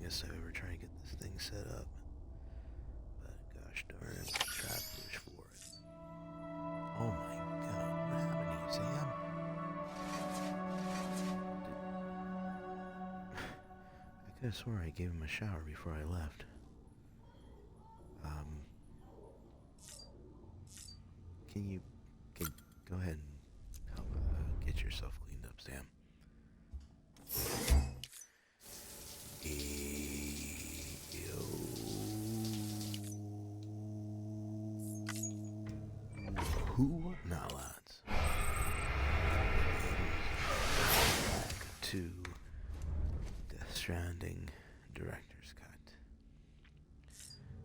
longest I ever tried to get this thing set up. But gosh darn it, I tried to push for it. Oh my god, what happened to you, Sam? I could have sworn I gave him a shower before I left. Can go ahead and help get yourself cleaned up, Sam. Who? Not lads. Back to Death Stranding Director's Cut.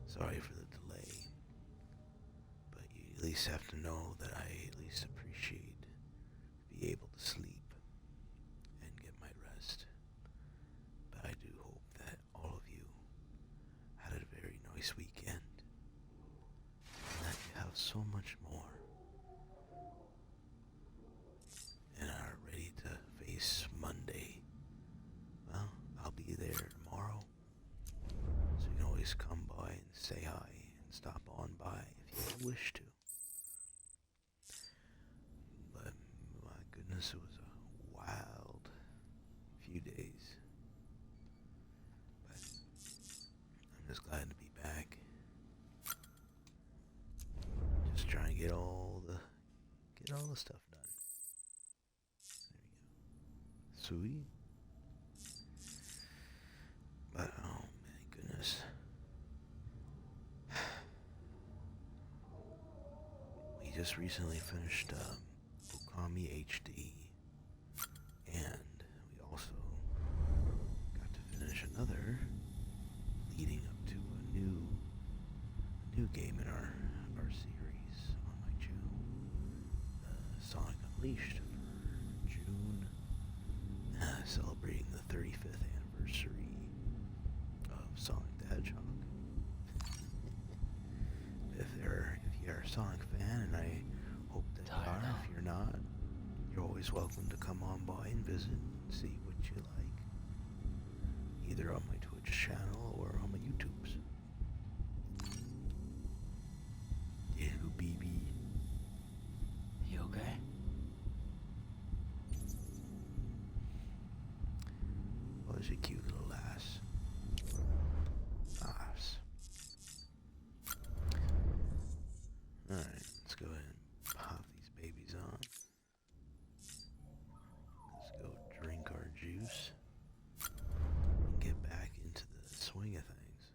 Sorry for the delay, but you at least have to know that I at least appreciate be able to sleep and get my rest. But I do hope that all of you had a very nice weekend and that you have so much more and are ready to face Monday. Well, I'll be there tomorrow, so you can always come by and say hi and stop on by if you wish to. But my goodness, it was a wild few days. But I'm just glad to be back. Just trying to get all the stuff done. There we go. Sweet. But oh my goodness. We just recently finished Okami HD, and we also got to finish another leading up to a new game in our series on my channel, Sonic Unleashed for June, celebrating the 35th anniversary of Sonic the Hedgehog. If you're a Sonic fan, and I hope that you are, if you're not, you're always welcome to come on by and visit and see what you like, either on my Twitch channel or on my YouTubes. Yeah, baby. You okay? Oh, she's a cute little lass. Nice. Alright, let's go ahead and pop these babies on. Let's go drink our juice and get back into the swing of things.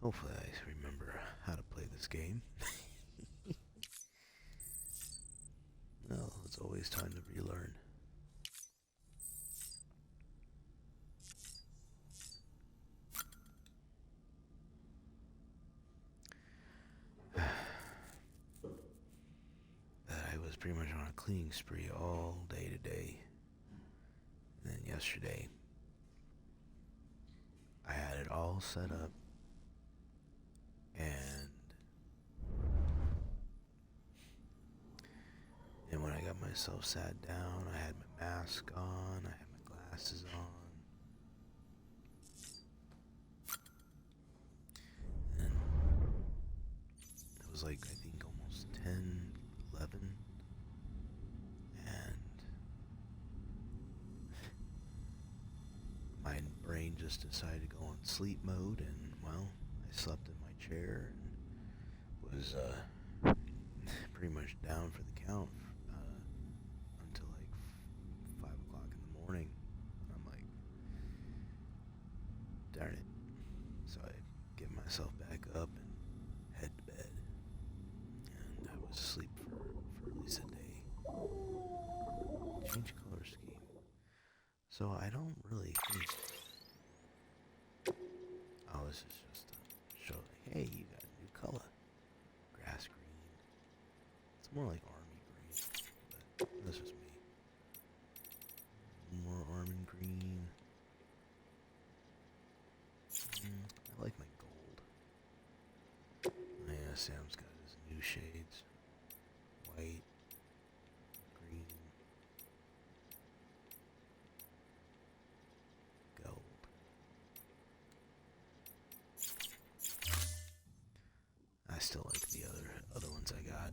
Hopefully I remember how to play this game. Well, it's always time to relearn. I was pretty much on a cleaning spree all day today. And then yesterday, I had it all set up, and when I got myself sat down, I had my mask on, I had my glasses on, and it was like, I think almost 10, 11, and my brain just decided to go on sleep mode, and well, I slept in my chair and was pretty much down for the count until like 5 o'clock in the morning. I'm like, darn it. So I get myself back up and head to bed, and I was asleep for at least a day. Change color scheme. So I don't really think. Oh, this is just to show, like, hey, you got a new color. Grass green. It's more like army green, but that's just me. More army green. I like my gold. Oh, yeah, Sam's got his new shades. White. Green. still like the other ones I got.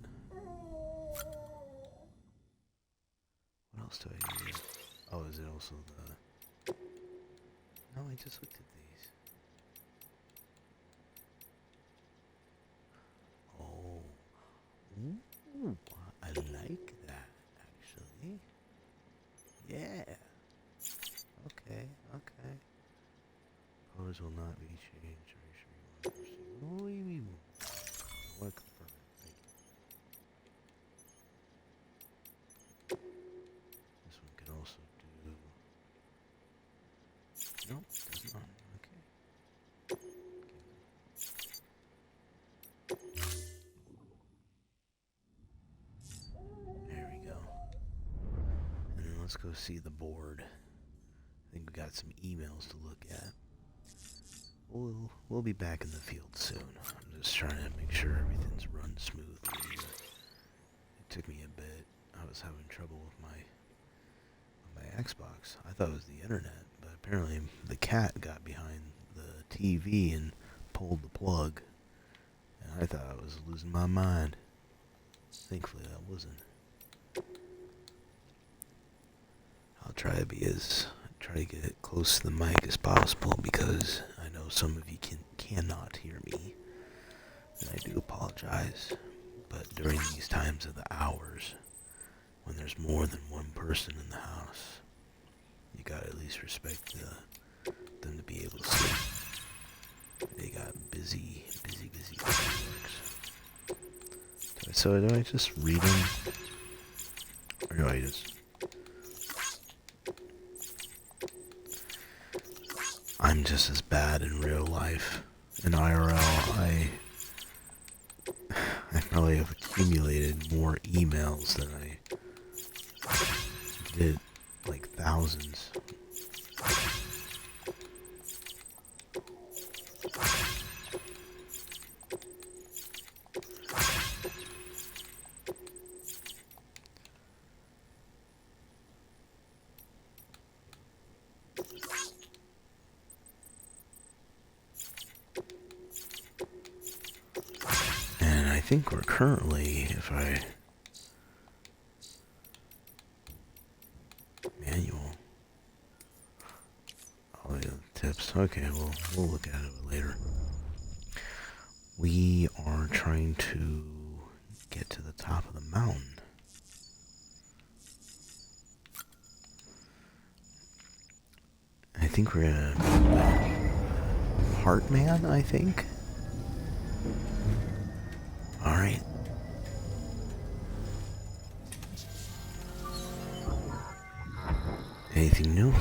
What else do I need? Oh, is it also the... No, I just looked at these. Oh. Ooh, I like that, actually. Yeah. Okay, okay. Colors will not be changed. Are you sure you want to proceed? Oh, I want to confirm it. Thank you. This one can also do... Nope, does not. Okay. There we go. And then let's go see the board. I think we got some emails to look at. We'll be back in the field soon. I'm just trying to make sure everything's run smoothly. It took me a bit. I was having trouble with my Xbox. I thought it was the internet, but apparently the cat got behind the TV and pulled the plug. And I thought I was losing my mind. Thankfully I wasn't. I'll try to get close to the mic as possible because I know some of you cannot hear me, and I do apologize. But during these times of the hours, when there's more than one person in the house, you gotta at least respect them to be able to sleep. They got busy works. So do I just read them, or do I just... I'm just as bad in real life. In IRL, I probably have accumulated more emails than I did, like thousands. I think we're currently, if I... Manual. Oh, yeah, tips. Okay, we'll look at it later. We are trying to get to the top of the mountain. I think we're gonna... Heartman, I think? Alright. Anything new?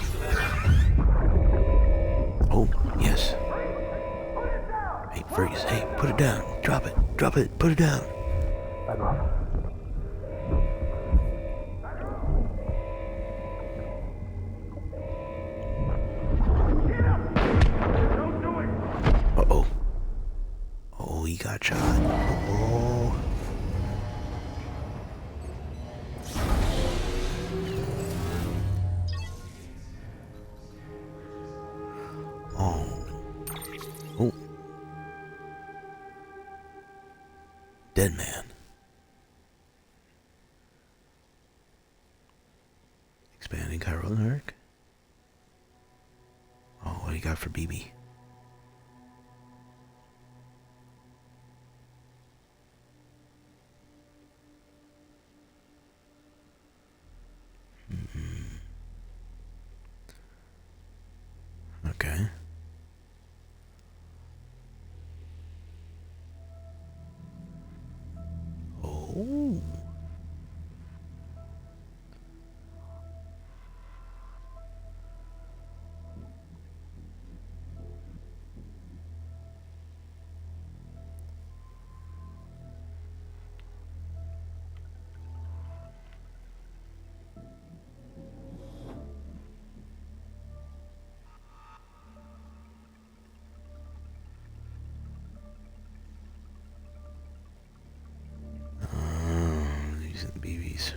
Oh, yes. Hey, freeze. Hey, put it down. Drop it. Drop it. Put it down. Uh-oh. Oh, he got shot. Uh-oh. Oh. Dead man. Expanding chiral network. Oh, what do you got for BB? Okay. Oh. These are the BBs.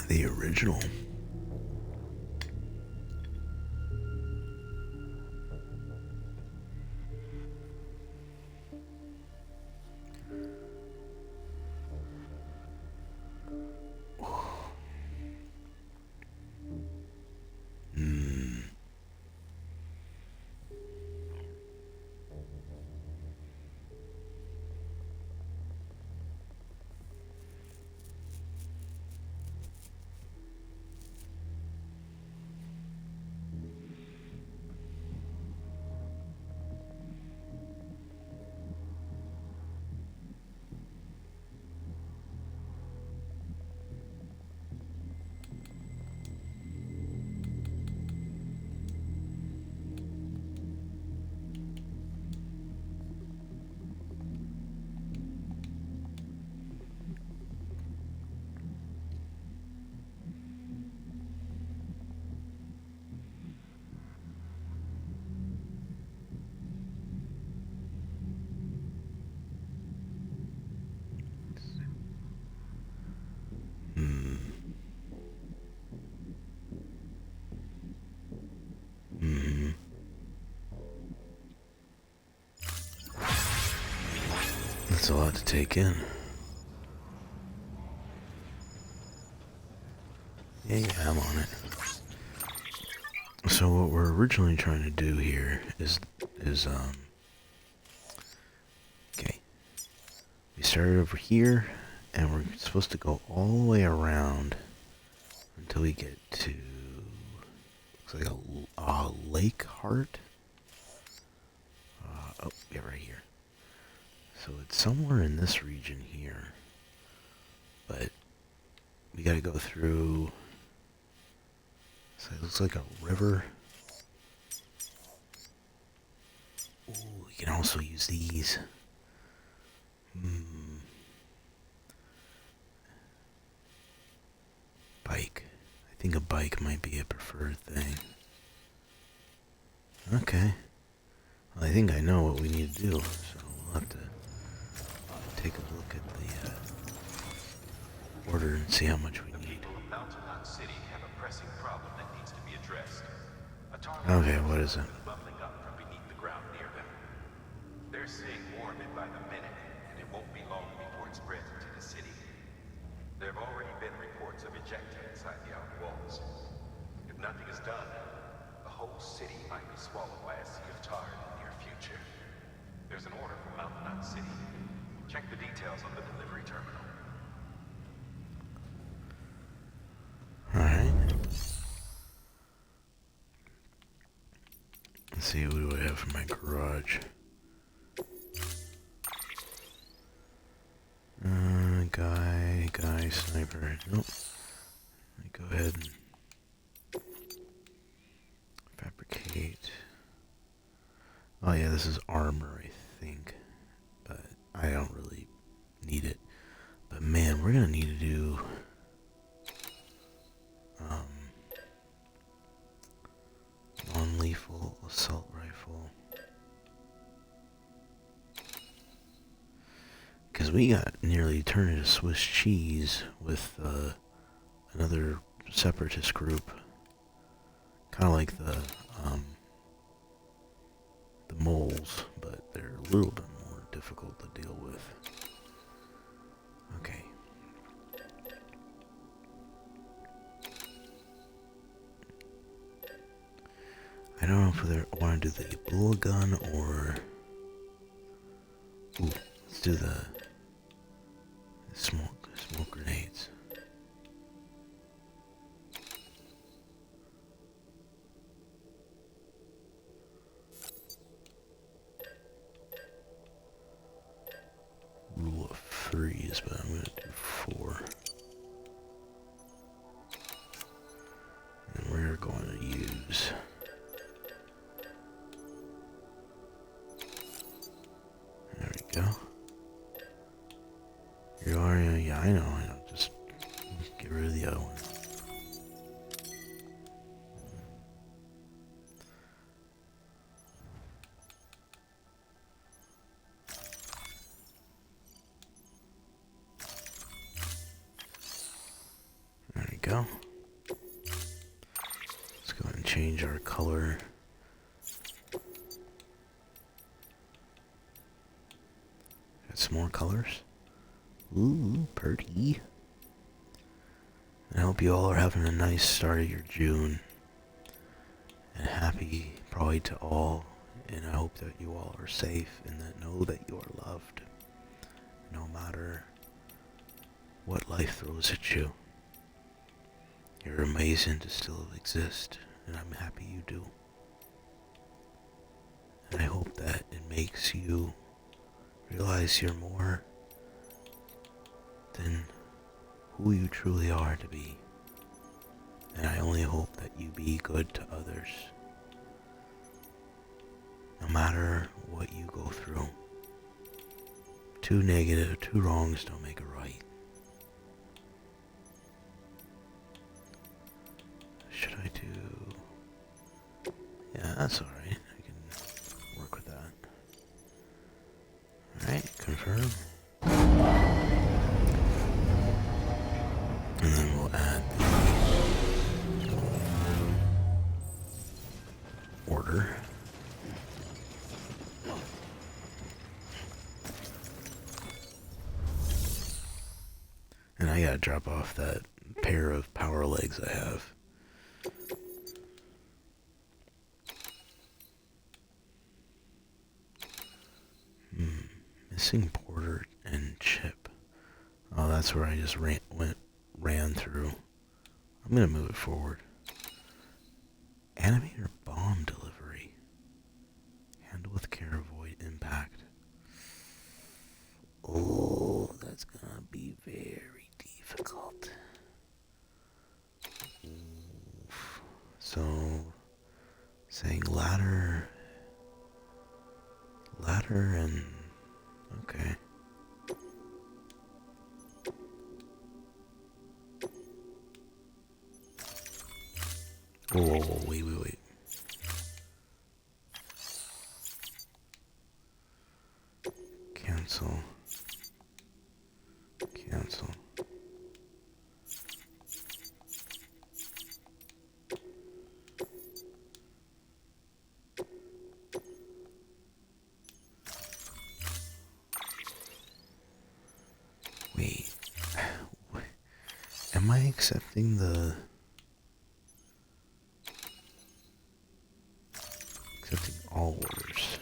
the original. That's a lot to take in. Yeah, I'm on it. So what we're originally trying to do here is okay. We started over here, and we're supposed to go all the way around until we get to, looks like a lake heart. Oh, yeah, right here. So it's somewhere in this region here, but we gotta go through, so it looks like a river. Ooh, we can also use these. Bike. I think a bike might be a preferred thing. Okay. Well, I think I know what we need to do, so we'll have to take a look at the order and see how much we need. Okay, what is it? They're seeing more of it by the minute, and it won't be long before it spreads into the city. There have already been reports of ejecta inside the outer walls. If nothing is done, the whole city might be swallowed by a sea of tar in the near future. There's an order from Mountain Knot City. Check the details on the delivery terminal. Alright. Let's see, what do I have for my garage? Guy, sniper. Nope. Let me go ahead and fabricate. Oh yeah, this is armor, I think. But I don't really need it. But man, we're gonna need to do non-lethal assault rifle. Because we got nearly turned into Swiss cheese with another separatist group. Kind of like the moles, but they're a little bit more difficult to deal with. Okay. I don't know if I want to do the Ebola gun or... Ooh, let's do the smoke grenades. Rule of threes, but I'm going to do 4. And we're going to use... There we go. You are, yeah, I know. Just get rid of the other one. There we go. change our color. Got some more colors. Ooh, pretty. I hope you all are having a nice start of your June. And happy Pride to all. And I hope that you all are safe and that know that you are loved. No matter what life throws at you. You're amazing to still exist. And I'm happy you do. And I hope that it makes you realize you're more than who you truly are to be. And I only hope that you be good to others. No matter what you go through. Two negative, two wrongs don't make a right. Should I do... Yeah, that's alright. I can work with that. Alright, confirm. And then we'll add the order. And I gotta drop off that pair of power legs I have. Missing Porter and Chip. Oh, that's where I just ran through. I'm gonna move it forward. Animator bomb delivery. Handle with care, avoid impact. Oh, that's gonna be very difficult. Oof. So, saying ladder and okay. Whoa, wait. Cancel. Wait. Am I accepting all orders?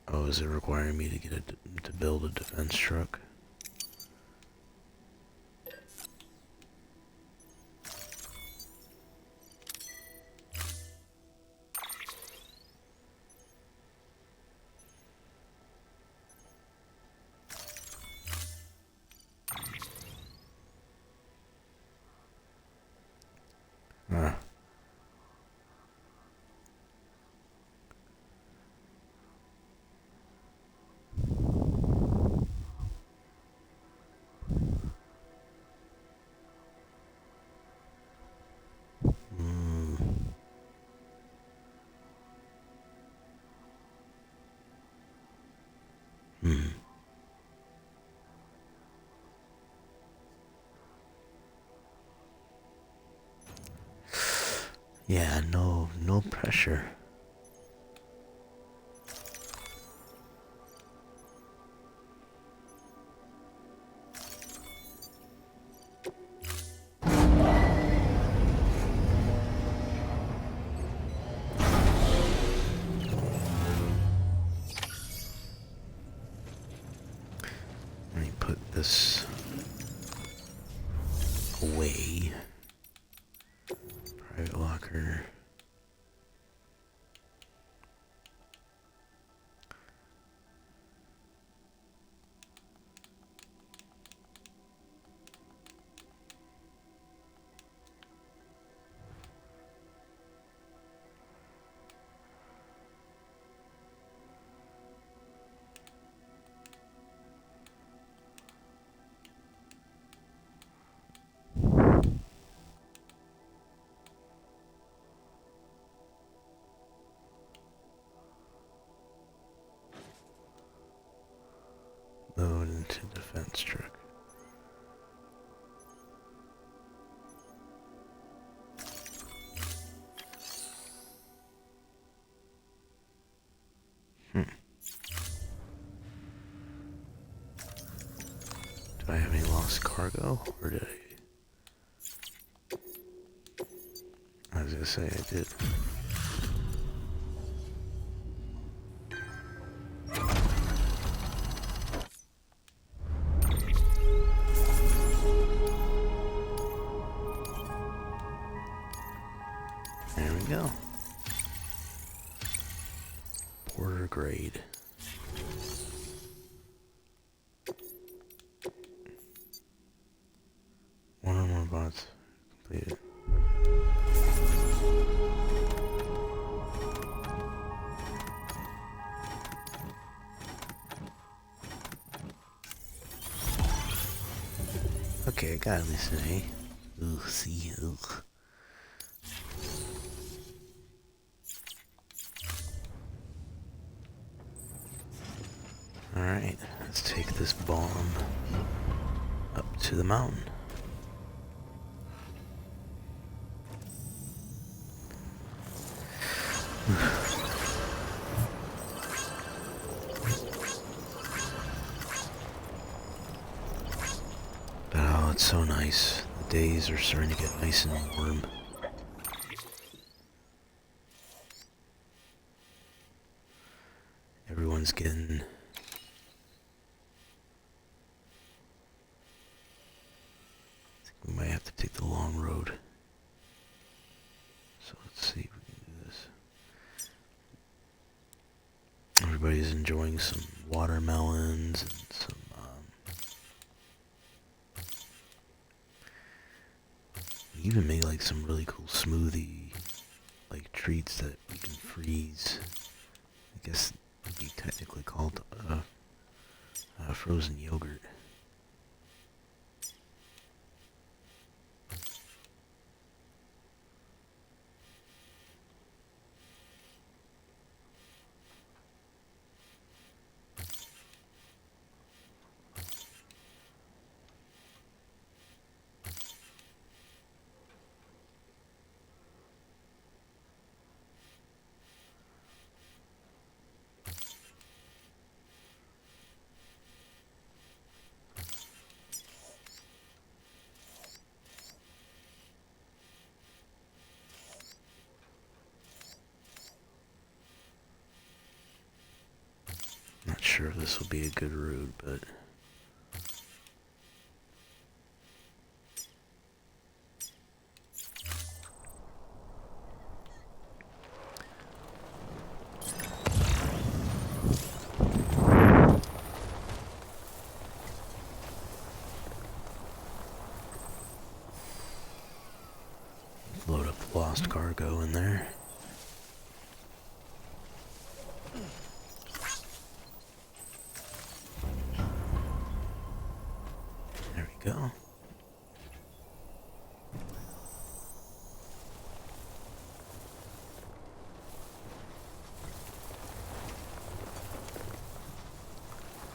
Oh, is it requiring me to get to build a defense truck? Ah. Yeah, no pressure. Let me put this away. Private locker. Load into defense truck. cargo? Or did I was gonna say I did. There we go. Porter grade. One or more bots completed. Okay, I got at least an A. Ugh, see, ugh. Alright, let's take this bomb up to the mountain. But oh, it's so nice. The days are starting to get nice and warm. Everyone's getting... I think we might have to take the long road. So let's see if we can do this. Everybody's enjoying some watermelons and some even made like some really cool smoothie like treats that we can freeze. I guess it'd be technically called frozen yogurt. Not sure if this will be a good route, but load up the lost cargo in there. There we go.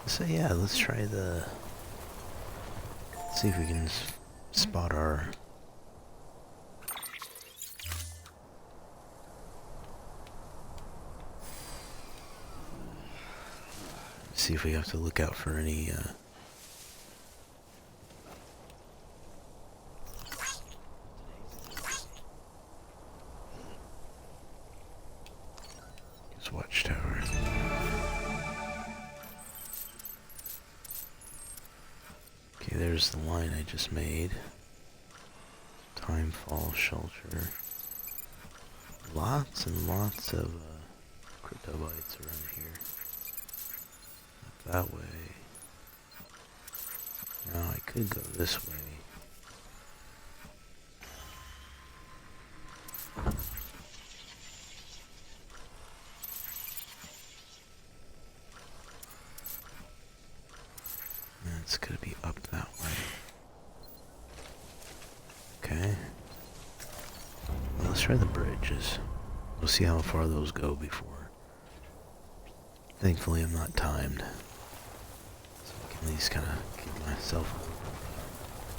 So yeah, let's try the... see if we can spot our... see if we have to look out for any this watchtower. Okay, there's the line I just made. Timefall shelter. Lots and lots of cryptobites around here. Not that way. Now I could go this way. And it's gonna be up that way. Okay. Well, let's try the bridges. We'll see how far those go before. Thankfully, I'm not timed. So I can at least kind of give myself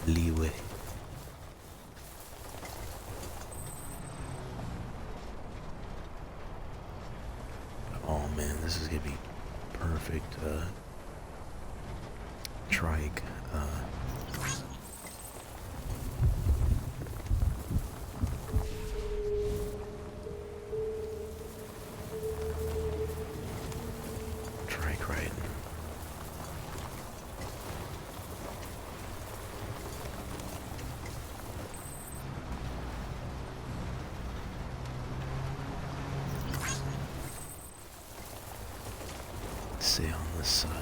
leeway. Oh man, this is gonna be perfect trike stay on this side.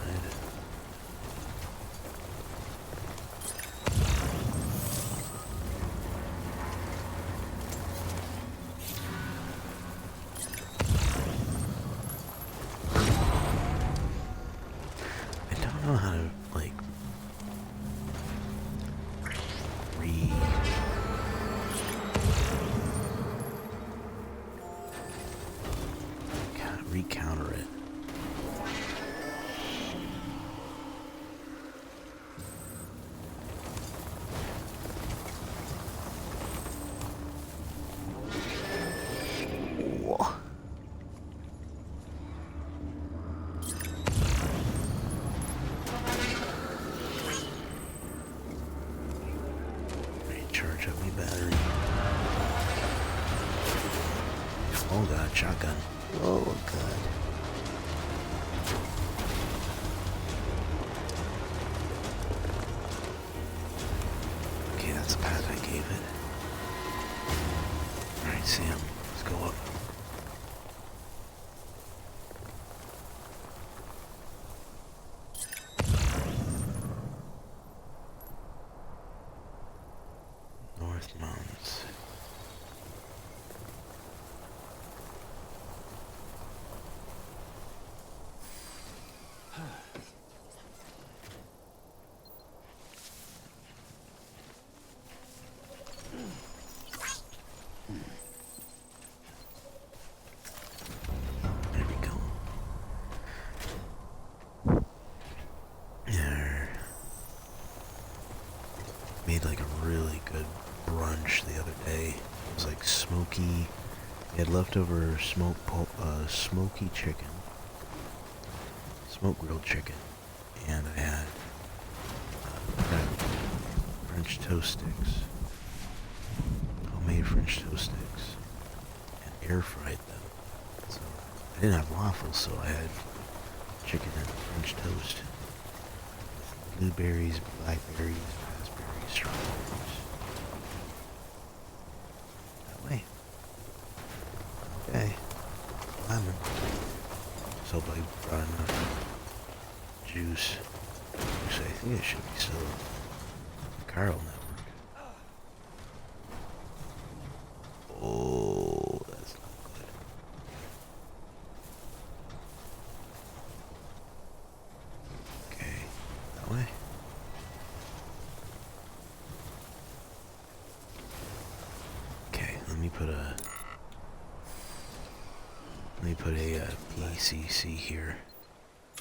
I don't know how to, like, re-counter it. Whoa. Recharge up my battery. Oh god, shotgun. Oh god. Okay, that's the path I gave it. Alright, Sam, let's go up. North Mountains. There we go. There. Made like a really good brunch the other day. It was like smoky. We had leftover smoky chicken, smoked grilled chicken, and I had French toast sticks, homemade French toast sticks, and air fried them. So I didn't have waffles, so I had chicken and French toast. Blueberries, blackberries, raspberries, strawberries. That way. Okay. Lemon. So I brought enough juice. Actually, I think it should be still the Carl network. Oh, that's not good. Okay, that way. Okay, let me put a PCC here.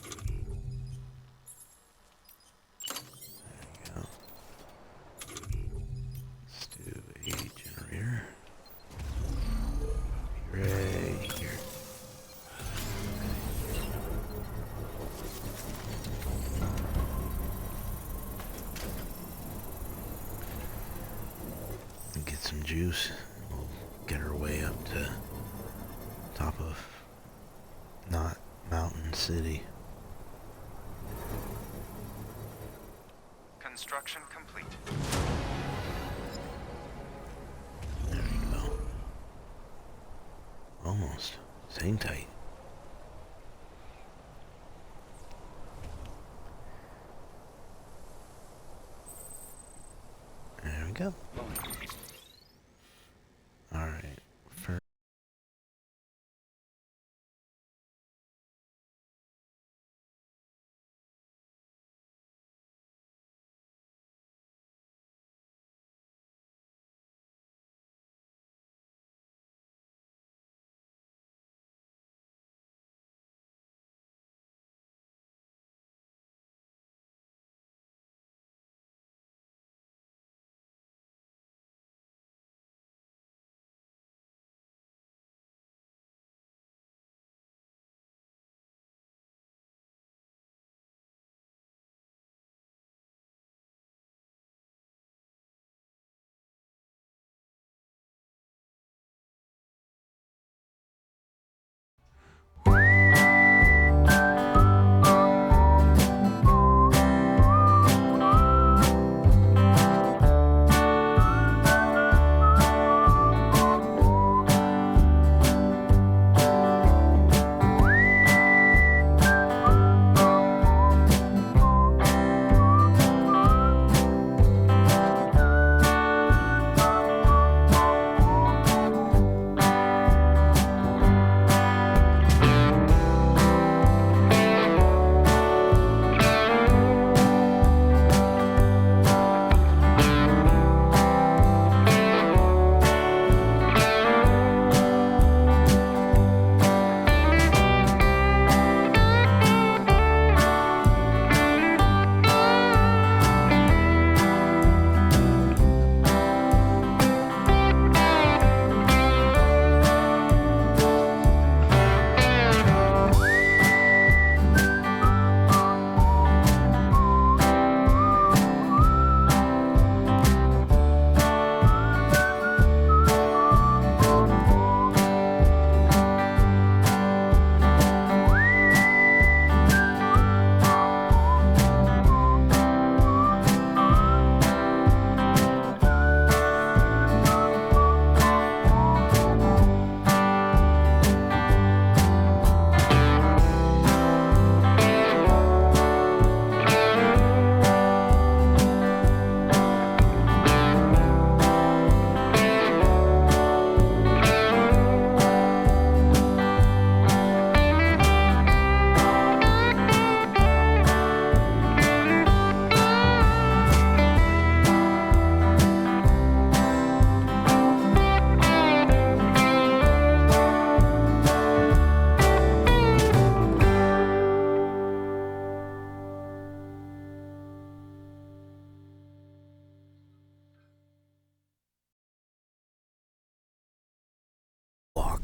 There you go. Let's do a generator. Right here. And get some juice. We'll get our way up to top of not Mountain City. Construction complete. There you go. Almost. Hang tight. There we go. Alright.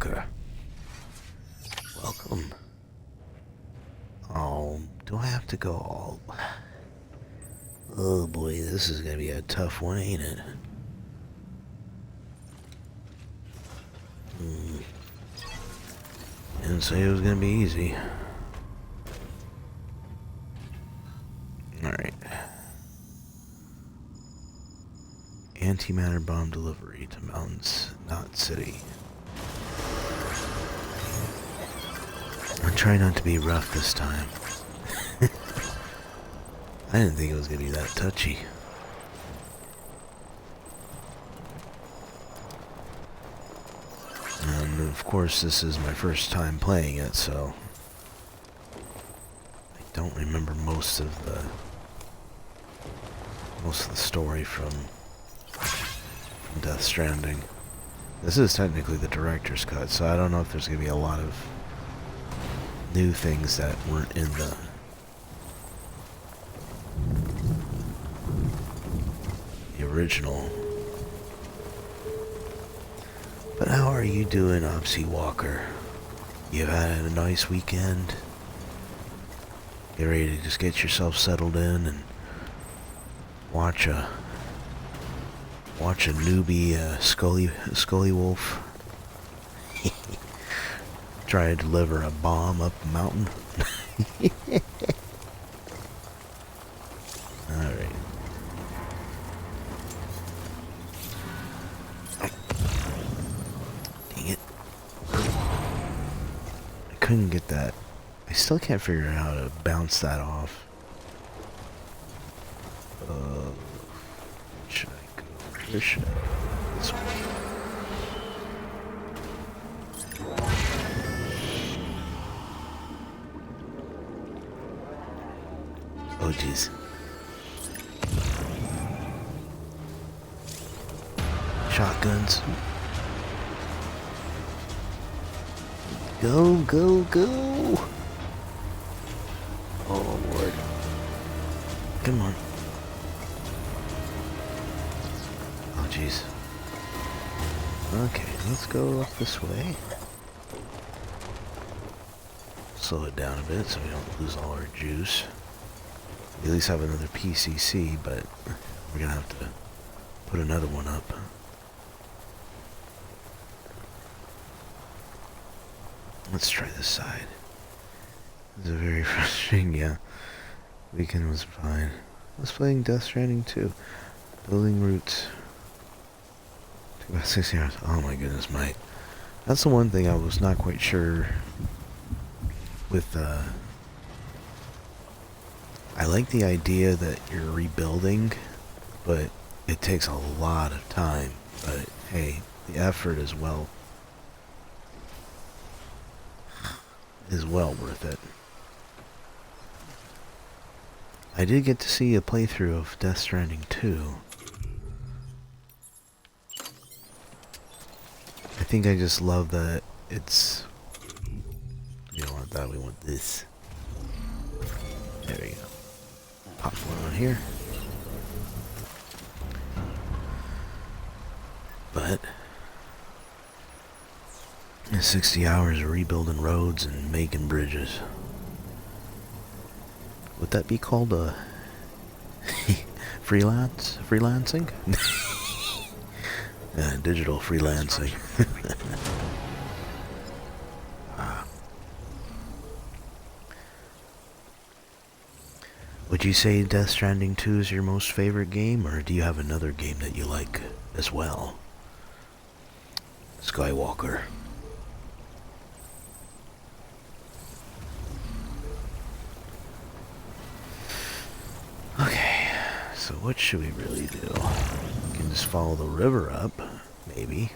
Walker. Welcome. Oh, do I have to go all... Oh boy, this is gonna be a tough one, ain't it? Didn't say it was gonna be easy. Alright. Antimatter bomb delivery to Mountains, not City. I'll try not to be rough this time. I didn't think it was gonna be that touchy. And of course this is my first time playing it, so I don't remember most of the story from Death Stranding. This is technically the director's cut, so I don't know if there's gonna be a lot of new things that weren't in the original. But how are you doing, Opsy Walker? You've had a nice weekend? You ready to just get yourself settled in and watch a newbie Scully Wolf try to deliver a bomb up a mountain? Alright. Dang it. I couldn't get that. I still can't figure out how to bounce that off. Should I go? Where should I go? This way. Oh jeez. Shotguns. Go, go, go! Oh Lord. Come on. Oh jeez. Okay, let's go up this way. Slow it down a bit so we don't lose all our juice. We at least have another PCC, but we're gonna have to put another one up. Let's try this side. This is very frustrating, yeah. Weekend was fine. I was playing Death Stranding too. Building routes. Took about 60 hours. Oh my goodness, Mike. That's the one thing I was not quite sure with, I like the idea that you're rebuilding, but it takes a lot of time. But hey, the effort is well worth it. I did get to see a playthrough of Death Stranding 2. I think I just love that it's... We don't want that, we want this. There we go. Pop one on here. But 60 hours of rebuilding roads and making bridges. Would that be called a freelancing? Digital freelancing. Would you say Death Stranding 2 is your most favorite game, or do you have another game that you like as well? Skywalker. Okay, so what should we really do? We can just follow the river up, maybe.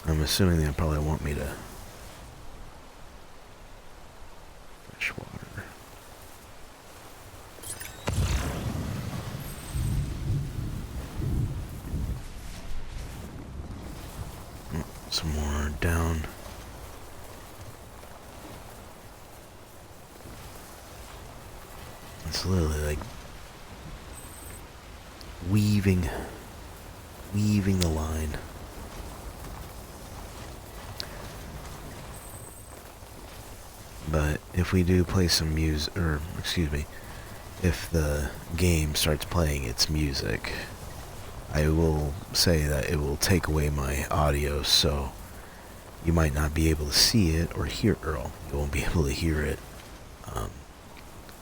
I'm assuming they'll probably want me to fresh water. Some more down. It's literally like weaving the line. But if we do play some music, or excuse me, if the game starts playing its music, I will say that it will take away my audio, so you might not be able to see it or hear it, or you won't be able to hear it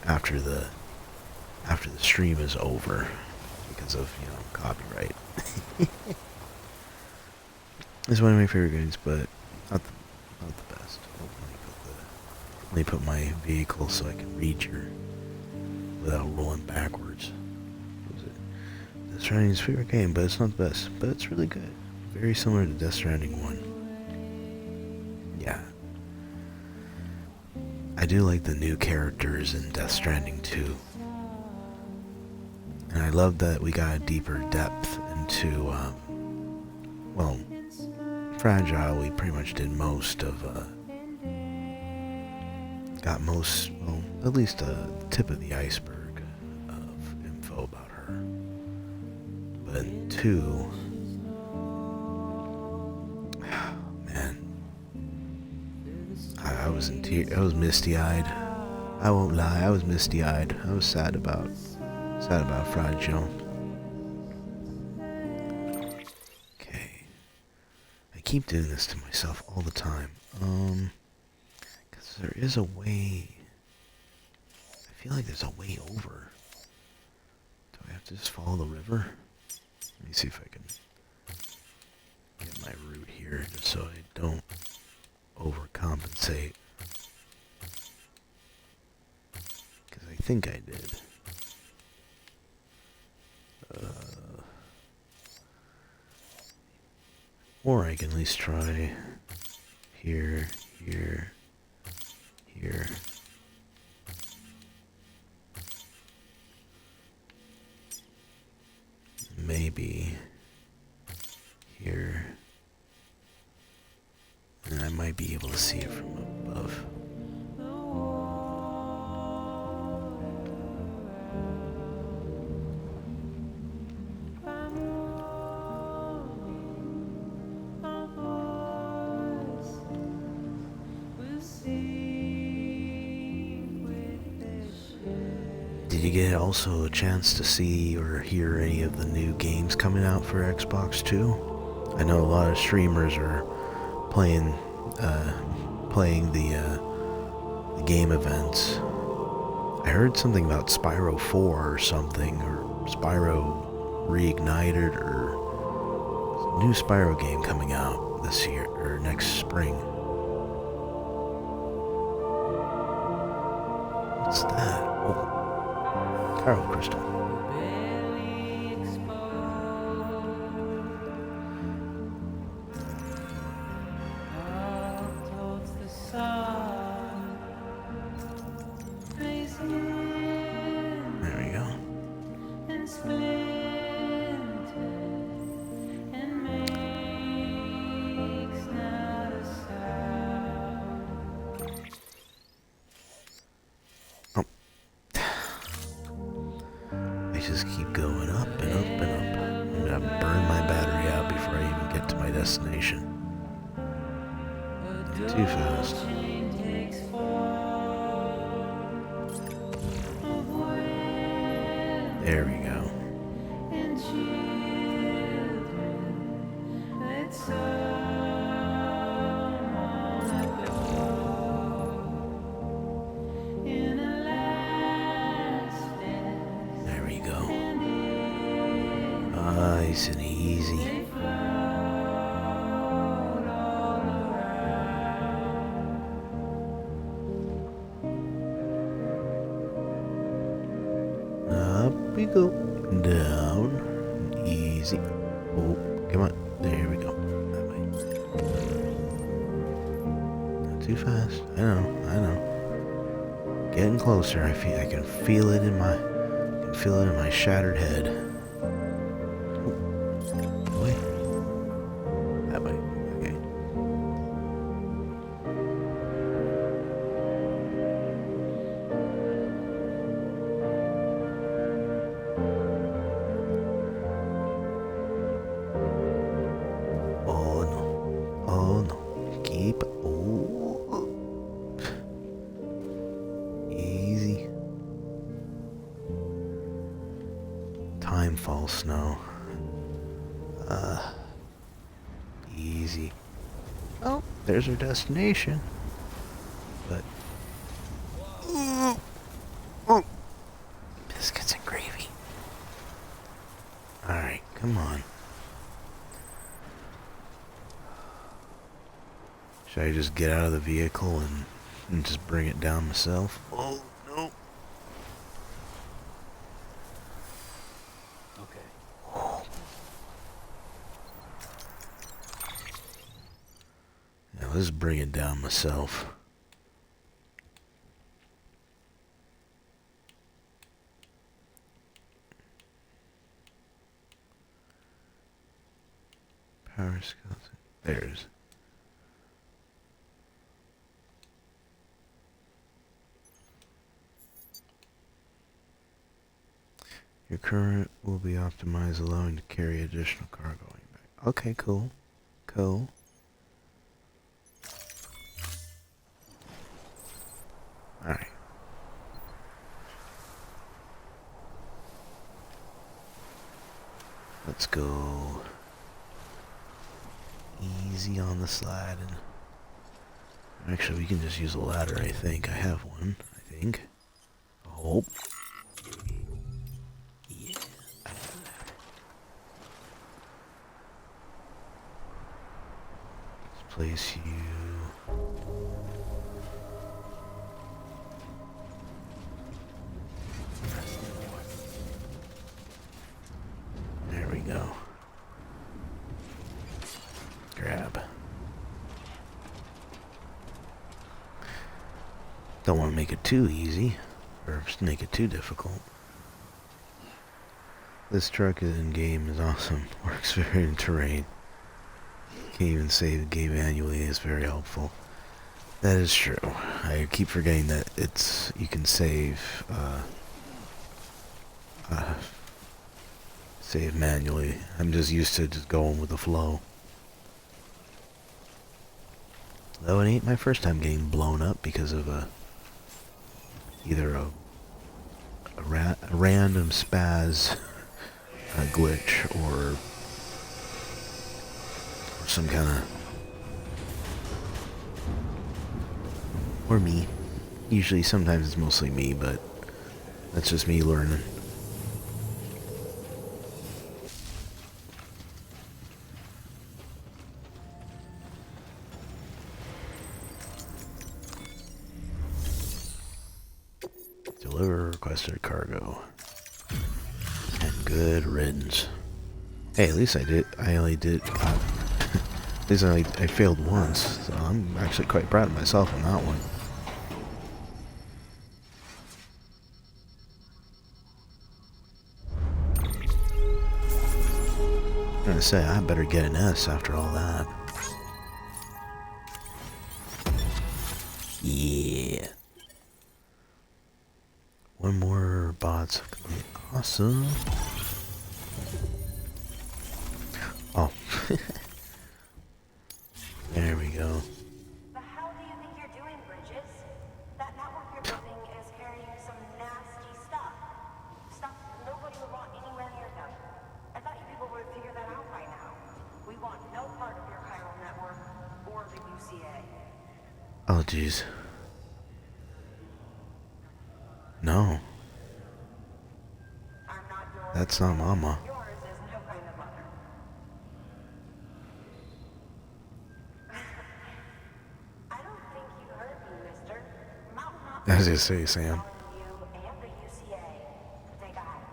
after the stream is over because of, you know, copyright. It's one of my favorite games, but not the best. Let me put my vehicle so I can read your without rolling backwards. What was it? Death Stranding's favorite game, but it's not the best. But it's really good. Very similar to Death Stranding 1. Yeah. I do like the new characters in Death Stranding 2. And I love that we got a deeper depth into, well, Fragile. We pretty much did most of, got most, well, at least the tip of the iceberg of info about her. But in 2, man, I was in tears. I was misty-eyed. I won't lie, I was misty-eyed. I was sad about Fragile. Okay. I keep doing this to myself all the time. Because there is a way. I feel like there's a way over. Do I have to just follow the river? Let me see if I can get my route here just so I don't overcompensate. Because I think I did. Or I can at least try here, here, here. Maybe here. And I might be able to see it from above. Did you get also a chance to see or hear any of the new games coming out for Xbox 2? I know a lot of streamers are playing the game events. I heard something about Spyro 4 or something, or Spyro Reignited, or a new Spyro game coming out this year or next spring. What's that? Oh, Carol Crystal. There we go. Oh. I just keep going up and up and up. I'm gonna burn my battery out before I even get to my destination. Too fast. There we go. There we go. Nice and easy. Up we go. Down. Easy. Oh, come on. There we go. That way. Not too fast. I know. Getting closer. I can feel it in my shattered head. Oh, wait. That way. Okay. Time fall snow. Easy. Oh, there's our destination. But biscuits and gravy. Alright, come on. Should I just get out of the vehicle and just bring it down myself? Oh, no. Okay. Now let's bring it down myself. Power skills. There's. Your current will be optimized, allowing to carry additional cargo. Okay, cool. Cool. Alright. Let's go easy on the slide. And actually, we can just use a ladder, I think. I have one, I think. I hope. Yeah, I have a ladder. Let's place you. There we go. Grab. Don't want to make it too easy, or make it too difficult. This truck in game is awesome. Works very in terrain. Can't even save the game manually. It's very helpful. That is true. I keep forgetting that you can save save manually. I'm just used to just going with the flow. Though it ain't my first time getting blown up because of either a random spaz glitch or some kind of, or me. Usually, sometimes it's mostly me, but that's just me learning. Deliver requested cargo. And good riddance. Hey, at least I only did, at least I failed once, so I'm actually quite proud of myself on that one. I'm gonna say, I better get an S after all that. Yeah. One more bot's awesome. Oh. There we go. The hell do you think you're doing, Bridges? That network you're building is carrying some nasty stuff. Stuff nobody would want anywhere near them. I thought you people would have figured that out by now. We want no part of your chiral network or the UCA. Oh, jeez. No. I'm not yours. That's not Mama. Yours is no kind of mother. I don't think you heard me, mister. Mountain I was gonna say, Sam. you and the UCA to take a hike.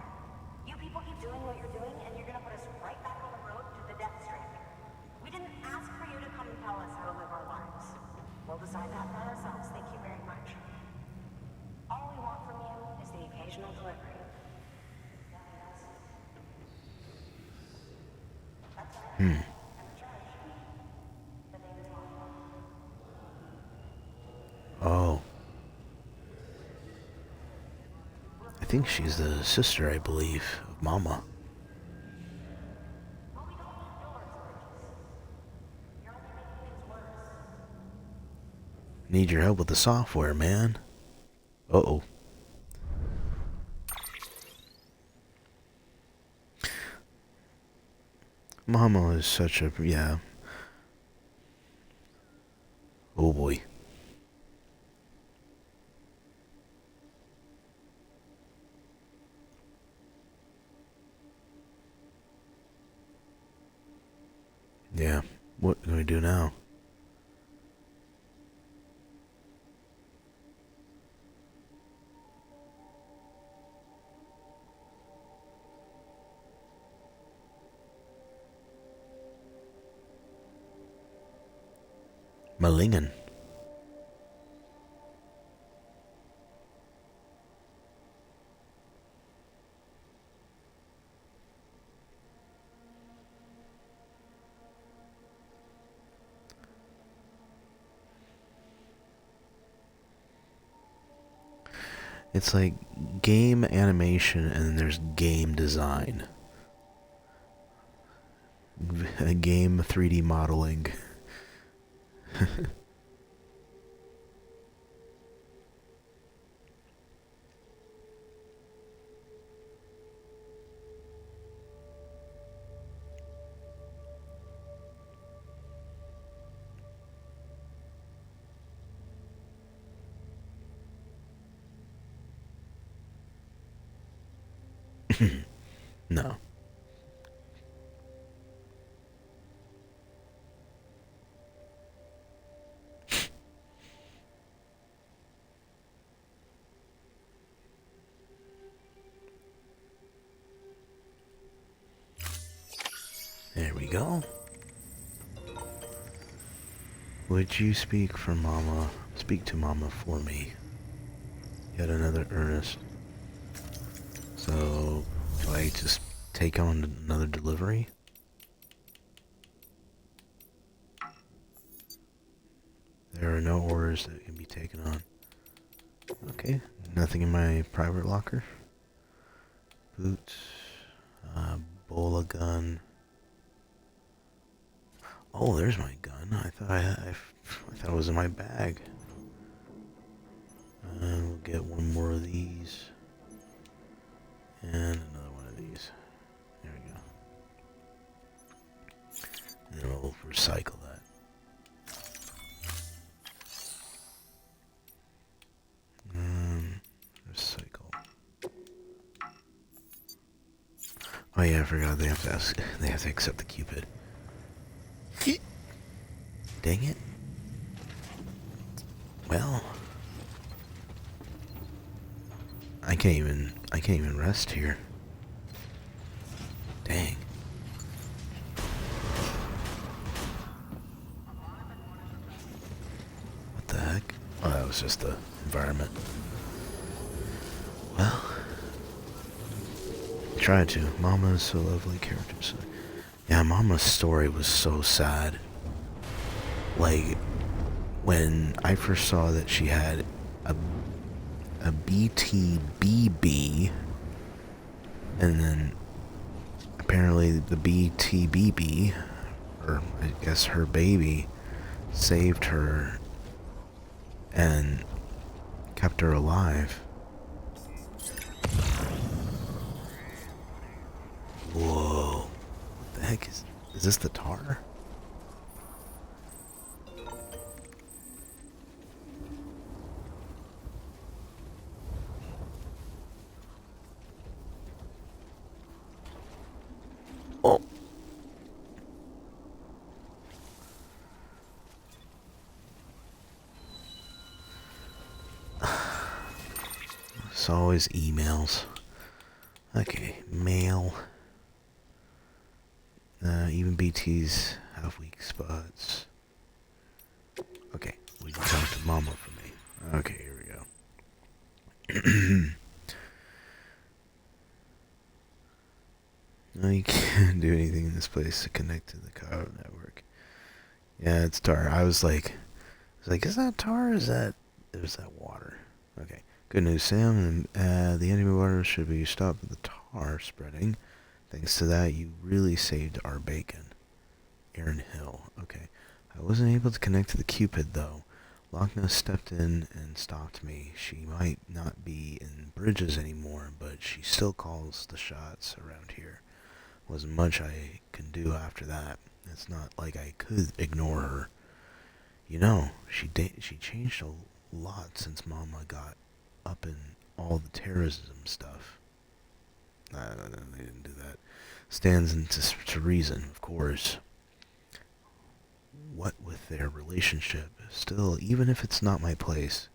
You people keep doing what you're doing, and you're gonna put us right back on the road to the death stranding. We didn't ask for you to come and tell us how to live our lives. We'll decide that for ourselves. Thank you very much. All we want from you is the occasional delivery. Oh. I think she's the sister, I believe, of Mama. Need your help with the software, man. Uh-oh. Mama is such a, yeah. Oh boy. Yeah. What can we do now? Malingen. It's like game animation and then there's game design. Game 3D modeling. No. There we go. Would you speak for Mama? Speak to Mama for me. Yet another Ernest. So, do I just take on another delivery? There are no orders that can be taken on. Okay, nothing in my private locker. Boots, bola gun. Oh, there's my gun. I thought it was in my bag. We'll get one more of these. And another one of these. There we go. And then we'll recycle that. Recycle. Oh yeah, I forgot they have to accept the Q-pid. Dang it. Well, I can't even rest here. Dang. What the heck? Oh, that was just the environment. Well, try to. Mama is so lovely character. So, yeah, Mama's story was so sad. Like, when I first saw that she had a BTBB, and then apparently the BTBB, or I guess her baby, saved her and kept her alive. Whoa. What the heck is this the tar? Oh. It's always emails. Okay, mail. Even BTs have weak spots. Okay, we can talk to Mama for me. Okay, here we go. No, you can't do anything in this place to connect to the car network. Yeah, it's tar. I was like, is that tar or is that water? Okay. Good news, Sam. The enemy water should be stopped with the tar spreading. Thanks to that, you really saved our bacon. Aaron Hill. Okay. I wasn't able to connect to the Q-pid, though. Lochna stepped in and stopped me. She might not be in bridges anymore, but she still calls the shots around here. wasn't much I can do after that. It's not like I could ignore her. You know, she changed a lot since Mama got up in all the terrorism stuff. They didn't do that. Stands to reason, of course. What with their relationship? Still, even if it's not my place,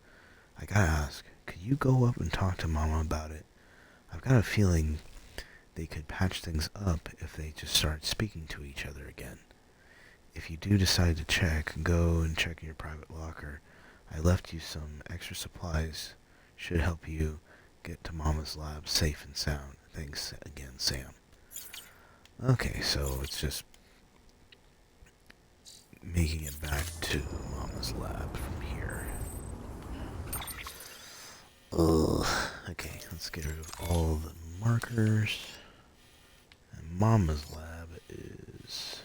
I gotta ask, could you go up and talk to Mama about it? I've got a feeling they could patch things up if they just start speaking to each other again. If you do decide to check, go and check in your private locker. I left you some extra supplies. Should help you get to Mama's lab safe and sound. Thanks again, Sam. Okay, so it's just making it back to Mama's lab from here. Ugh. Okay, let's get rid of all the markers. And Mama's lab is...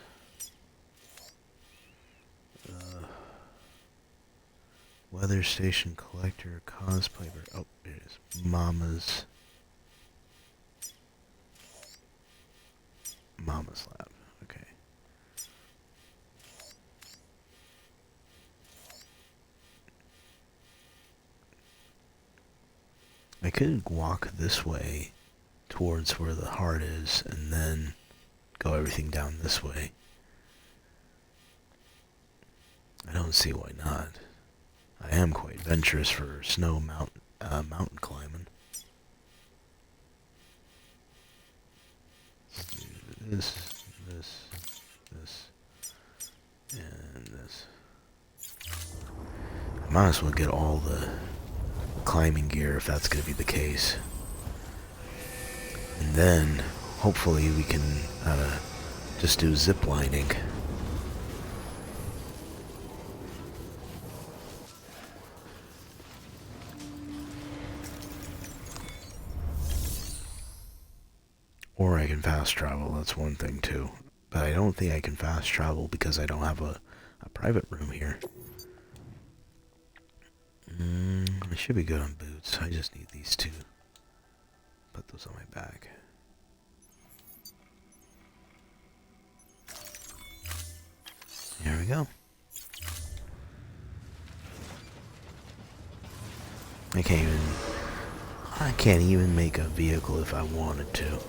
weather station collector, cosplayer. Oh, it is. Mama's lab. Okay. I could walk this way towards where the heart is and then go everything down this way. I don't see why not. I am quite venturous for mountain climbing. This, and this. I might as well get all the climbing gear if that's going to be the case. And then, hopefully we can just do zip lining. Or I can fast travel, that's one thing too. But I don't think I can fast travel because I don't have a private room here. I should be good on boots. I just need these two. Put those on my back. There we go. I can't even make a vehicle if I wanted to.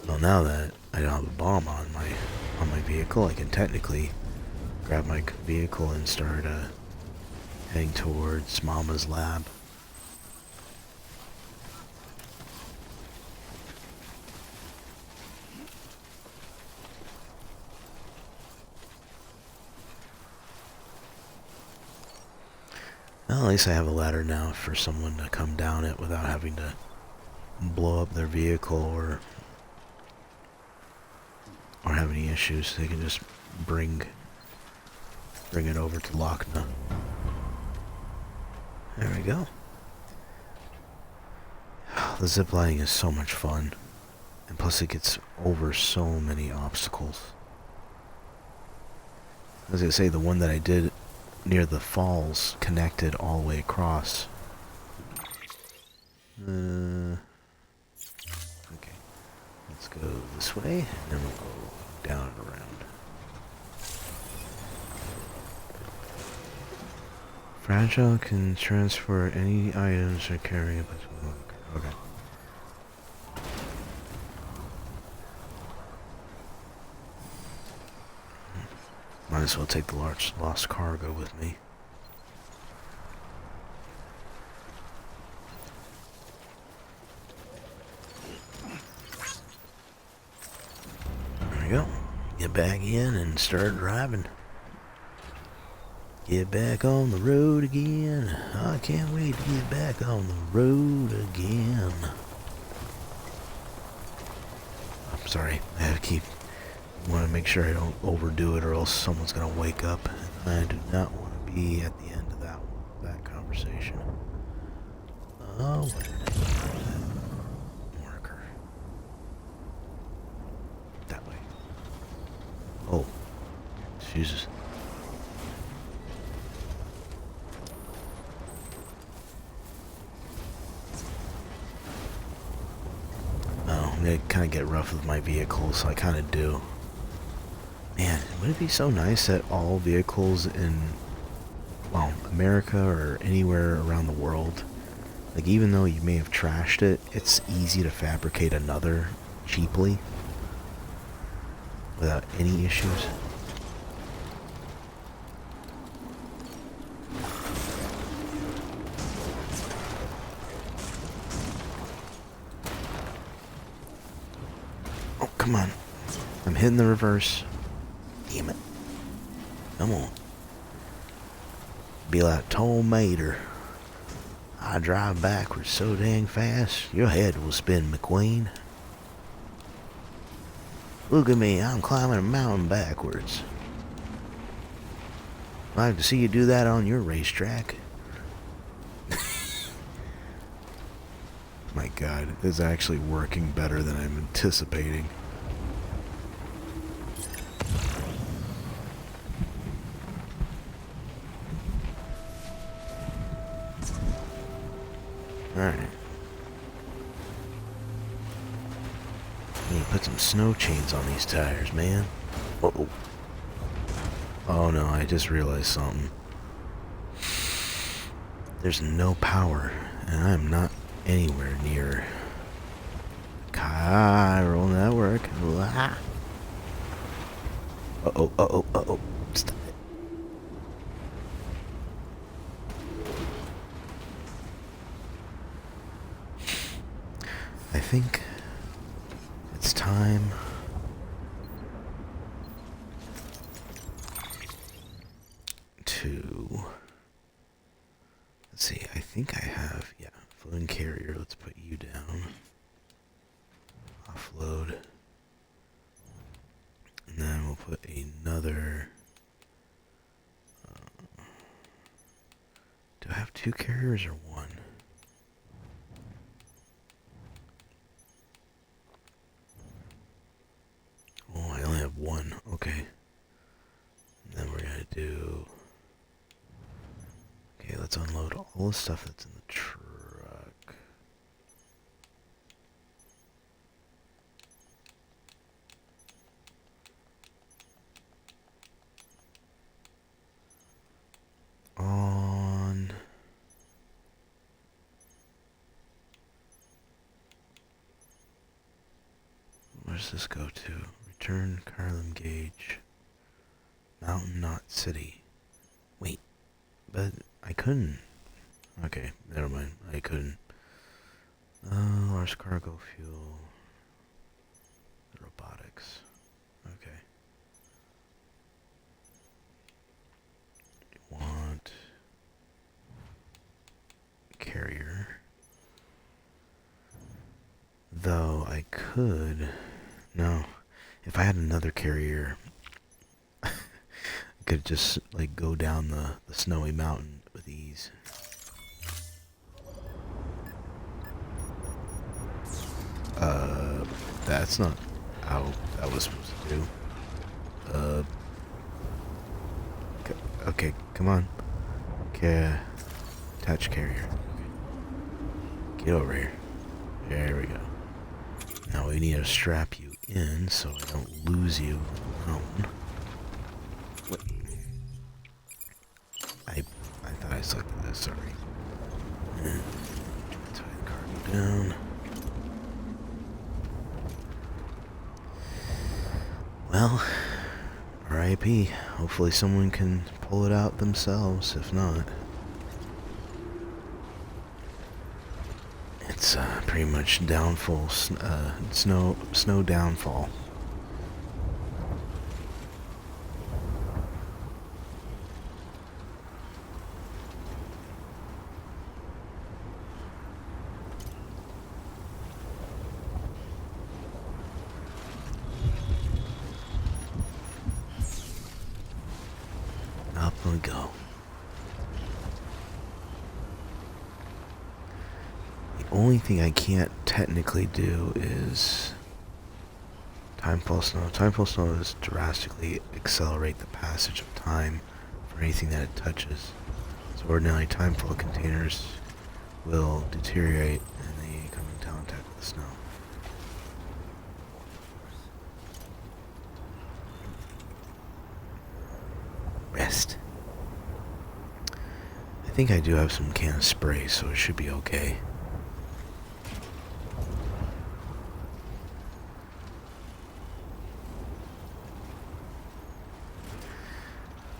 Well, now that I don't have a bomb on my vehicle, I can technically grab my vehicle and start heading towards Mama's lab. Well, at least I have a ladder now for someone to come down it without having to blow up their vehicle or have any issues. They can just bring it over to Lochna. There we go. The ziplining is so much fun. And plus it gets over so many obstacles. I was going to say, the one that I did near the falls connected all the way across. Okay. Let's go this way, and then we'll go down and around. Fragile can transfer any items or carry up as well. Okay. Might as well take the large lost cargo with me. There we go. Get back in and start driving. Get back on the road again. I can't wait to get back on the road again. I'm sorry. I have to want to make sure I don't overdo it, or else someone's gonna wake up. I do not want to be at the end of that conversation. Oh, where did I put that marker? That way. Oh, Jesus. I kind of get rough with my vehicles, so I kind of do. Man, would it be so nice that all vehicles in, well, America or anywhere around the world, like even though you may have trashed it, it's easy to fabricate another cheaply without any issues. Oh, come on. I'm hitting the reverse. Damn it. Come on. Be like Tom Mater. I drive backwards so dang fast, your head will spin, McQueen. Look at me, I'm climbing a mountain backwards. I'd like to see you do that on your racetrack. My God, it's actually working better than I'm anticipating. Alright. I need to put some snow chains on these tires, man. Uh-oh. Oh no, I just realized something. There's no power, and I'm not anywhere near chiral network. Uh-oh, uh-oh, uh-oh. Stop it. I think it's time to, let's see, I think I have, yeah, floating carrier. Let's put you down. Offload. And then we'll put another, do I have two carriers or one? Oh, I only have one. Okay. And then we're gonna do. Okay, let's unload all the stuff that's in the truck. On. Where does this go to? Return Carlin Gauge. Mountain Knot City. Wait, but I couldn't. Okay, never mind. I couldn't. Large cargo fuel. Robotics. Okay. Want carrier. Though I could. No. If I had another carrier, I could just like go down the snowy mountain with ease. That's not how that was supposed to do. Okay, come on. Okay, attach carrier. Get over here. There we go. Now we need to strap you in so I don't lose you alone. What? I thought I selected this, sorry. Tie the cargo down. Well, RIP. Hopefully someone can pull it out themselves, if not. It's pretty much downfall, snow downfall. Up we go. The only thing I can't technically do is timefall snow. Timefall snow is drastically accelerate the passage of time for anything that it touches. So ordinarily timefall containers will deteriorate and they come in contact with the snow. think I do have some can of spray, so it should be okay.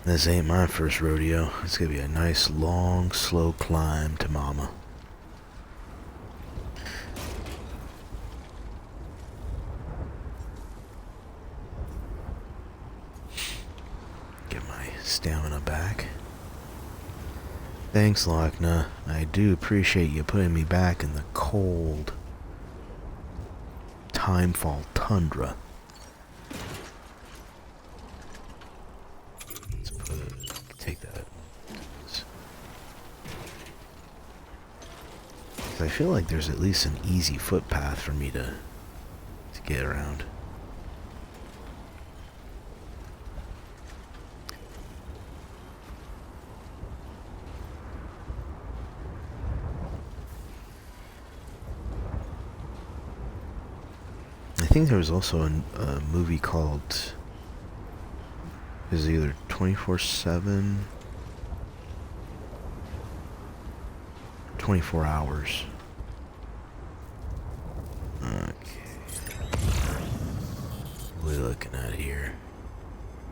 This ain't my first rodeo. It's gonna be a nice, long, slow climb to mama. Get my stamina back. Thanks, Lochna. I do appreciate you putting me back in the cold timefall tundra. Take that. I feel like there's at least an easy footpath for me to get around. I think there was also a movie called, is either 24/7, 24 hours. Okay. What are we looking at here?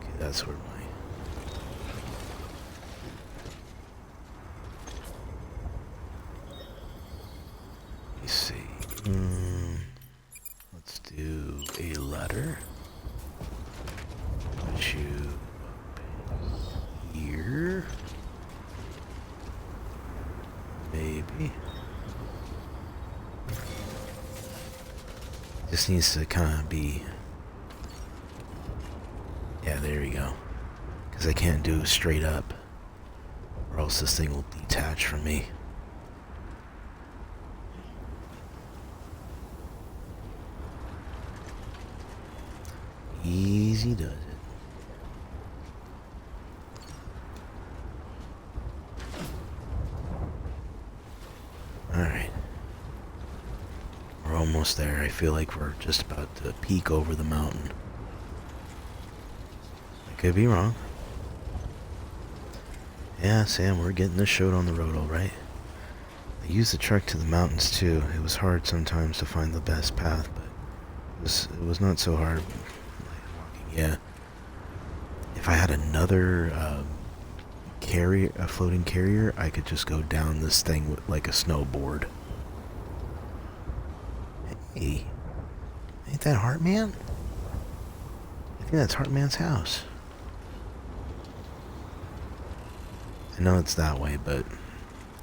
Okay, that's where let me see. Let's do a ladder. Put you up here. Maybe. Just needs to kind of be... Yeah, there we go. Because I can't do straight up, or else this thing will detach from me. Easy does it. Alright. We're almost there. I feel like we're just about to peek over the mountain. I could be wrong. Yeah, Sam, we're getting this showed on the road, alright. I used the truck to the mountains too. It was hard sometimes to find the best path, but it was not so hard. Yeah. If I had another a floating carrier, I could just go down this thing with, like a snowboard. Hey, ain't that Heartman? I think that's Heartman's house. I know it's that way, but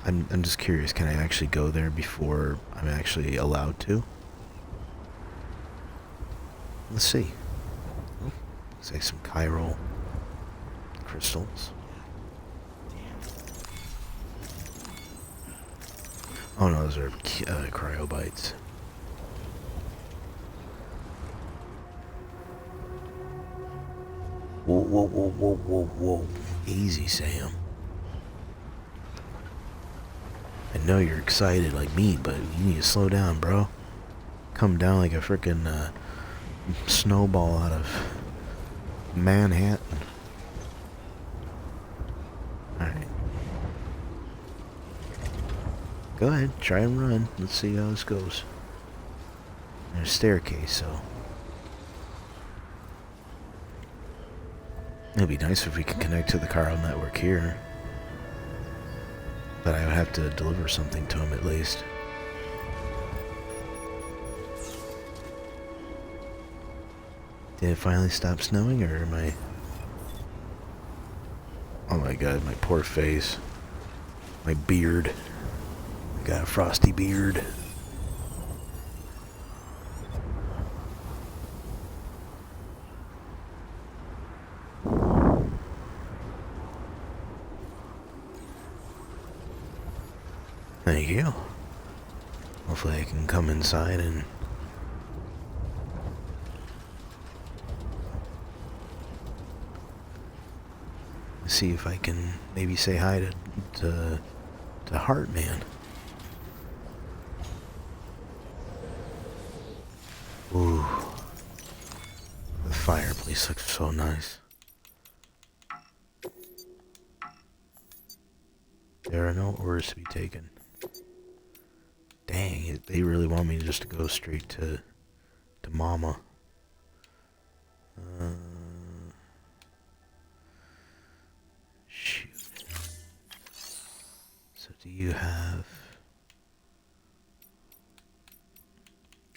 I'm just curious. Can I actually go there before I'm actually allowed to? Let's see. Looks like some chiral crystals. Oh no, those are cryobites. Whoa, whoa, whoa, whoa, whoa, whoa. Easy, Sam. I know you're excited like me, but you need to slow down, bro. Come down like a frickin' snowball out of Manhattan. Alright. Go ahead, try and run. Let's see how this goes. There's a staircase, so... It'd be nice if we could connect to the chiral network here. But I would have to deliver something to him at least. Did it finally stop snowing, or am I... Oh my god, my poor face. My beard. I got a frosty beard. Thank you. Hopefully I can come inside and... see if I can maybe say hi to Heartman. Ooh. The fireplace looks so nice. There are no orders to be taken. Dang, they really want me just to go straight to Mama. Shoot. So do you have...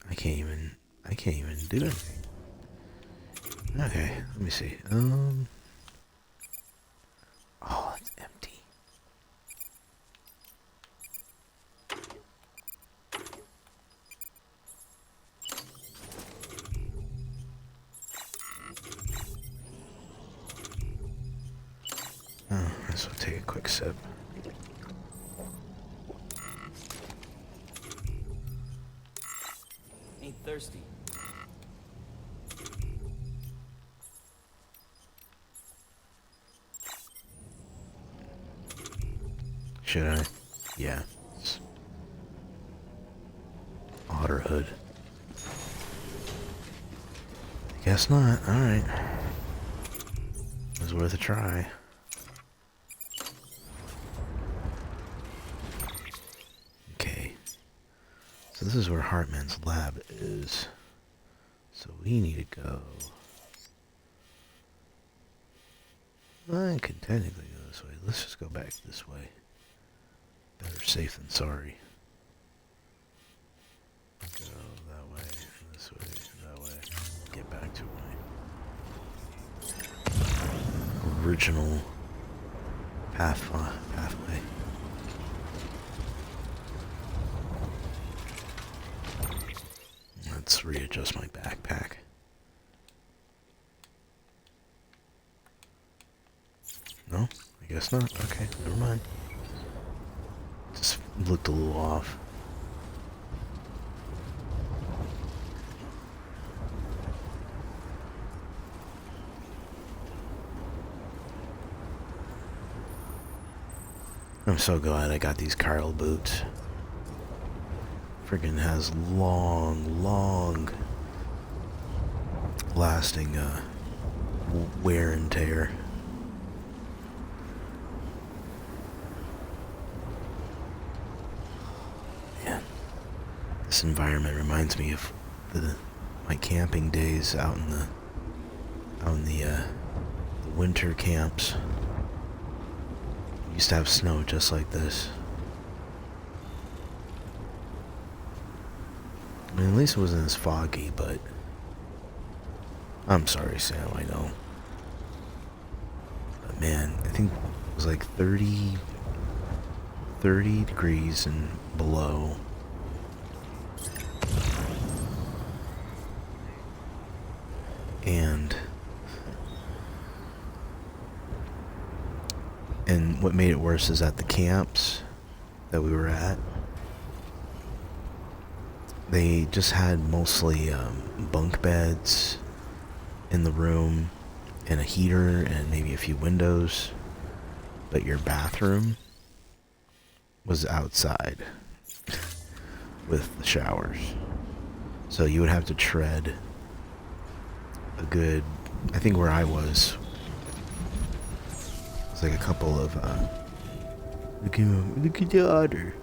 I can't even do anything. Okay, let me see. Oh, it's empty. Oh, so I'll take a quick sip. Ain't thirsty. Should I? Yeah. Otterhood. Guess not. Alright. It was worth a try. Okay. So this is where Hartman's lab is. So we need to go... I can technically go this way. Let's just go back this way. Better safe than sorry. Go that way, this way, that way. Get back to my original pathway. Let's readjust my backpack. No? I guess not. Okay, never mind. Just looked a little off. I'm so glad I got these Carl boots. Friggin' has long lasting wear and tear. Man, this environment reminds me of my camping days out in the winter camps. Used to have snow just like this. I mean, at least it wasn't as foggy, but... I'm sorry, Sam, I know. But man, I think it was like 30 degrees and below. And what made it worse is at the camps that we were at, they just had mostly bunk beds in the room and a heater and maybe a few windows, but your bathroom was outside with the showers. So you would have to tread a good, I think where I was like a couple of, look at the otter.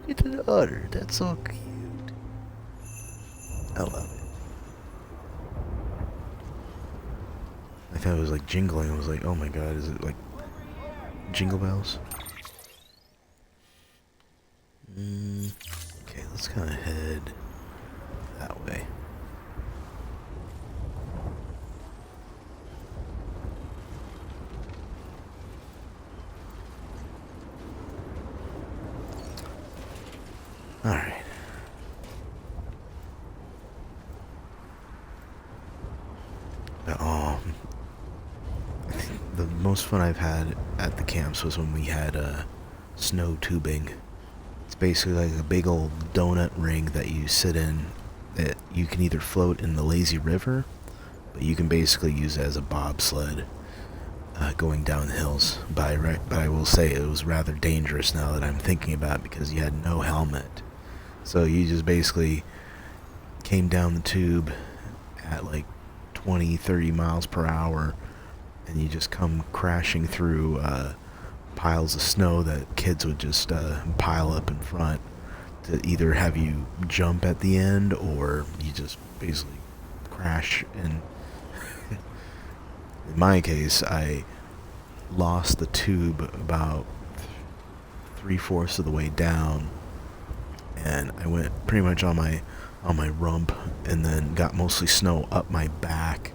Look at the otter. That's so cute. I love it. I thought it was like jingling. I was like, oh my god, is it like jingle bells? Okay, let's kind of head that way. All right. I think the most fun I've had at the camps was when we had snow tubing. It's basically like a big old donut ring that you sit in that you can either float in the lazy river, but you can basically use it as a bobsled going down hills. But I will say it was rather dangerous now that I'm thinking about it because you had no helmet. So you just basically came down the tube at like 20, 30 miles per hour, and you just come crashing through piles of snow that kids would just pile up in front to either have you jump at the end or you just basically crash. And in my case, I lost the tube about 3/4 of the way down, and I went pretty much on my rump, and then got mostly snow up my back,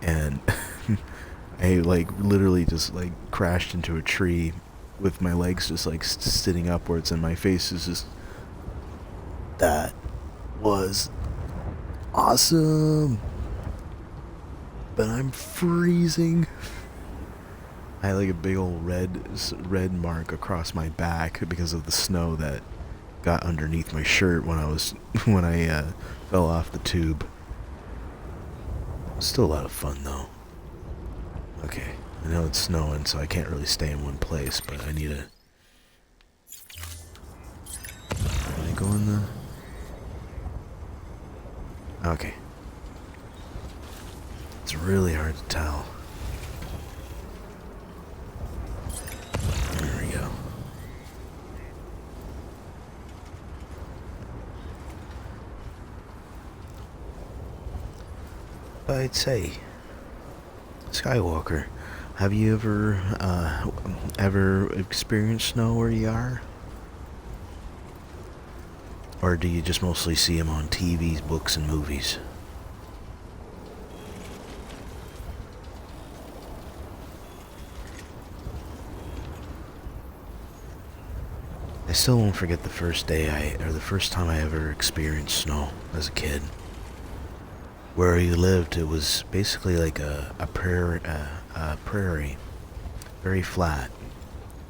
and I like literally just like crashed into a tree with my legs just like sitting upwards, and my face is just, that was awesome, but I'm freezing. I had like a big old red mark across my back because of the snow that got underneath my shirt when I fell off the tube. Still a lot of fun though. Okay, I know it's snowing, so I can't really stay in one place, but I need to. Can I go in the? Okay. It's really hard to tell. There we go. I'd say, Skywalker, have you ever experienced snow where you are? Or do you just mostly see them on TVs, books, and movies? I still won't forget the first time I ever experienced snow as a kid. Where he lived, it was basically like a prairie, very flat,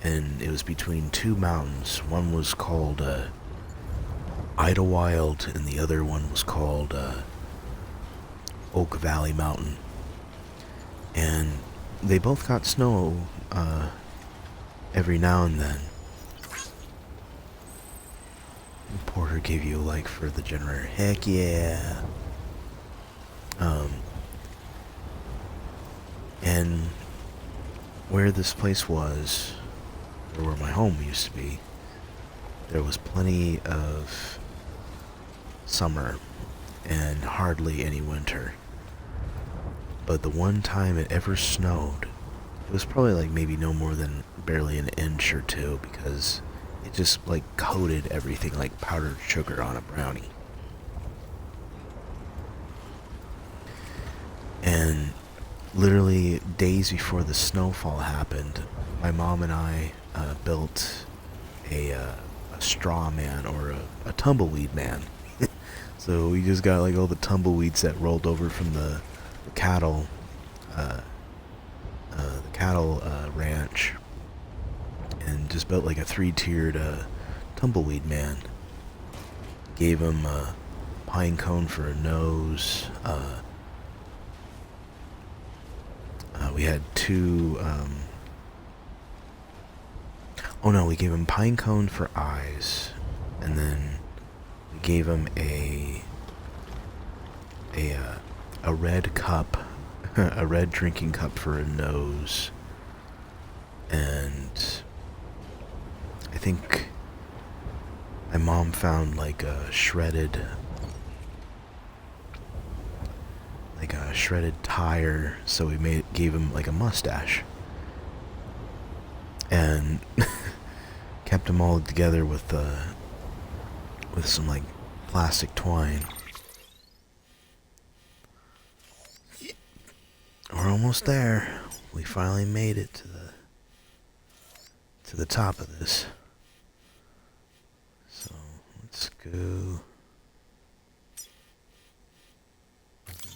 and it was between two mountains. One was called Idlewild, and the other one was called Oak Valley Mountain. And they both got snow every now and then. Porter gave you a like for the generator. Heck yeah. And where this place was, or where my home used to be, there was plenty of summer and hardly any winter. But the one time it ever snowed, it was probably like maybe no more than barely an inch or two, because it just like coated everything like powdered sugar on a brownie. And literally days before the snowfall happened, my mom and I built a straw man, or a tumbleweed man. So we just got like all the tumbleweeds that rolled over from the cattle ranch, and just built like a 3-tiered tumbleweed man. Gave him a pine cone for a nose. We had two, we gave him pine cone for eyes, and then we gave him a red cup, a red drinking cup for a nose, and I think my mom found like a shredded tire, so we gave him like a mustache, and kept them all together with some like plastic twine. We're almost there. We finally made it to the top of this. So let's go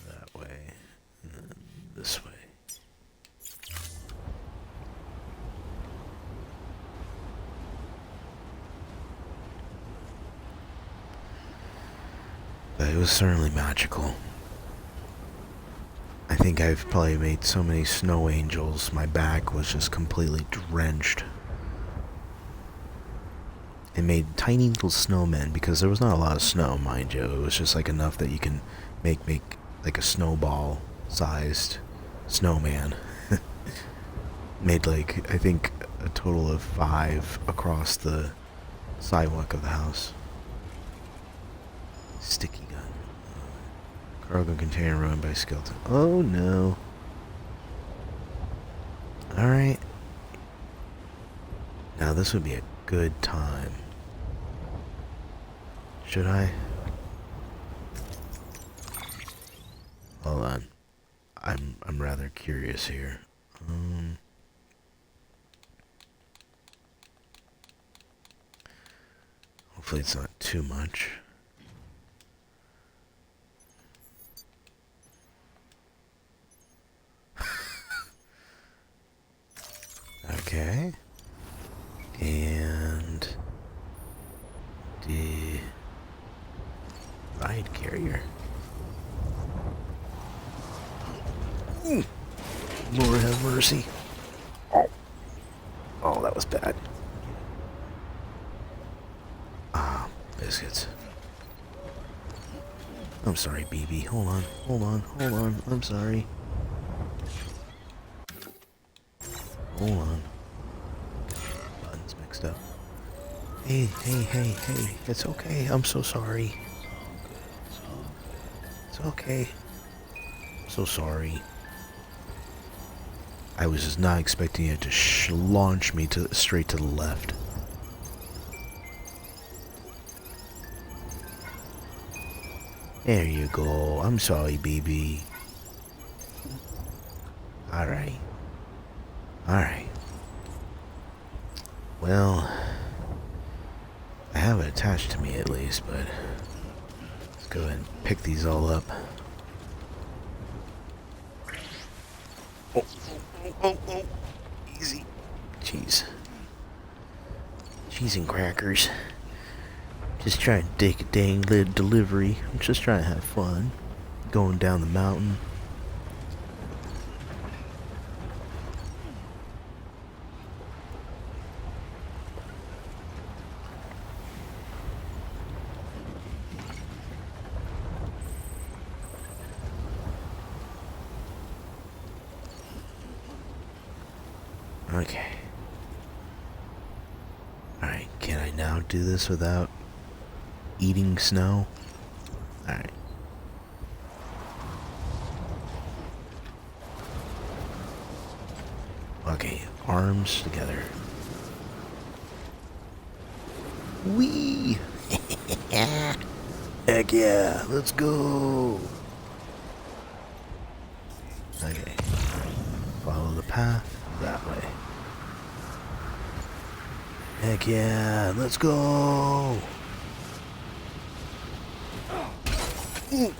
that way and then this way. But it was certainly magical. I think I've probably made so many snow angels, my back was just completely drenched. It made tiny little snowmen, because there was not a lot of snow, mind you. It was just like enough that you can make like a snowball sized snowman. Made like, I think, a total of 5 across the sidewalk of the house. Sticky gun. Cargo container run by skeleton. Oh no. Alright. Now this would be a good time. Should I? Hold on. I'm rather curious here. Hopefully it's not too much. Okay. And the ride carrier. Lord have mercy. Oh, that was bad. Ah, biscuits. I'm sorry, BB. Hold on. I'm sorry. Hold on. Buttons mixed up. Hey. It's okay. I'm so sorry. It's okay. I'm so sorry. I was just not expecting it to launch me straight to the left. There you go. I'm sorry, BB. Alright. Well, I have it attached to me at least, but let's go ahead and pick these all up. Oh. Easy. Jeez. Cheese and crackers. Just trying to take a dang delivery. I'm just trying to have fun. Going down the mountain. Okay. Alright, can I now do this without eating snow? Alright. Okay, arms together. Whee! Heck yeah, let's go! Okay. Follow the path that way. Heck yeah, let's go! Ooh.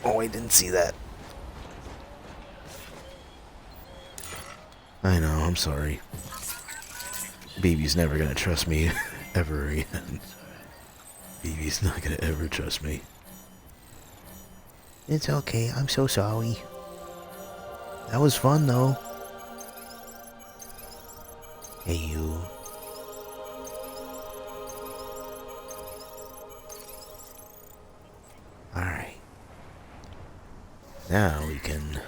Oh, I didn't see that. I know, I'm sorry. Baby's never gonna trust me ever again. Baby's not gonna ever trust me. It's okay, I'm so sorry. That was fun though. Hey you. Alright. Now we can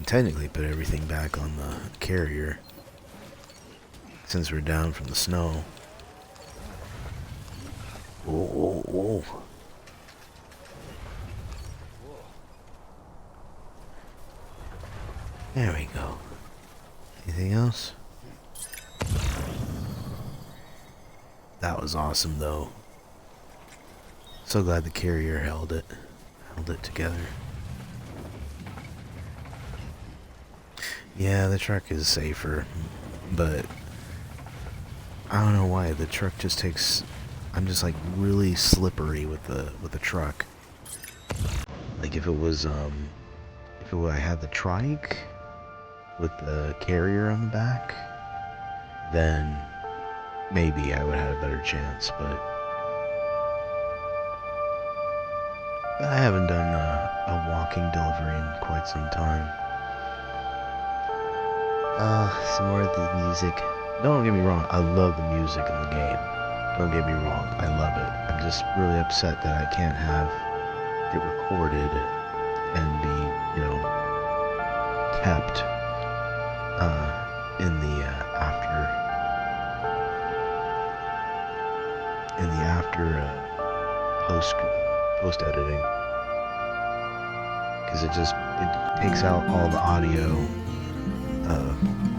technically put everything back on the carrier since we're down from the snow. Whoa. There we go. Anything else? That was awesome though. So glad the carrier held it together. Yeah, the truck is safer, but I don't know why the truck just takes. I'm just like really slippery with the truck. Like if it was I had the trike with the carrier on the back, then maybe I would have a better chance. But I haven't done a walking delivery in quite some time. Some more of the music. Don't get me wrong, I love the music in the game. Don't get me wrong, I love it. I'm just really upset that I can't have it recorded and be, kept in the after post editing, because it takes out all the audio,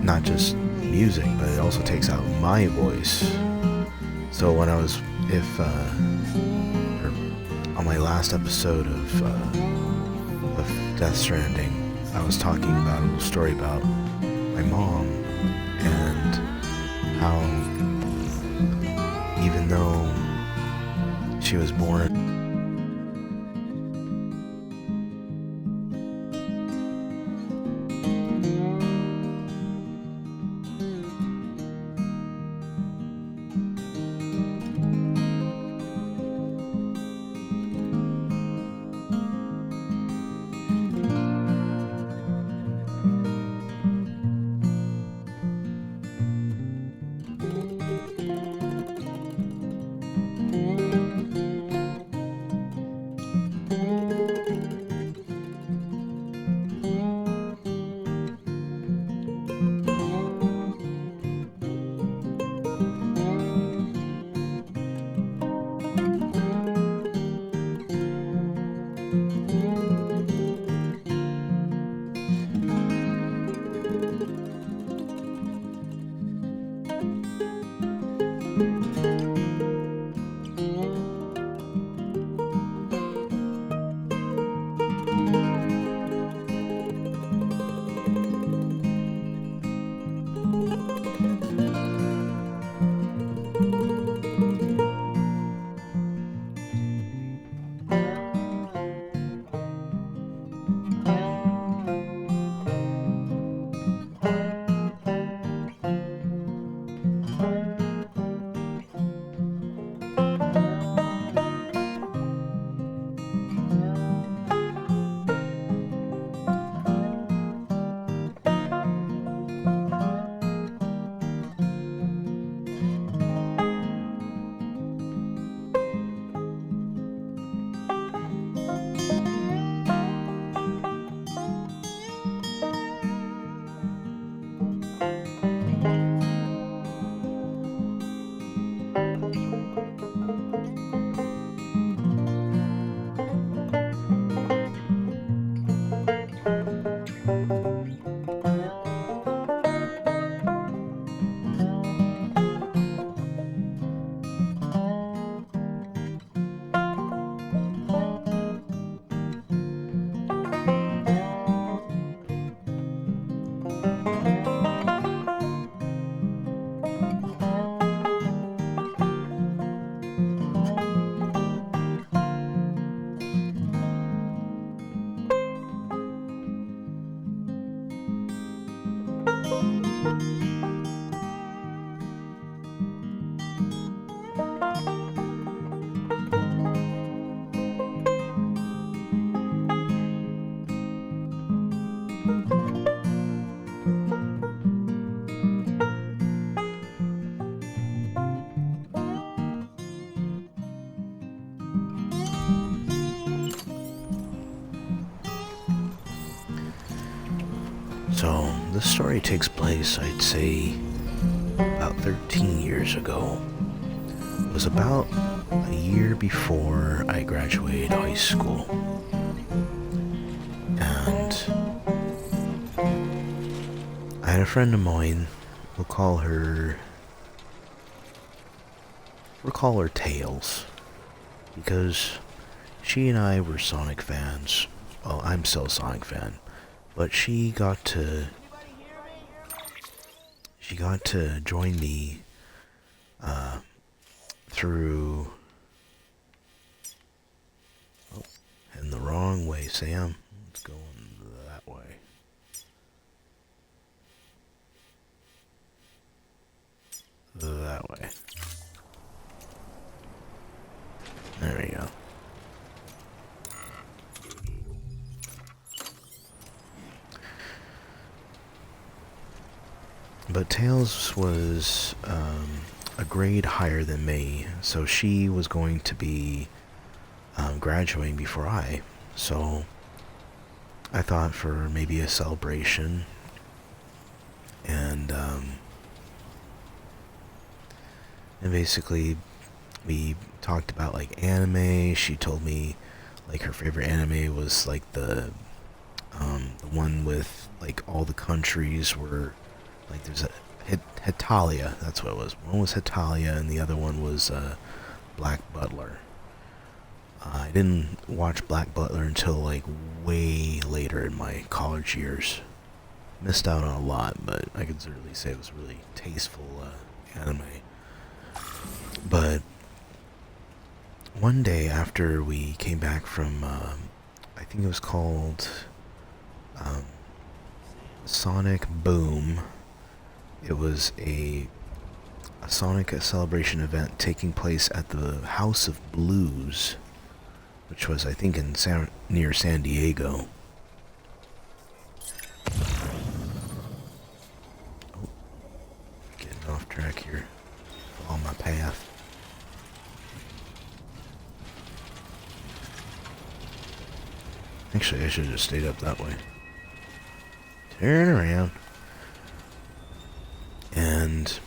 not just music, but it also takes out my voice. So when I was on my last episode of Death Stranding, I was talking about a little story about my mom and how even though she was born So, this story takes place, I'd say, about 13 years ago. It was about a year before I graduated high school. And I had a friend of mine, we'll call her Tails, because she and I were Sonic fans. Well, I'm still a Sonic fan. But she got to join me through heading the wrong way, Sam. Let's go that way. That way. There we go. But Tails was a grade higher than me, so she was going to be graduating before I. So I thought for maybe a celebration, and basically we talked about like anime. She told me like her favorite anime was like the one with like all the countries were like there's a Hetalia, that's what it was. One was Hetalia and the other one was Black Butler. I didn't watch Black Butler until like way later in my college years. Missed out on a lot, but I could certainly say it was really tasteful anime. But one day after we came back from, I think it was called um, Sonic Boom. It was a Sonic celebration event taking place at the House of Blues, which was, I think, in near San Diego. Oh, getting off track here. On my path. Actually, I should have just stayed up that way. Turn around. And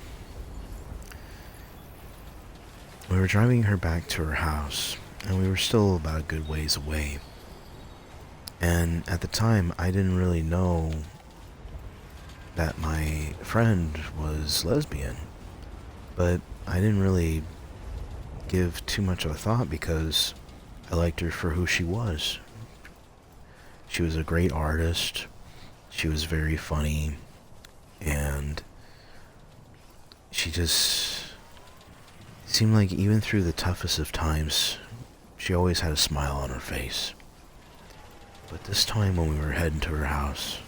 we were driving her back to her house, and we were still about a good ways away. And at the time, I didn't really know that my friend was lesbian, but I didn't really give too much of a thought because I liked her for who she was. She was a great artist, she was very funny, and she just seemed like even through the toughest of times, she always had a smile on her face. But this time when we were heading to her house,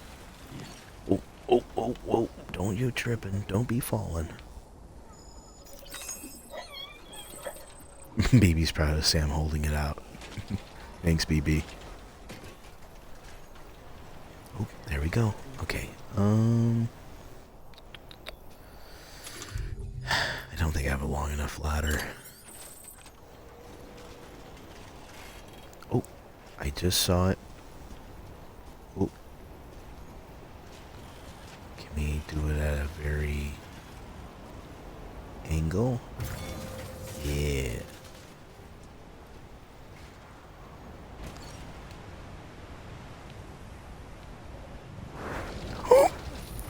oh, don't you tripping, don't be falling. BB's proud of Sam holding it out. Thanks, BB. Oh, there we go. Okay, I don't think I have a long enough ladder. Oh, I just saw it. Oh. Can we do it at a very angle? Yeah.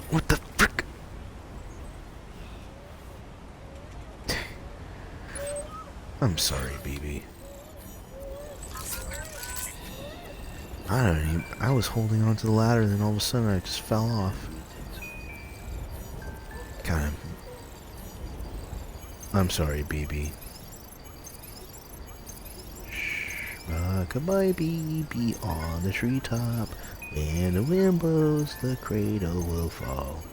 What the frick? I'm sorry, BB. I don't even, I was holding onto the ladder and then all of a sudden I just fell off. Kind of. I'm sorry, BB. Rock-a-bye, BB, on the treetop. When the wind blows, the cradle will fall.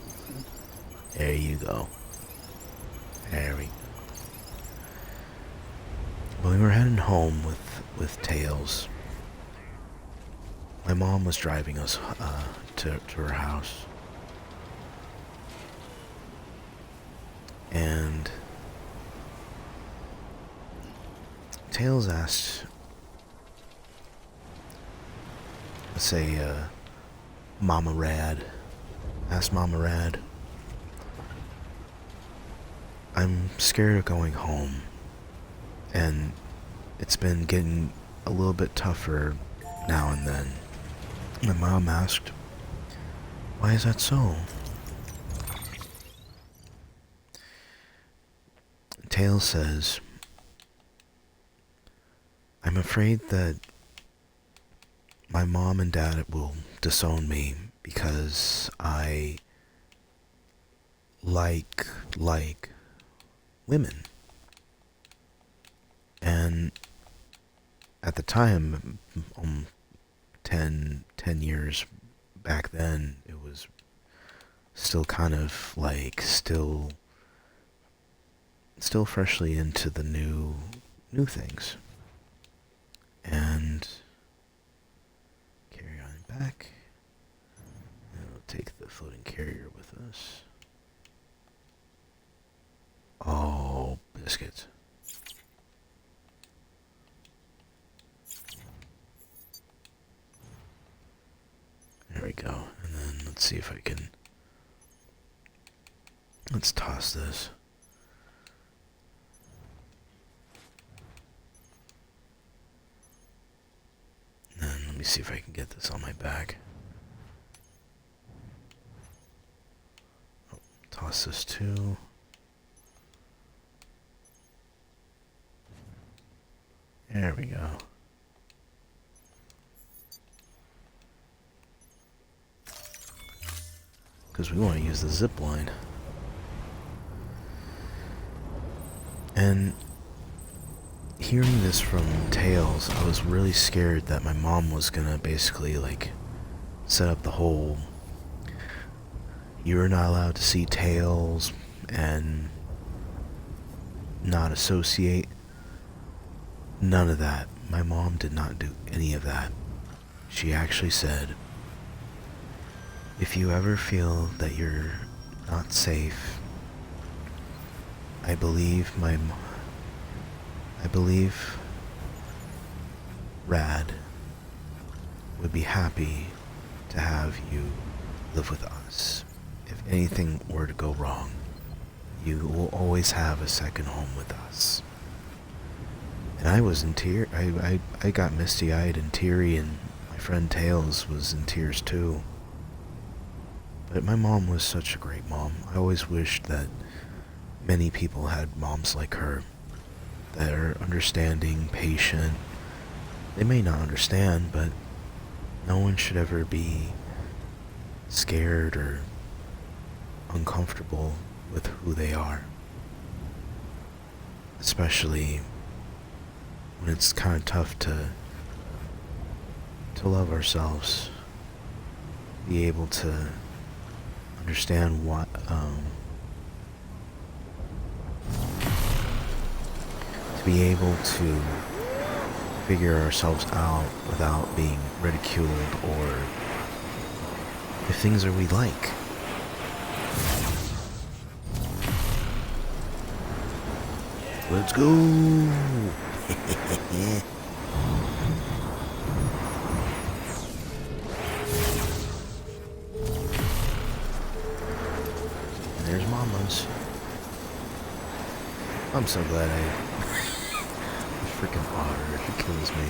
There you go. There we go. Well, we were heading home with Tails. My mom was driving us to her house. And Tails asked, let's say, Mama Rad. Asked Mama Rad, I'm scared of going home. And it's been getting a little bit tougher now and then. My mom asked, why is that so? Tails says, I'm afraid that my mom and dad will disown me because I like women. And at the time, 10 years back then, it was still kind of like still freshly into the new things. And carry on back. And we'll take the floating carrier with us. Oh, biscuits. Let's see if I can... Let's toss this. And then let me see if I can get this on my back. Oh, toss this too. There we go. Because we want to use the zip line. And hearing this from Tails, I was really scared that my mom was gonna basically like set up the whole "you're not allowed to see Tails" and not associate. None of that. My mom did not do any of that. She actually said, if you ever feel that you're not safe, I believe Rad would be happy to have you live with us. If anything were to go wrong, you will always have a second home with us. And I was in tears. I got misty-eyed and teary, and my friend Tails was in tears too. But my mom was such a great mom. I always wished that many people had moms like her that are understanding, patient. They may not understand, but no one should ever be scared or uncomfortable with who they are. Especially when it's kind of tough to love ourselves, be able to understand what to be able to figure ourselves out without being ridiculed, or if things are we like. Let's go. There's Mama's. I'm so glad freaking otter, he kills me.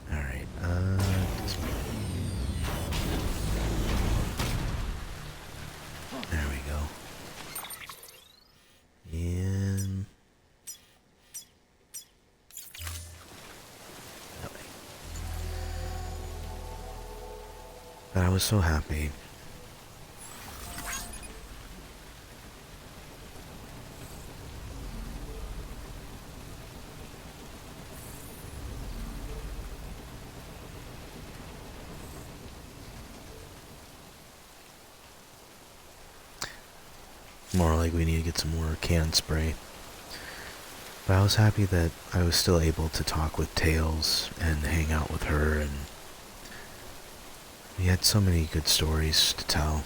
Alright, this way. There we go. And that way. But I was so happy. More like we need to get some more can spray. But I was happy that I was still able to talk with Tails and hang out with her, and we had so many good stories to tell.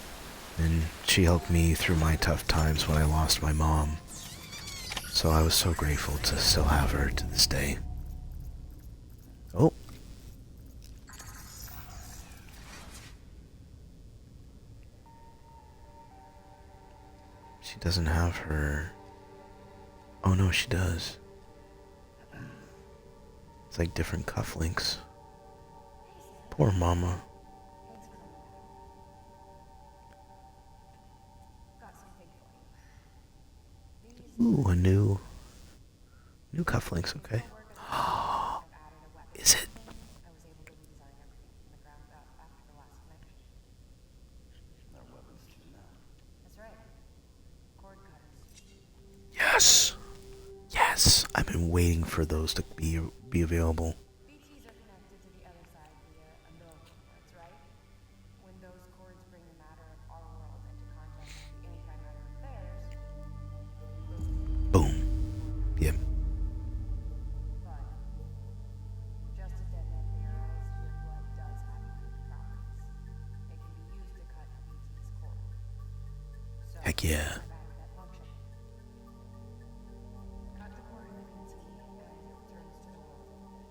And she helped me through my tough times when I lost my mom. So I was so grateful to still have her to this day. Oh. She doesn't have her... Oh no, she does. It's like different cufflinks. Poor mama. Ooh, a new cufflinks, okay. Is it? Yes! Yes! I've been waiting for those to be available. BTs are connected to the other side via umbilical cords, right? When those cords bring the matter of our world into contact with the antimatter of theirs, Boom. Yep. but just as deadly arrows, your blood does have unique properties. It can be used to cut a BT's cord. So, Heck yeah. that function. Cut the cord in the BT and it returns to the world.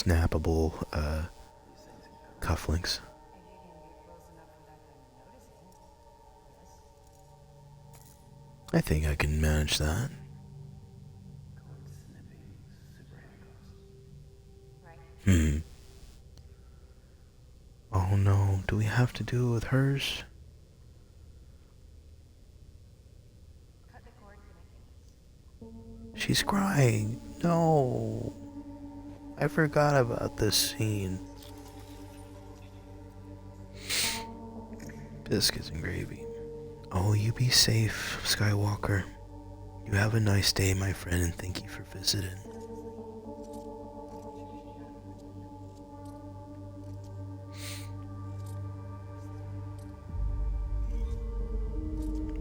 snappable cufflinks. If you can get close enough without them noticing, yes. I think I can manage that. Right. Oh no, do we have to do it with hers? Cut the cord connecting. She's crying. No. I forgot about this scene. Biscuits and gravy. Oh, you be safe, Skywalker. You have a nice day, my friend, and thank you for visiting.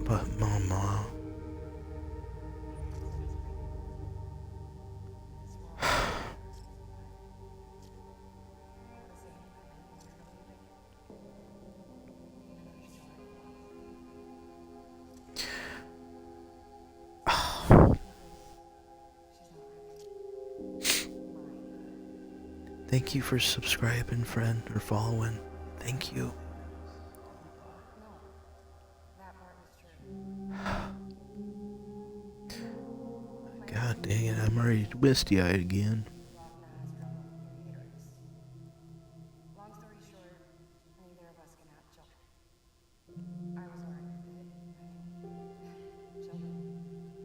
But, Mama... Thank you for subscribing, friend, or following. Thank you. That part was true. God dang it, I'm already misty-eyed again. Ragna has trouble with your uterus. Long story short, neither of us can have children. I was alright with it. Children.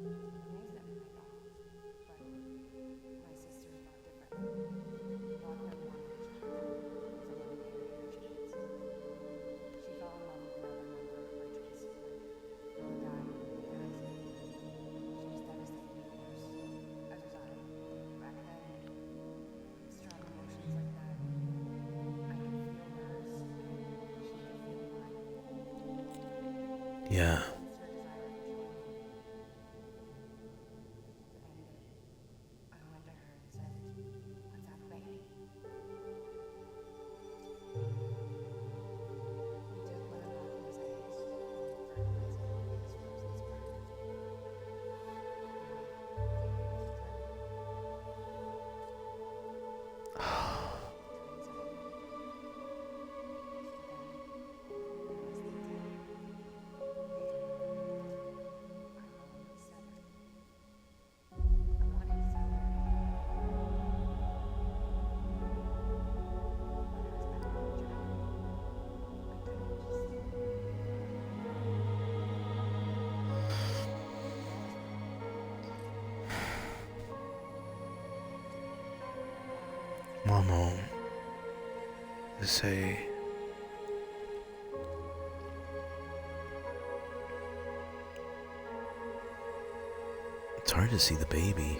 Raise them, I thought. But my sister thought differently. Ragna wanted a child. Someone to carry her genes. She fell in love with another member of her choice. Both died in the accident. She was devastated, of course. As was I. Back then, strong emotions like that. I could feel hers. She could feel mine. Yeah. Her desire to join in. To end it, I went to her and said, let's have a baby. We took one of Ragna's eggs and fertilized it with his frozen sperm. Mama, to say... It's hard to see the baby.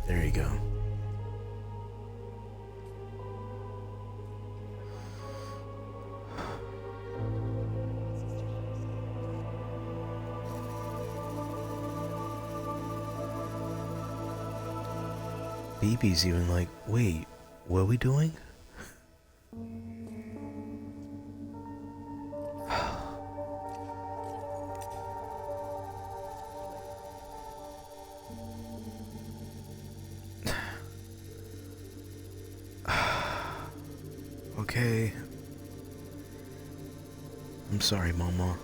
There you go. BB's even like, wait, what are we doing? Okay. I'm sorry, Mama.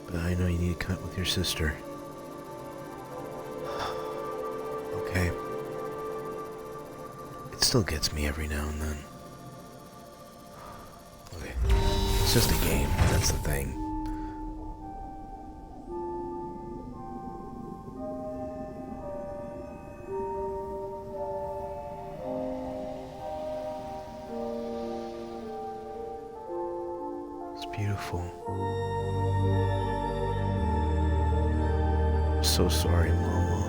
But I know you need to cut with your sister. Okay. It still gets me every now and then. Okay. It's just a game, that's the thing. It's beautiful. I'm so sorry, Mama.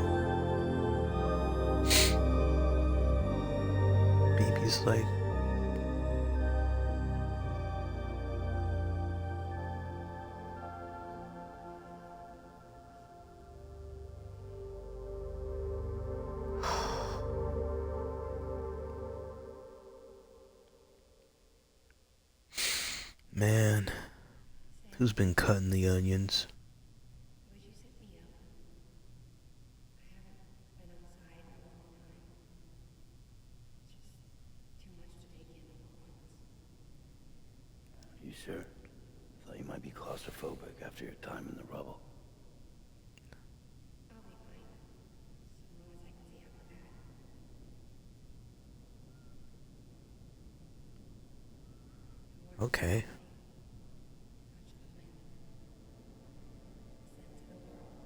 Baby's like... Man, who's been cutting the onions? Would you sit me up? I haven't You sure? Thought you might be claustrophobic after your time in the rubble. I'll be fine. So long as I can see out the pad. Okay. Touch the wind. Sent to the world.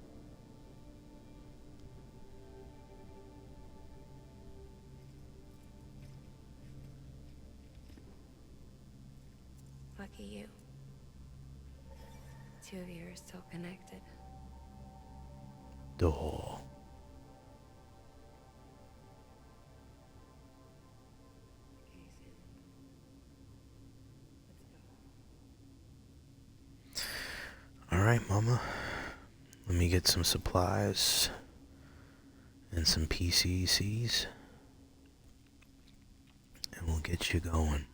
Lucky you. Two of you are still connected. Duh. Okay, Sam. Let's go. Alright, Mama. Let me get some supplies and some PCCs. And we'll get you going.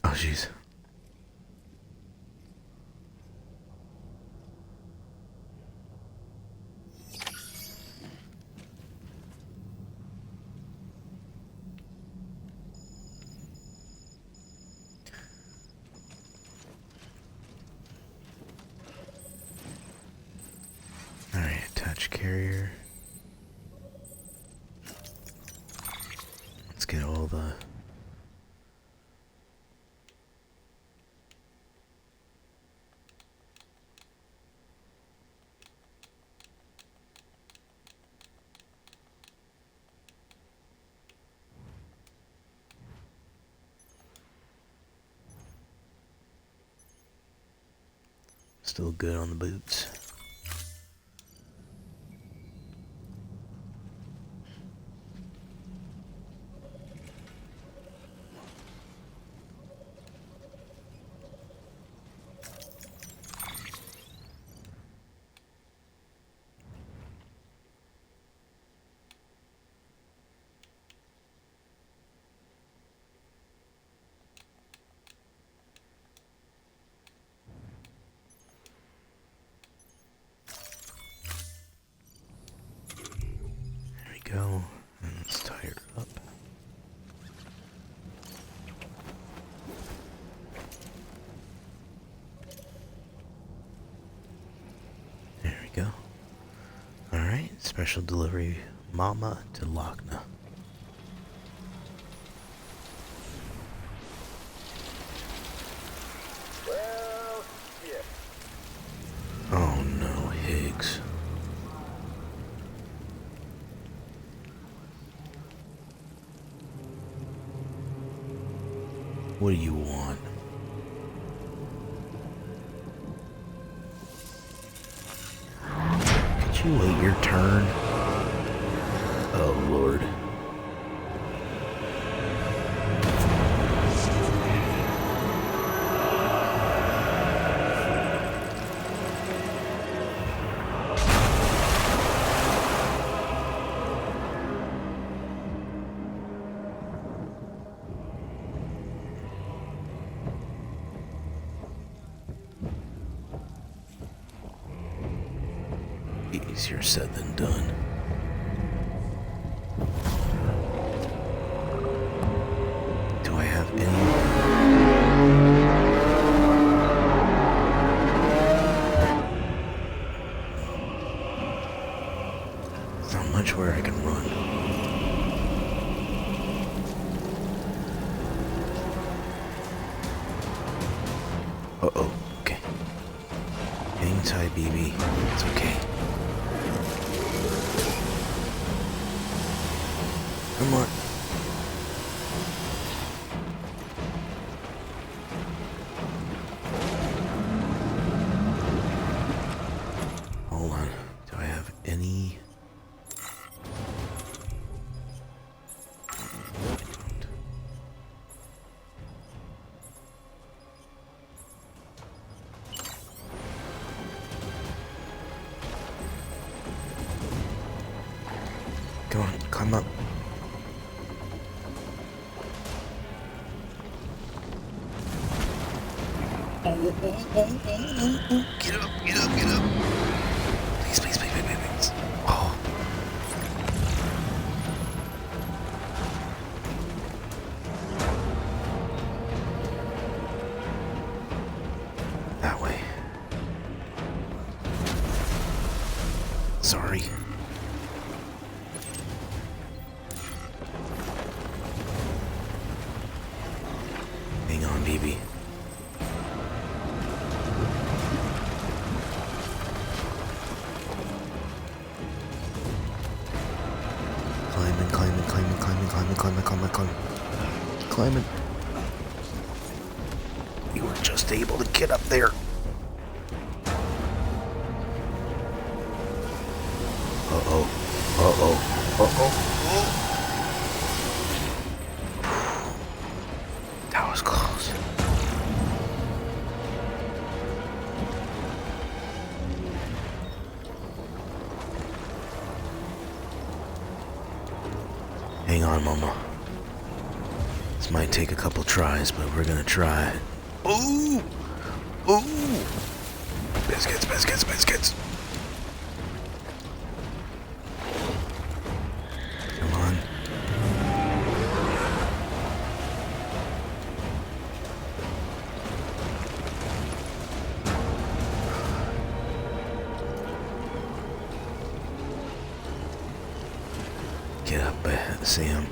Oh, jeez. Alright, attach carrier. Let's get all the... Still good on the boots. There we go. And let's tie her up. There we go. Alright, special delivery Mama to Lochna. Well, yeah. Oh no, Higgs. What do you want? Could you wait your turn? Oh Lord. Easier said than done. Do I have any? There's not much where I can run. Uh-oh, okay. Hang tight, BB. It's okay. Come on. Hold on. Do I have any? I don't. Come on, climb up. Get up, get up, get up. Please, please, please, please, please. Oh. That way. Sorry. Hang on, baby. Climbing. You were just able to get up there. Uh-oh. Uh-oh. Uh-oh. That was close. Hang on, Mama. This might take a couple tries, but we're gonna try it. Ooh! Ooh! Biscuits, biscuits, biscuits! Come on. Get up, Sam.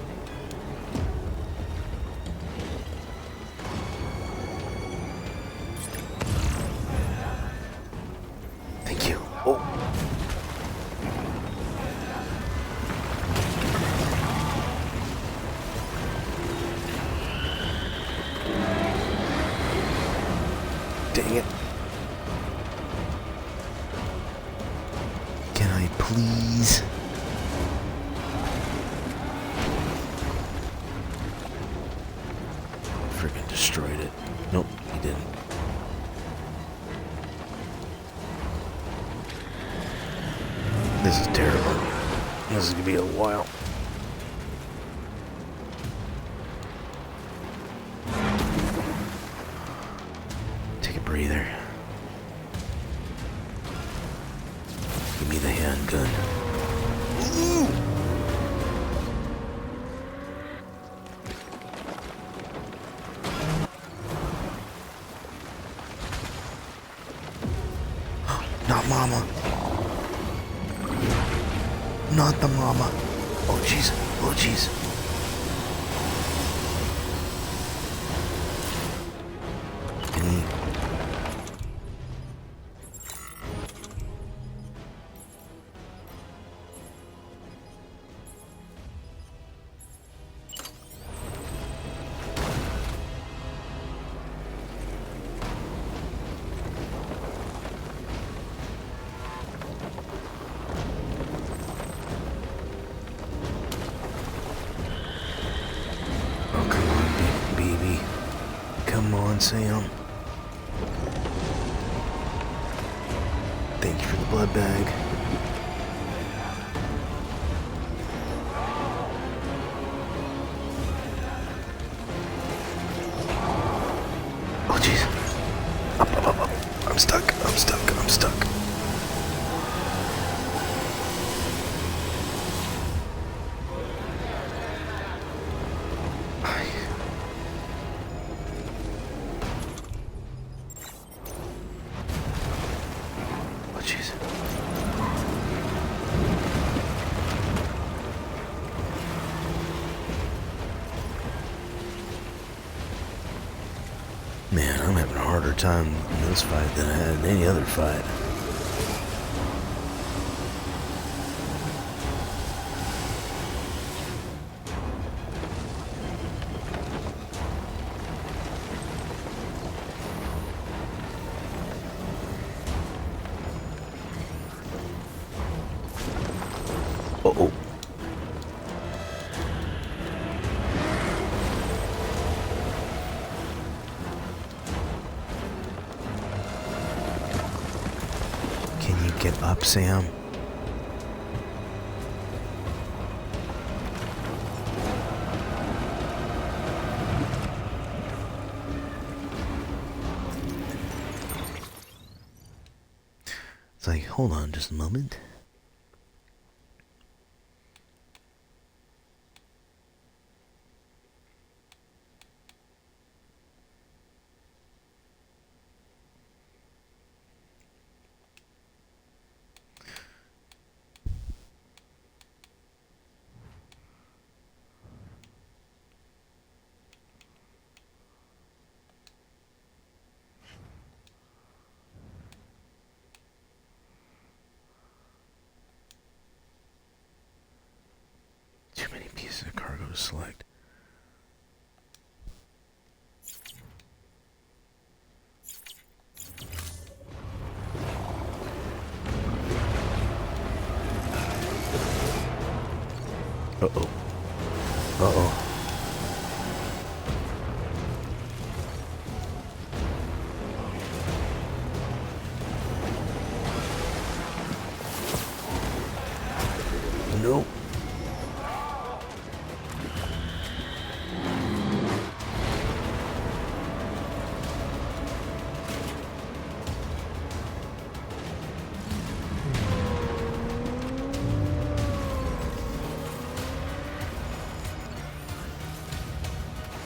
Thank you. Oh. Dang it. Can I please? Friggin' destroyed it. Nope, he didn't. This is terrible. This is gonna be a while. Take a breather. Give me the handgun. Ooh! Not Mama. Not the Mama. Oh jeez. Oh jeez. Any... Sam. Thank you for the blood bag. Oh jeez. Up, up, up, up. I'm stuck. I'm stuck. I'm stuck. Man, I'm having a harder time in this fight than I had in any other fight. Uh-oh. Get up, Sam. It's like, hold on just a moment. Too many pieces of cargo to select. Uh-oh. Uh-oh. No.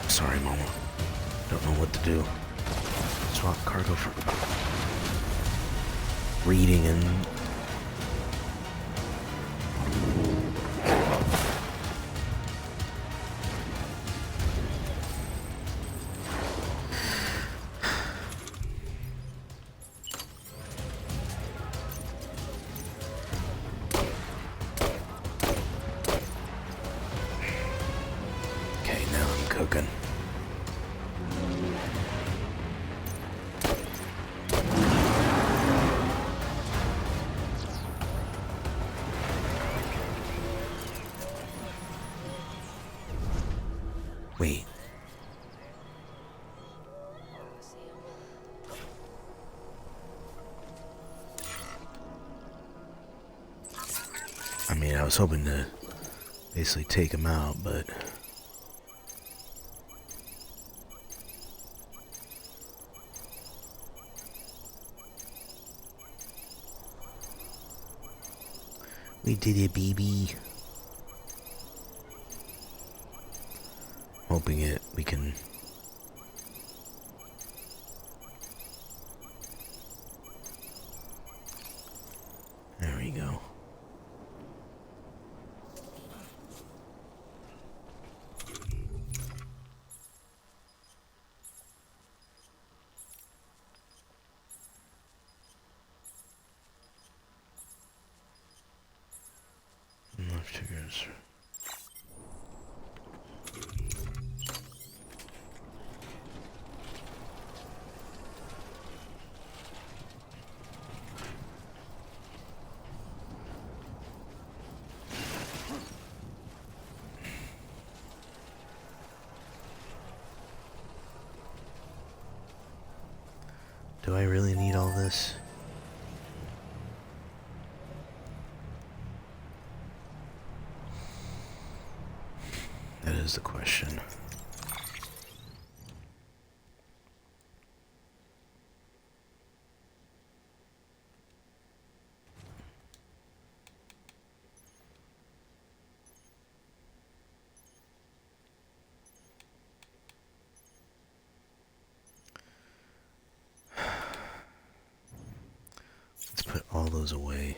Sorry, Mama. Don't know what to do. Swap cargo for reading and... Okay, now I'm cooking. Wait. I mean, I was hoping to basically take him out, but... We did it, baby. Hoping we can... There we go. Left triggers. Do I really need all this? That is the question. Let's put all those away.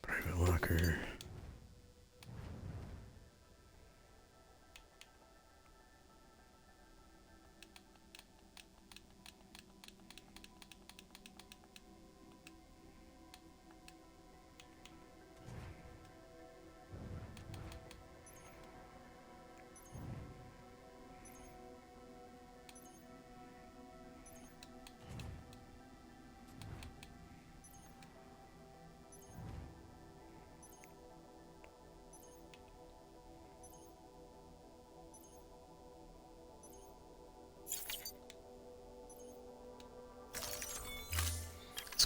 Private locker.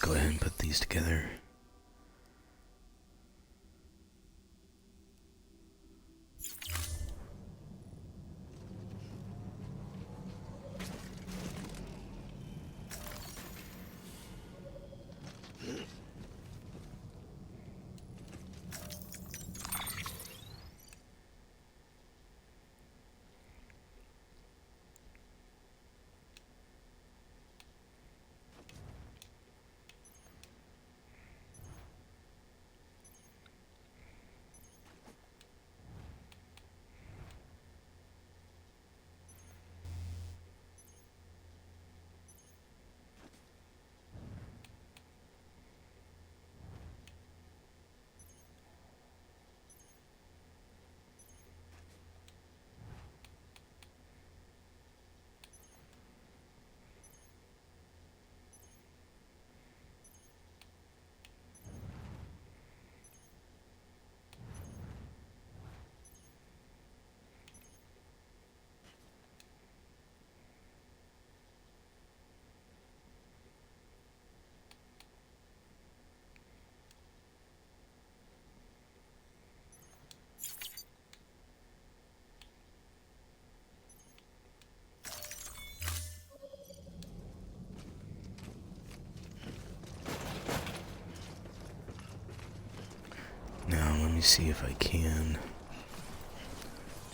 go ahead and put these together. Now let me see if I can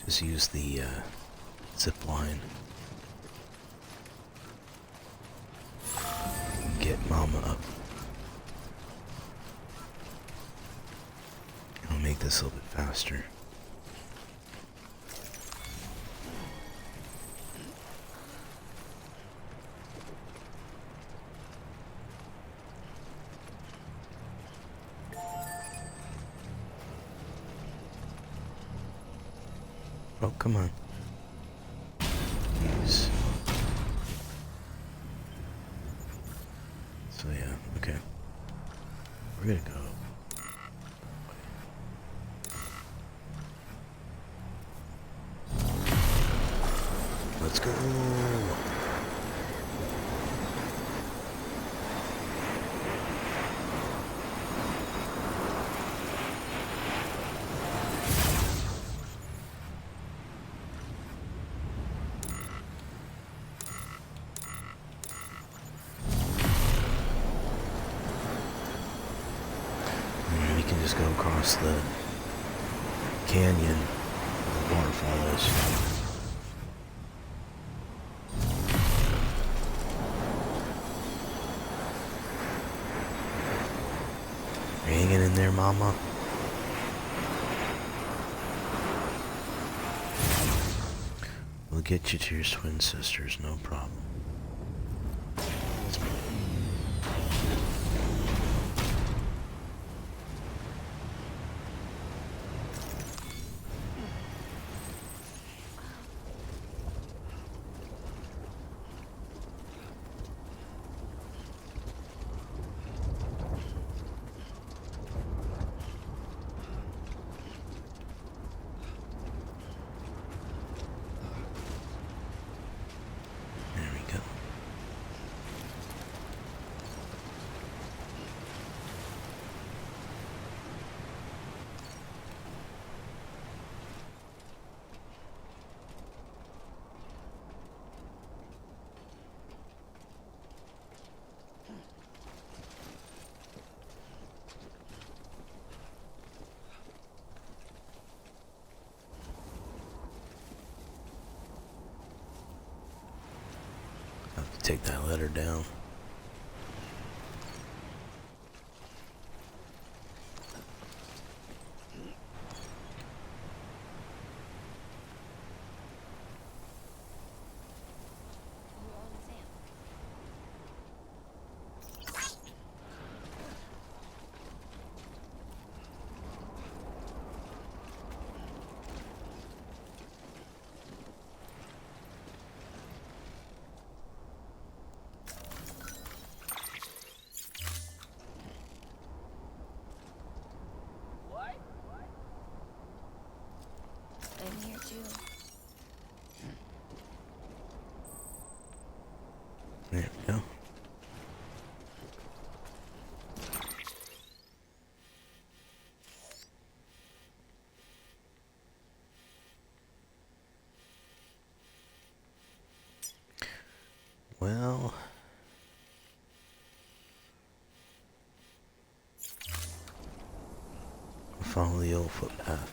just use the zip line and get Mama up. I'll make this a little bit faster. Oh, come on. Please. So yeah, okay. We're gonna go. Let's go. And we can just go across the canyon where the waterfall is. Hanging in there, Mama? We'll get you to your twin sisters, no problem. There we go. I'll have to take that letter down. I'm here too. There we go. follow the old footpath.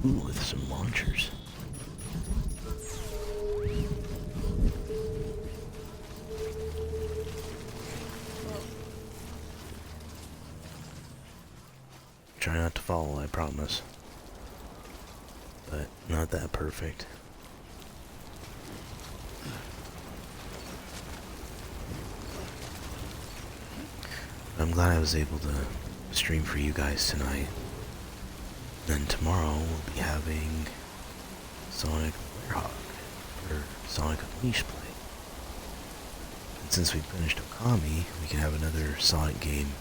Ooh, with some launchers. Try not to fall, I promise. But not that perfect. I'm glad I was able to stream for you guys tonight. Then tomorrow we'll be having Sonic Werehog or Sonic Unleashed play. And since we finished Okami, we can have another Sonic game.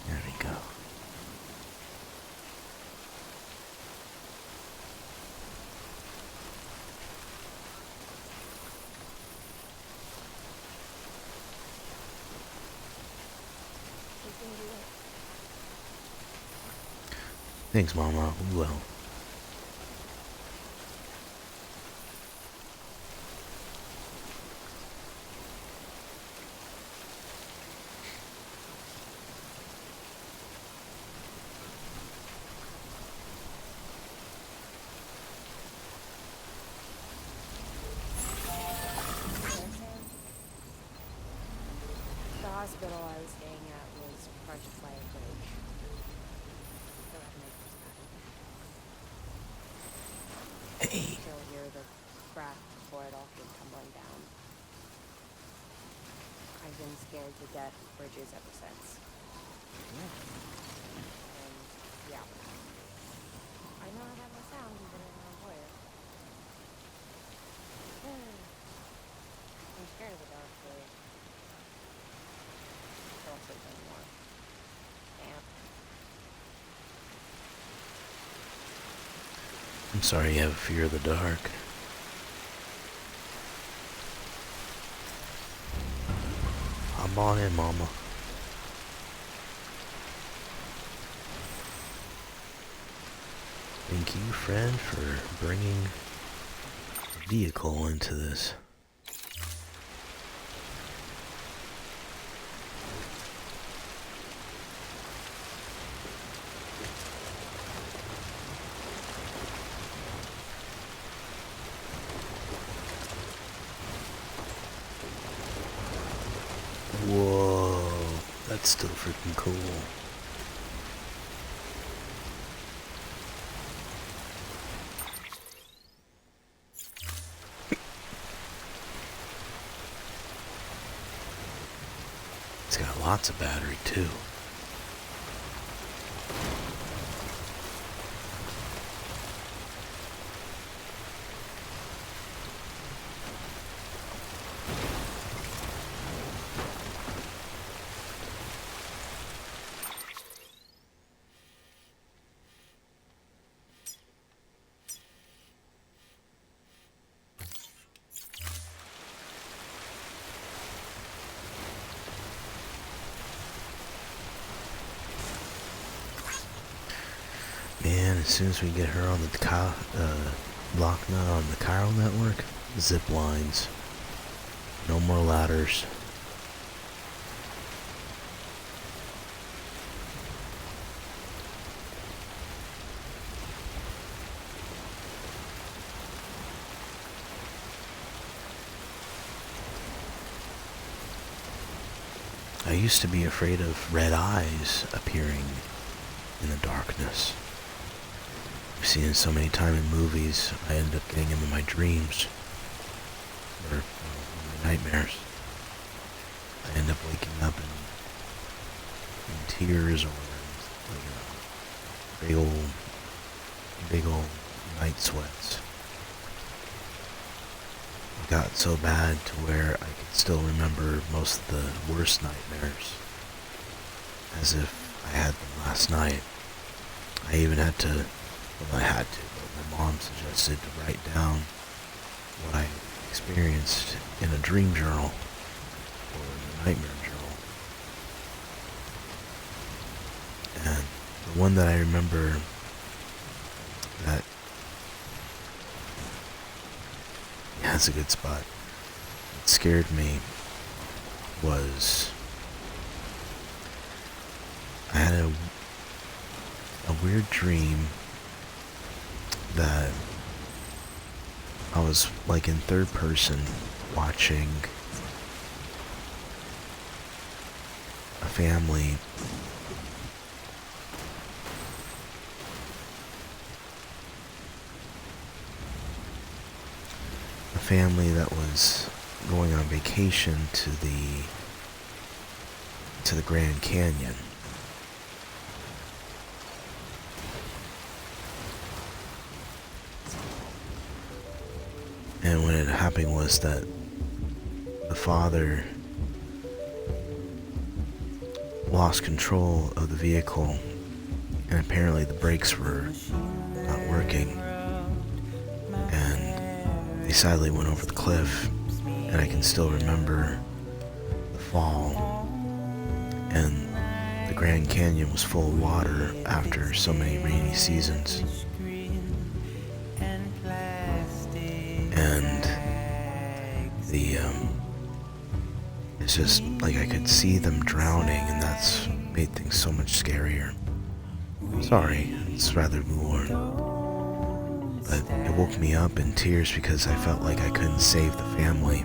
There we go. Thanks, Mama. We will. The hospital I was staying at was fronted by a bridge. The redneck was bad. Hey. Still hear the crack before it all came tumbling down. I've been scared to death of bridges ever since. And yeah. I know how that will sound even as an employer. I'm scared of the dark, but don't sleep anymore. Damn. I'm sorry you have a fear of the dark. Hop on in, Mama. Thank you, friend, for bringing a vehicle into this. Whoa, that's still freaking cool. It's got lots of battery too. Man, as soon as we get her on the Lochna on the chiral network, zip lines. No more ladders. I used to be afraid of red eyes appearing in the darkness. I've seen it so many times in movies, I end up getting them in my dreams. or my nightmares, I end up waking up in tears or like big old night sweats. It got so bad to where I could still remember most of the worst nightmares, as if I had them last night. I even had to, well, I had to, but my mom suggested to write down what I experienced in a dream journal or in a nightmare journal. And the one that I remember that has a good spot, it scared me, was I had a weird dream that I was like in third person watching a family that was going on vacation to the Grand Canyon. And what had happened was that the father lost control of the vehicle, and apparently the brakes were not working, and they sadly went over the cliff. And I can still remember the fall, and the Grand Canyon was full of water after so many rainy seasons. And it's just like I could see them drowning, and that's made things so much scarier. Sorry, it's rather more. But it woke me up in tears because I felt like I couldn't save the family.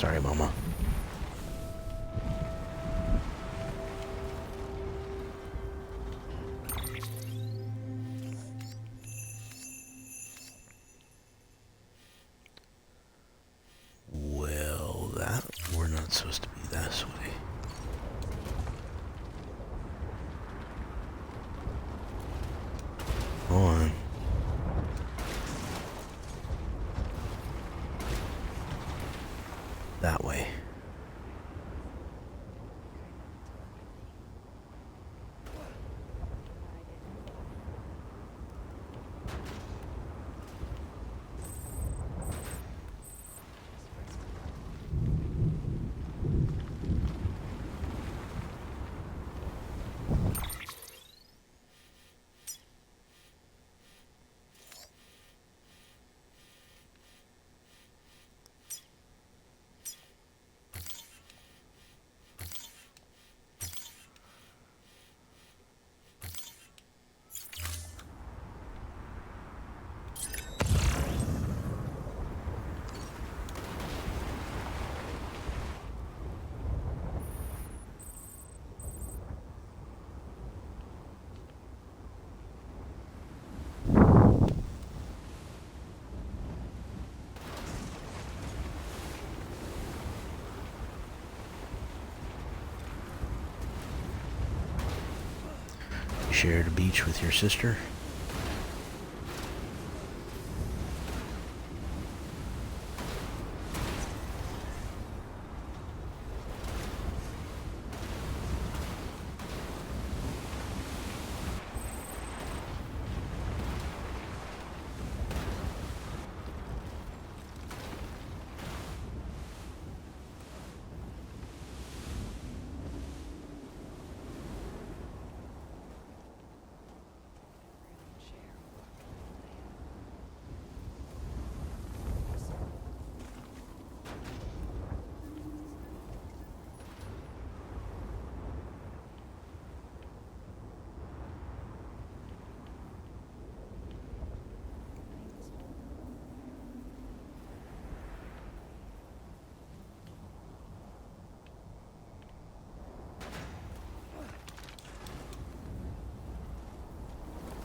Sorry, Mama. Well, that we're not supposed to be this way. Go on. That way. Share the beach with your sister?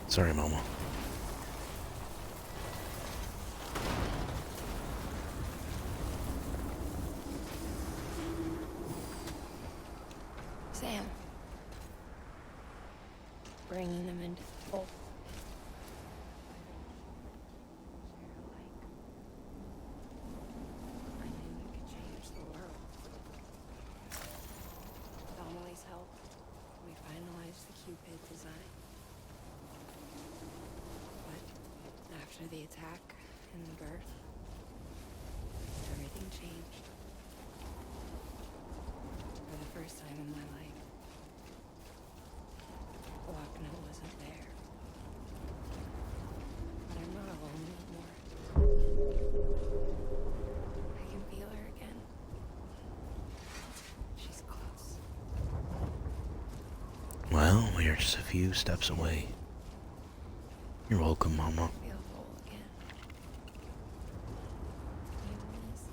Sorry, Mama. Sam. Bringing them into the fold. I knew we could change the world. With Amelie's help, we finalized the Q-pid design. But after the attack and the birth, everything changed. For the first time in my life, Lochna wasn't there. But I'm not alone anymore. I can feel her again. She's close. Well, we are just a few steps away. You're welcome, Mama. I feel whole again. You miss it.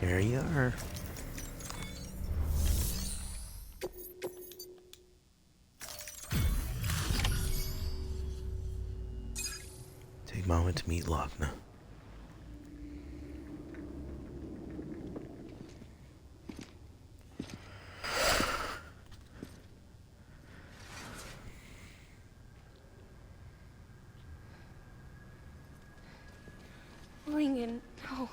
Here you are. Take a moment to meet Lochna. Lincoln, no.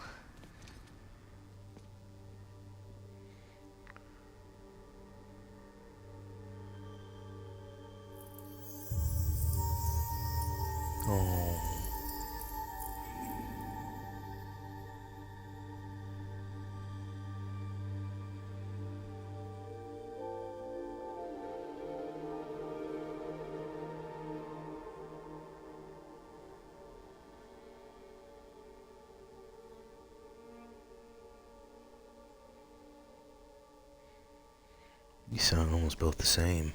Oh. You sound almost both the same.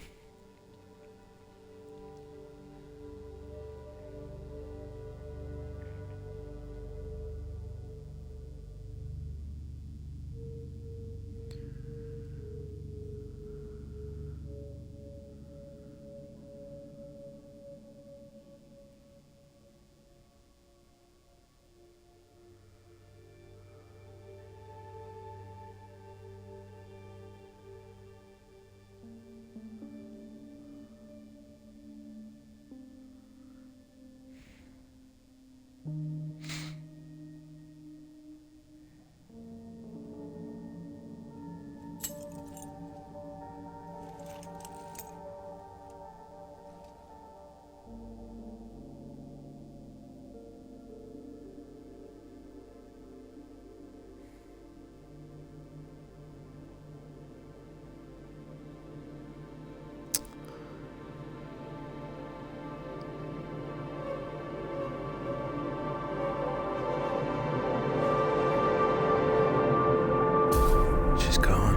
She's gone.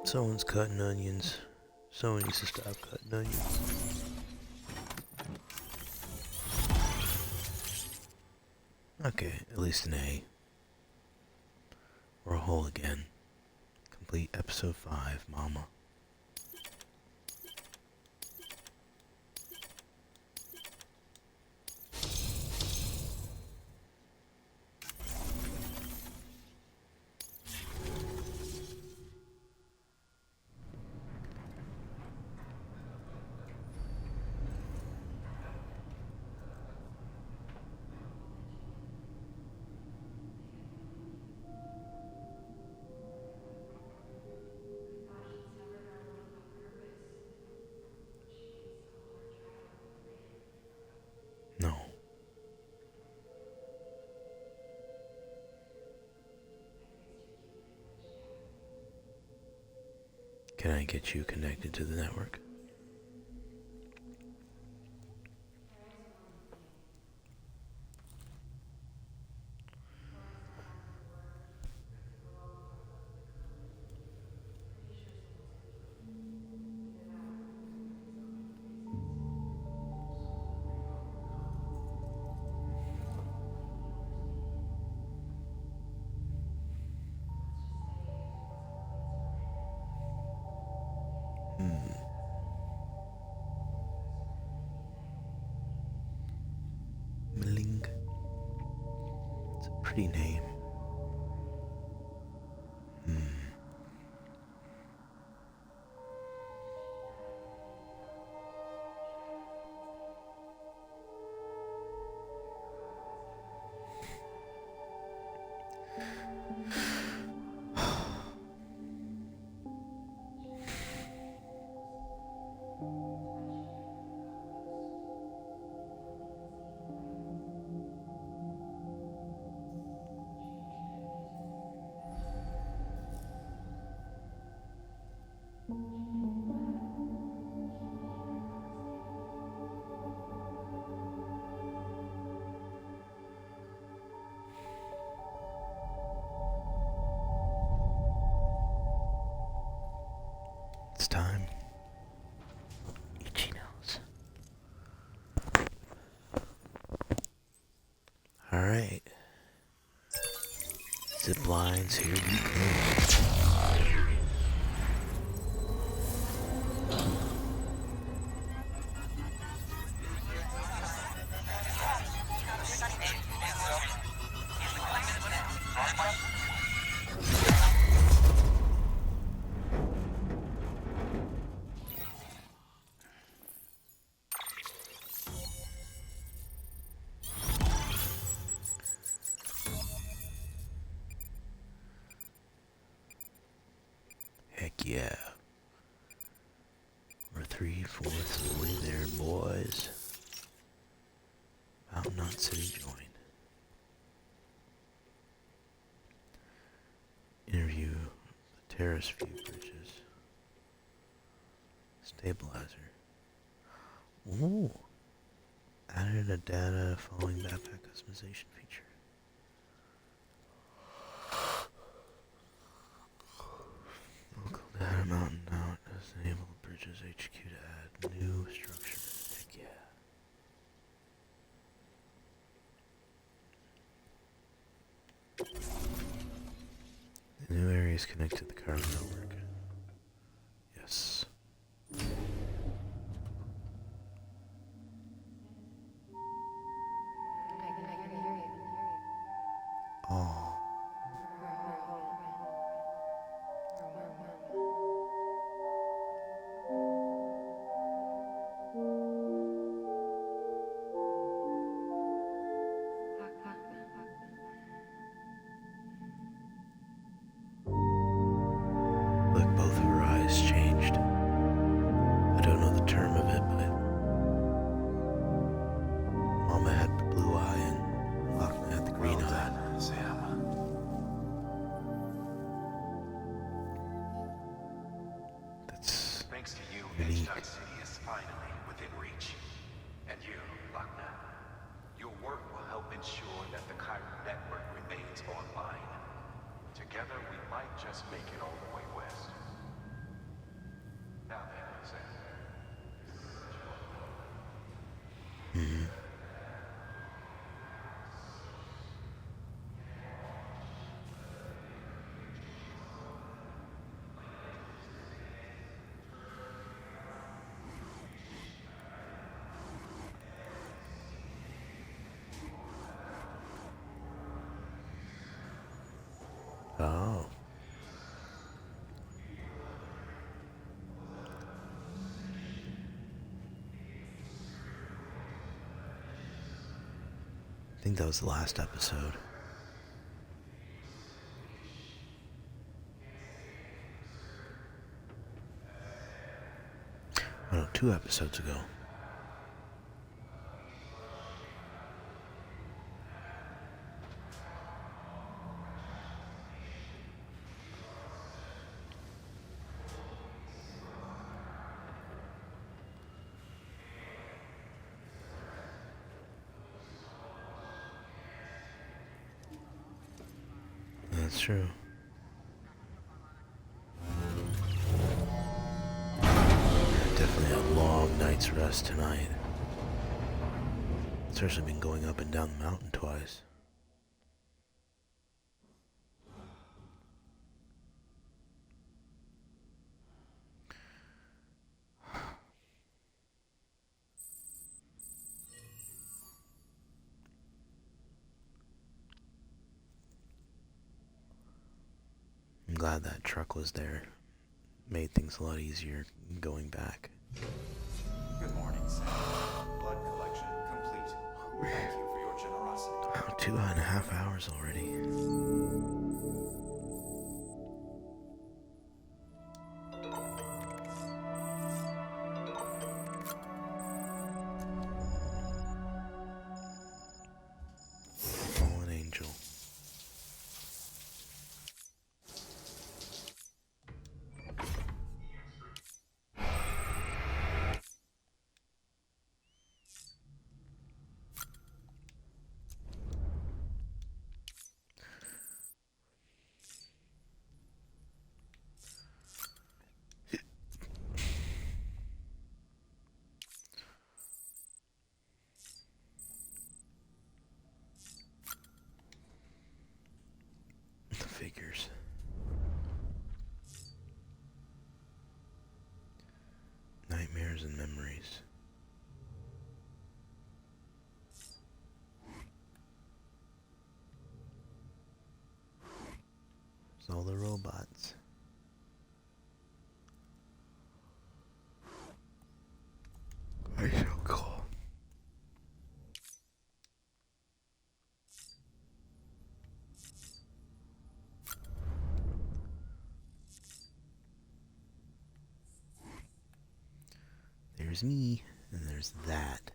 Someone's cutting onions. Someone needs to stop cutting onions. Okay, at least an A. We're whole again. Complete episode 5, Mama. No. Can I get you connected to the network? Mling. It's a pretty name. It's time. Ichi knows. Alright. Zip lines, here we go. Heck yeah. We're 3/4 of the way there, boys. Mountain Knot City joined. Interview Terrace view bridges. Stabilizer. Ooh. Added a data following backpack customization feature. Local data mountain out does enable bridges HQ to add new structure. Heck yeah. The new areas connect to the current network. Yes. I can hear you. Oh. Look, both of her eyes changed. I don't know the term of it, but Mama had the blue eye and Lochner had the green Well eye. done, Sam. That's Thanks to you, unique. H-Dot City is finally within reach. And you, Lochner, your work will help ensure that the Chiron network remains online. Together, we might just make it all the way west. Now then, Sam. Oh. I think that was the last episode. Oh no, 2 episodes ago. That's true. Definitely a long night's rest tonight. Especially been going up and down the mountain twice. I'm glad that truck was there. Made things a lot easier going back. Good morning, Sam. Blood collection complete. Thank you for your generosity. Wow, 2.5 hours already. Fallen angel. The figures. Nightmares and memories. It's all the robots. I shall call. There's me, and there's that.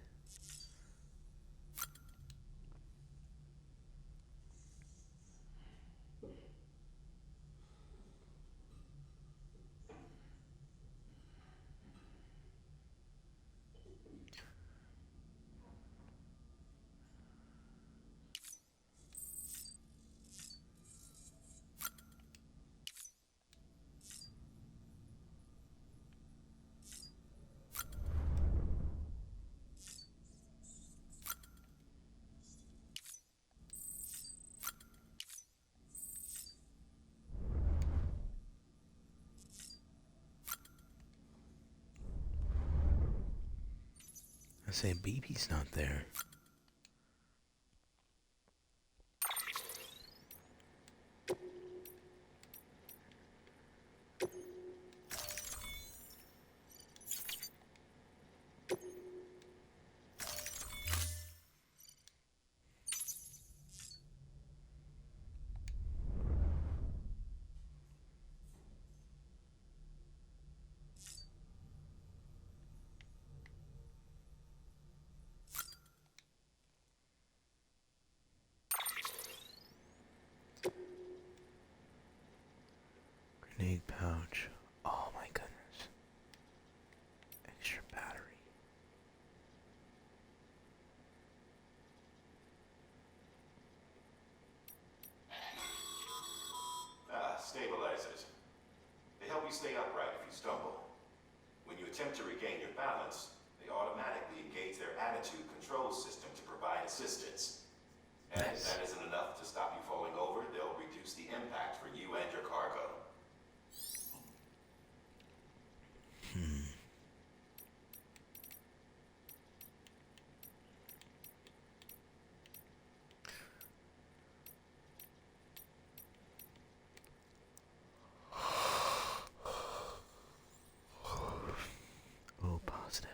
I say BB's not there. Grenade pouch. Oh my goodness. Extra battery. Stabilizers. They help you stay upright if you stumble. When you attempt to regain your balance, they automatically engage their attitude control system to provide assistance. And if that isn't enough to stop you falling over, they'll reduce the impact for you and your cargo. Oh, positive.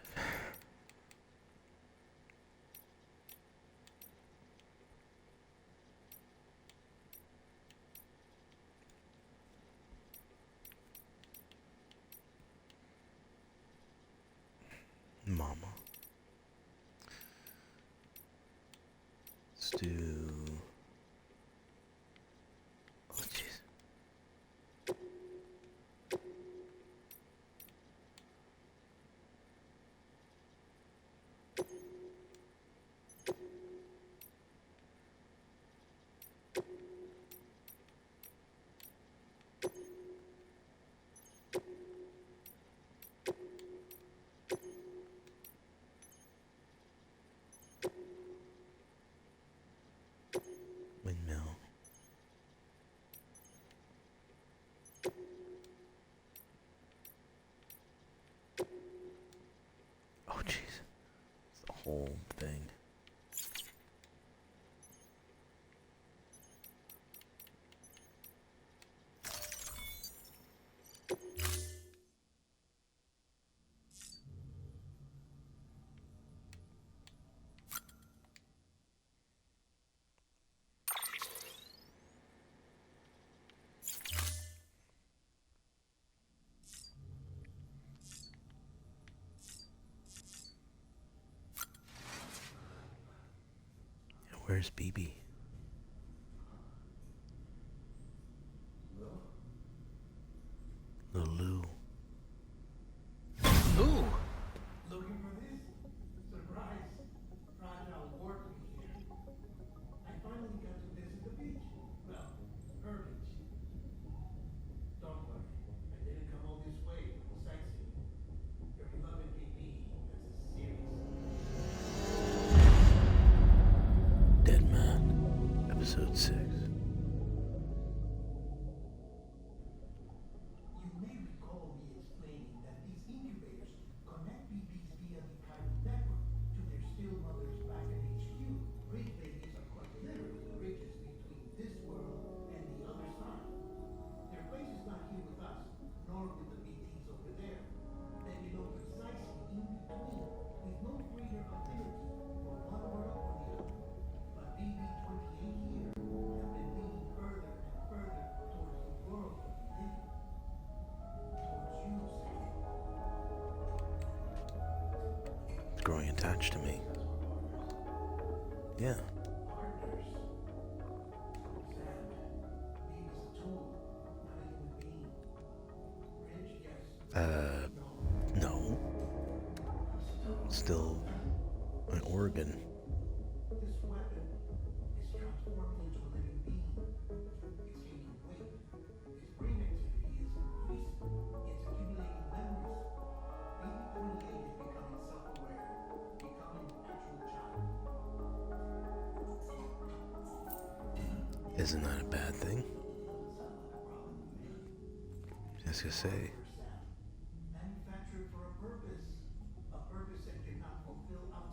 Mama. Let's do... Oh, jeez. Windmill. Oh, jeez. It's the whole thing. Where's BB? Lulu. Ooh! Looking for this? Surprise! Fragile worked me here. I finally got to visit the beach. Well, her beach. Don't worry, I didn't come all this way for sightseeing. Your beloved BB has a serious... Dead Man. Episode 6. You may recall me explaining that these incubators connect BBs via the chiral network to their still mothers back at HQ. Bridge babies are quite literally bridges between this world and the other side. Their place is not here with us, nor with the BTs over there. They belong precisely in between, with no greater affinity for one world or the other. But BB-28 here have been leaning further and further towards the world of living. Towards you, Sam. It's growing attached to me. Because we're partners. Yeah. Partners. Sam, BB's a tool, not a human being. Rich, yes. No. No. Still an organ. This weapon is transformed into a living being. It's gaining weight. Its brain activity is increasing. It's accumulating memories. BB-28 is becoming self-aware, becoming an actual child. Isn't that a bad thing? Doesn't sound like a problem to me. Just to say. Sam, manufactured for a purpose that cannot fulfill outside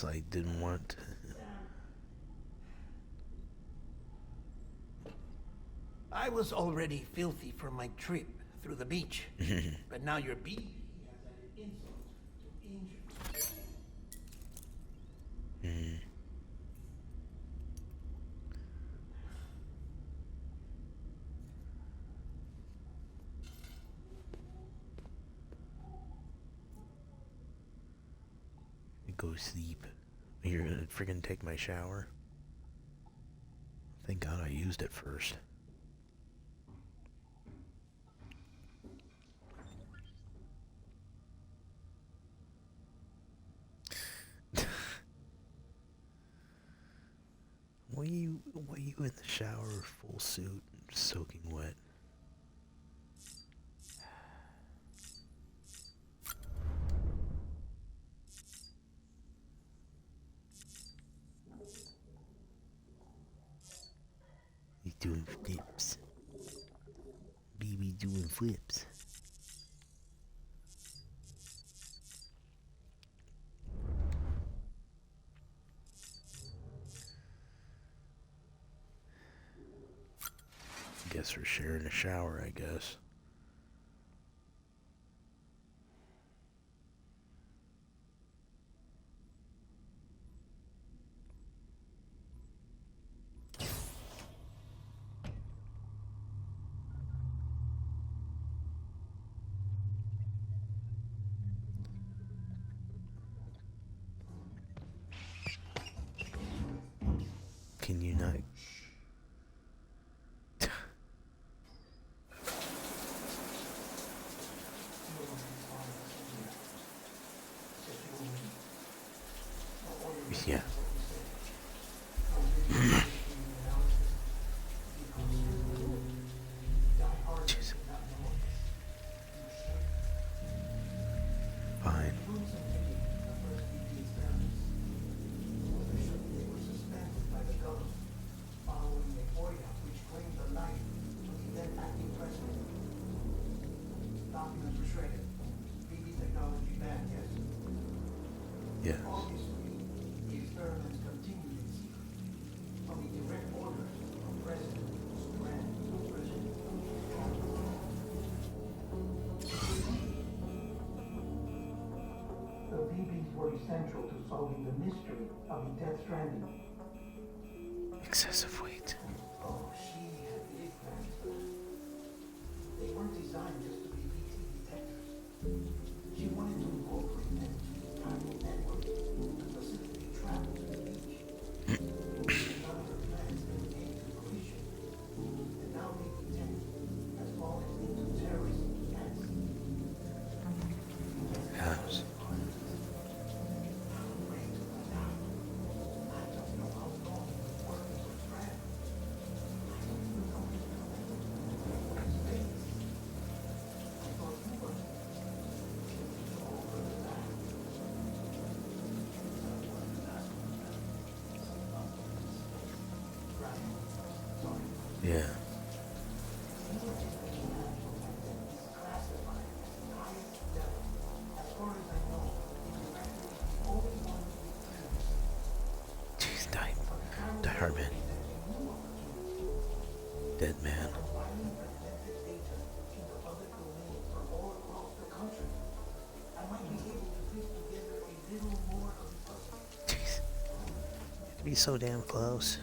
guess I didn't want to. I was already filthy from my trip through the beach, but now your BB has added insult to injury. Go sleep. You're gonna friggin' take my shower? Thank God I used it first. Why you in the shower, full suit, soaking wet? He's doing flips. BB doing flips. Guess we're sharing a shower, I guess. Can you not? Yeah. Jeez. Fine. Following a FOIA which claimed the life of the then acting president. Documents were shredded. BB technology banned, yes? Yes. Obviously, the experiments continued in secret. From the direct orders of President Stranding. The BBs were essential to solving the mystery of the Death Stranding. Excessive weight. Oh, she had big plans for them. They weren't designed just to be VT detectors. She wanted to incorporate them to the powerful network to facilitate travel to the beach. None of her plans ever came to fruition. And now BB-10 has fallen into terrorist hands. House. Yeah. Jeez, die hard, man. Dead man. Jeez. To be so damn close.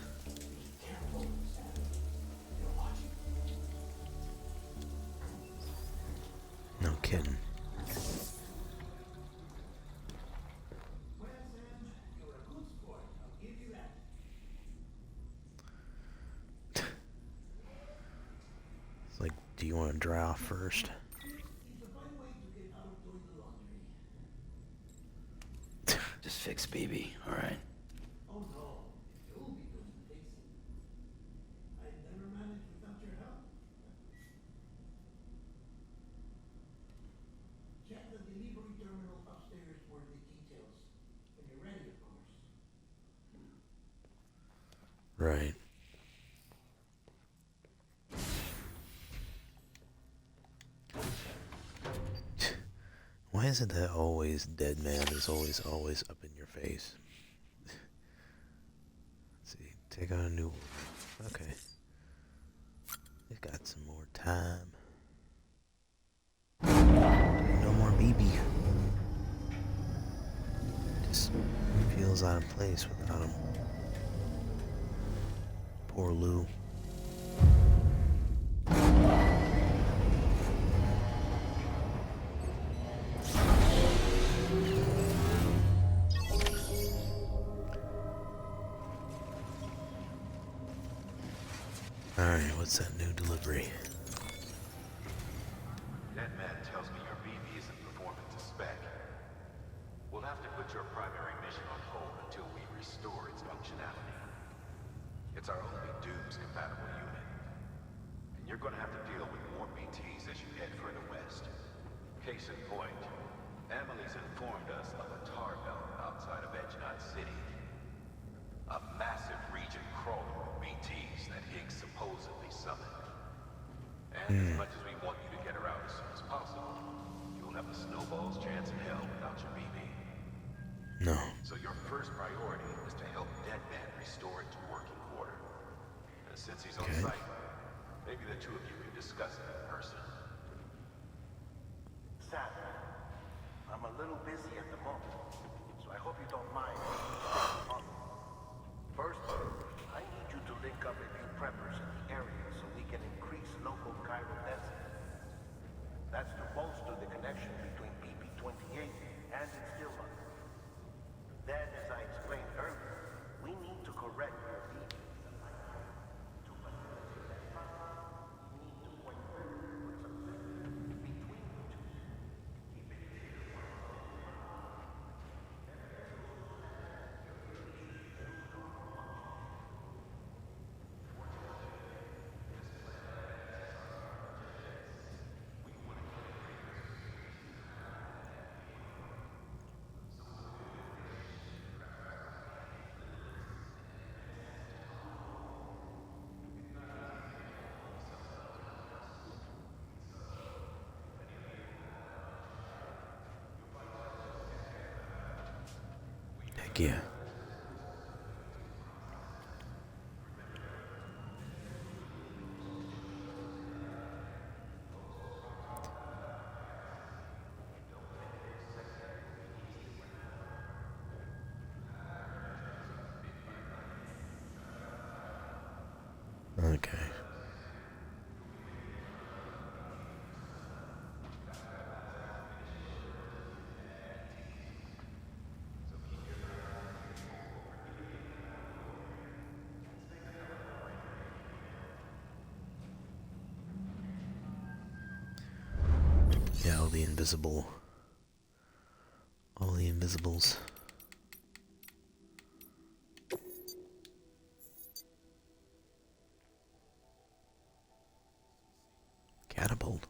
No kidding. It's like, do you want to dry off first? Just fix BB, alright? Oh no, you'll be doing the fixing. I'd never manage without your help. Check the delivery terminal upstairs for the details. When you're ready, of course. Right. Why is it that always dead man is always up in your face? Take on a new wolf. Okay. We've got some more time. No more BB. Just feels out of place without him. Poor Lou. Alright, what's that new delivery? That man tells me your BB isn't performing to spec. We'll have to put your primary mission on hold until we restore its functionality. It's our only Dooms-compatible unit. And you're gonna have to deal with more BTs as you head further west. Case in point, Emily's informed us of a tar belt outside of Edgenot City. A massive region crawling with BTs that Higgs supposedly summoned. And as much as we want you to get her out as soon as possible, you'll have a snowball's chance in hell without your BB. No. So your first priority is to help Deadman restore it to working order. And since he's on site, maybe the two of you can discuss it in person. Sam, I'm a little busy at the moment, so I hope you don't mind. First, I need you to link up a few preppers in the area so we can increase local chiral density. That's to bolster the connection between BP-28 and its still mother. Then, as I explained earlier, we need to correct your BB. To facilitate that process, we need to point put some distance between the two. Keep it clear. Heck yeah. Okay. Yeah, all the invisibles. Catapult.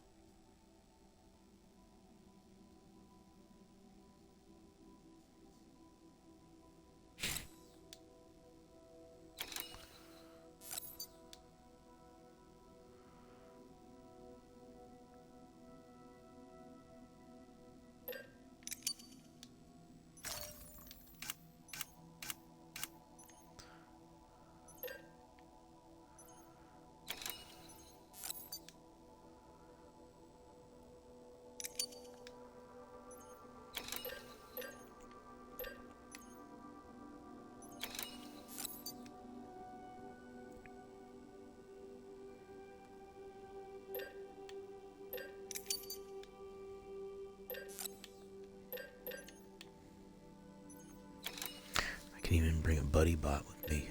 I can even bring a buddy bot with me.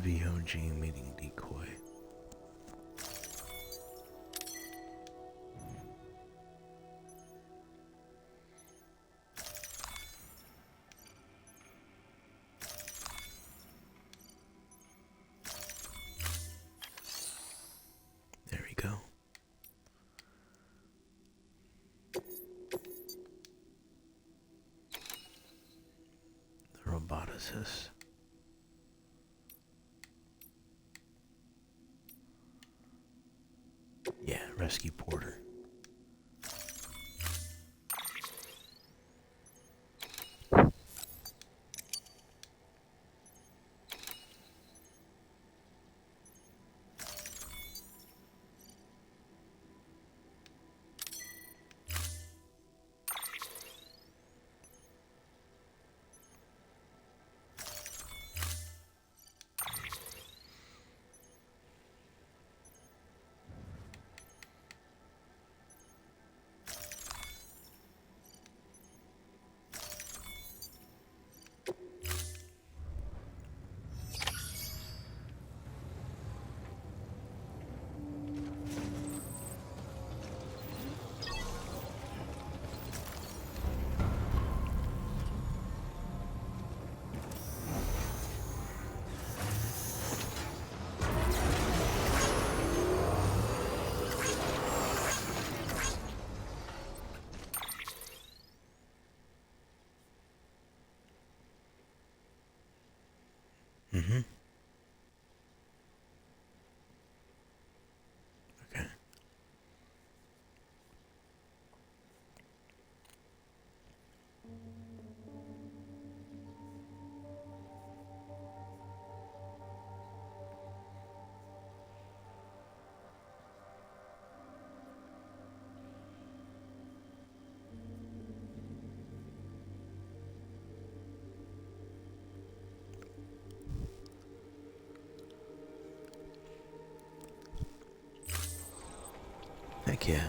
VOG meeting decoy. There we go. is this? Yeah, rescue Porter. Mm-hmm. Okay. Heck yeah.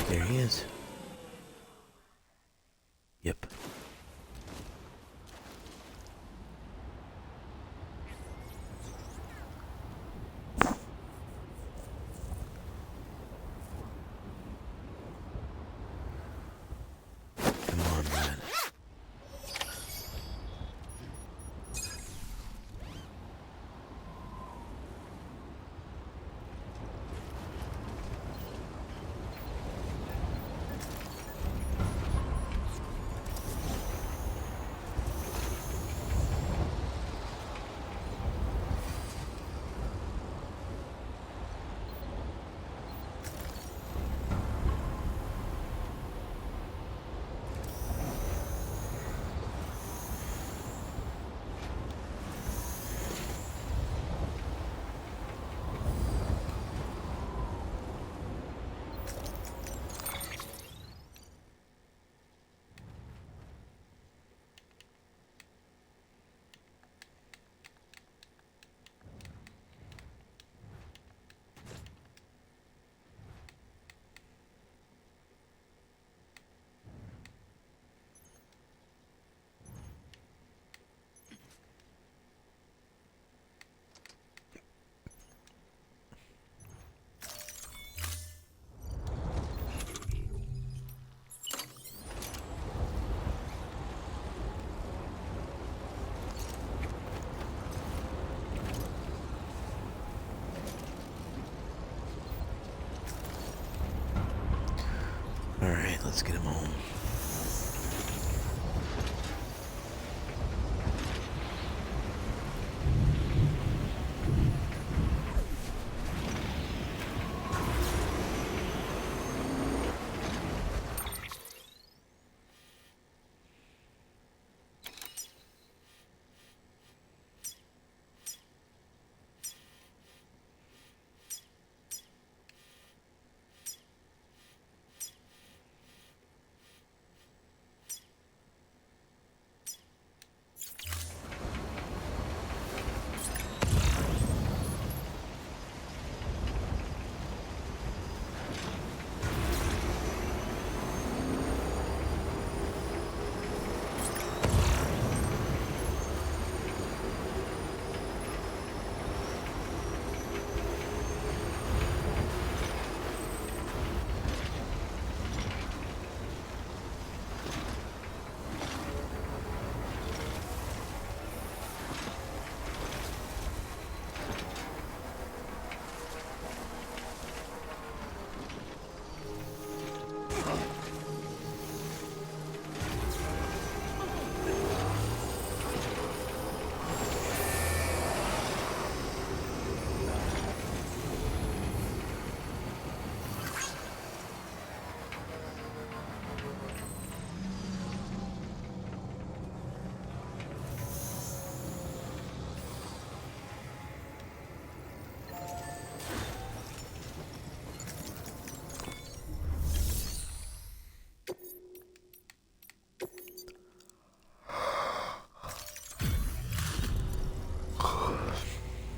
There he is. Yep. Come on, man. Let's get him home.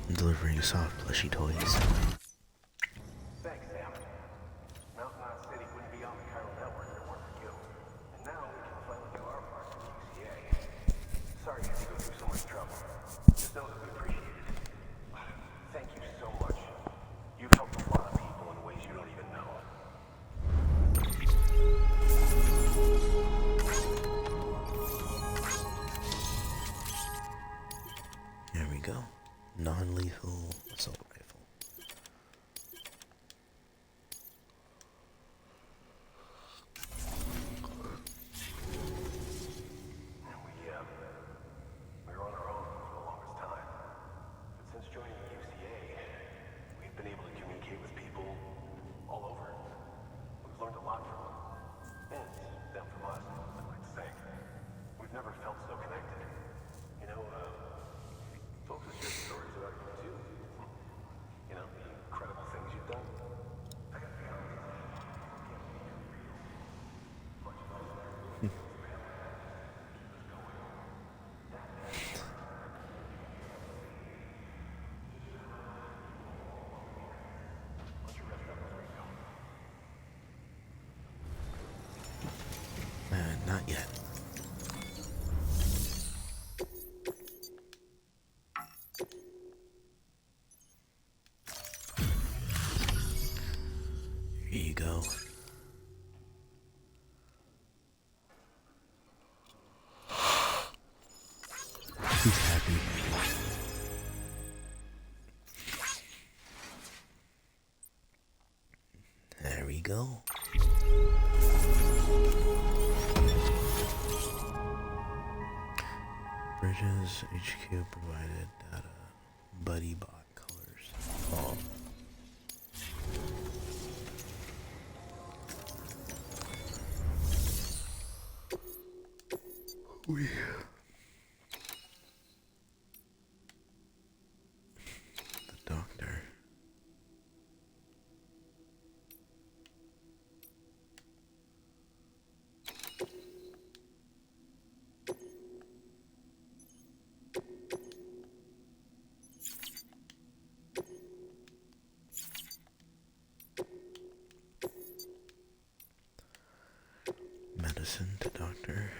I'm delivering soft, plushy toys. Thanks, Sam. Mountain Knot City wouldn't be on the chiral network if it weren't for you. And now we can finally do our part for the UCA. Sorry you had to go through so much trouble. Just know that we appreciate it. Thank you so much. You've helped a lot of people in ways you don't even know. There we go. Non-lethal assault rifle. We were on our own for the longest time. But since joining the UCA, we've been able to communicate with people all over. We've learned a lot from them. And them from us, I'd like to say. We've never felt so connected. You know, folks have shared stories about you too. You know, the incredible things you've done. I gotta be honest. Much as I was Not yet. Here you go. He's happy. There we go. Bridges HQ provided data. Buddy bot colors. Oh. We. The doctor. Medicine to doctor.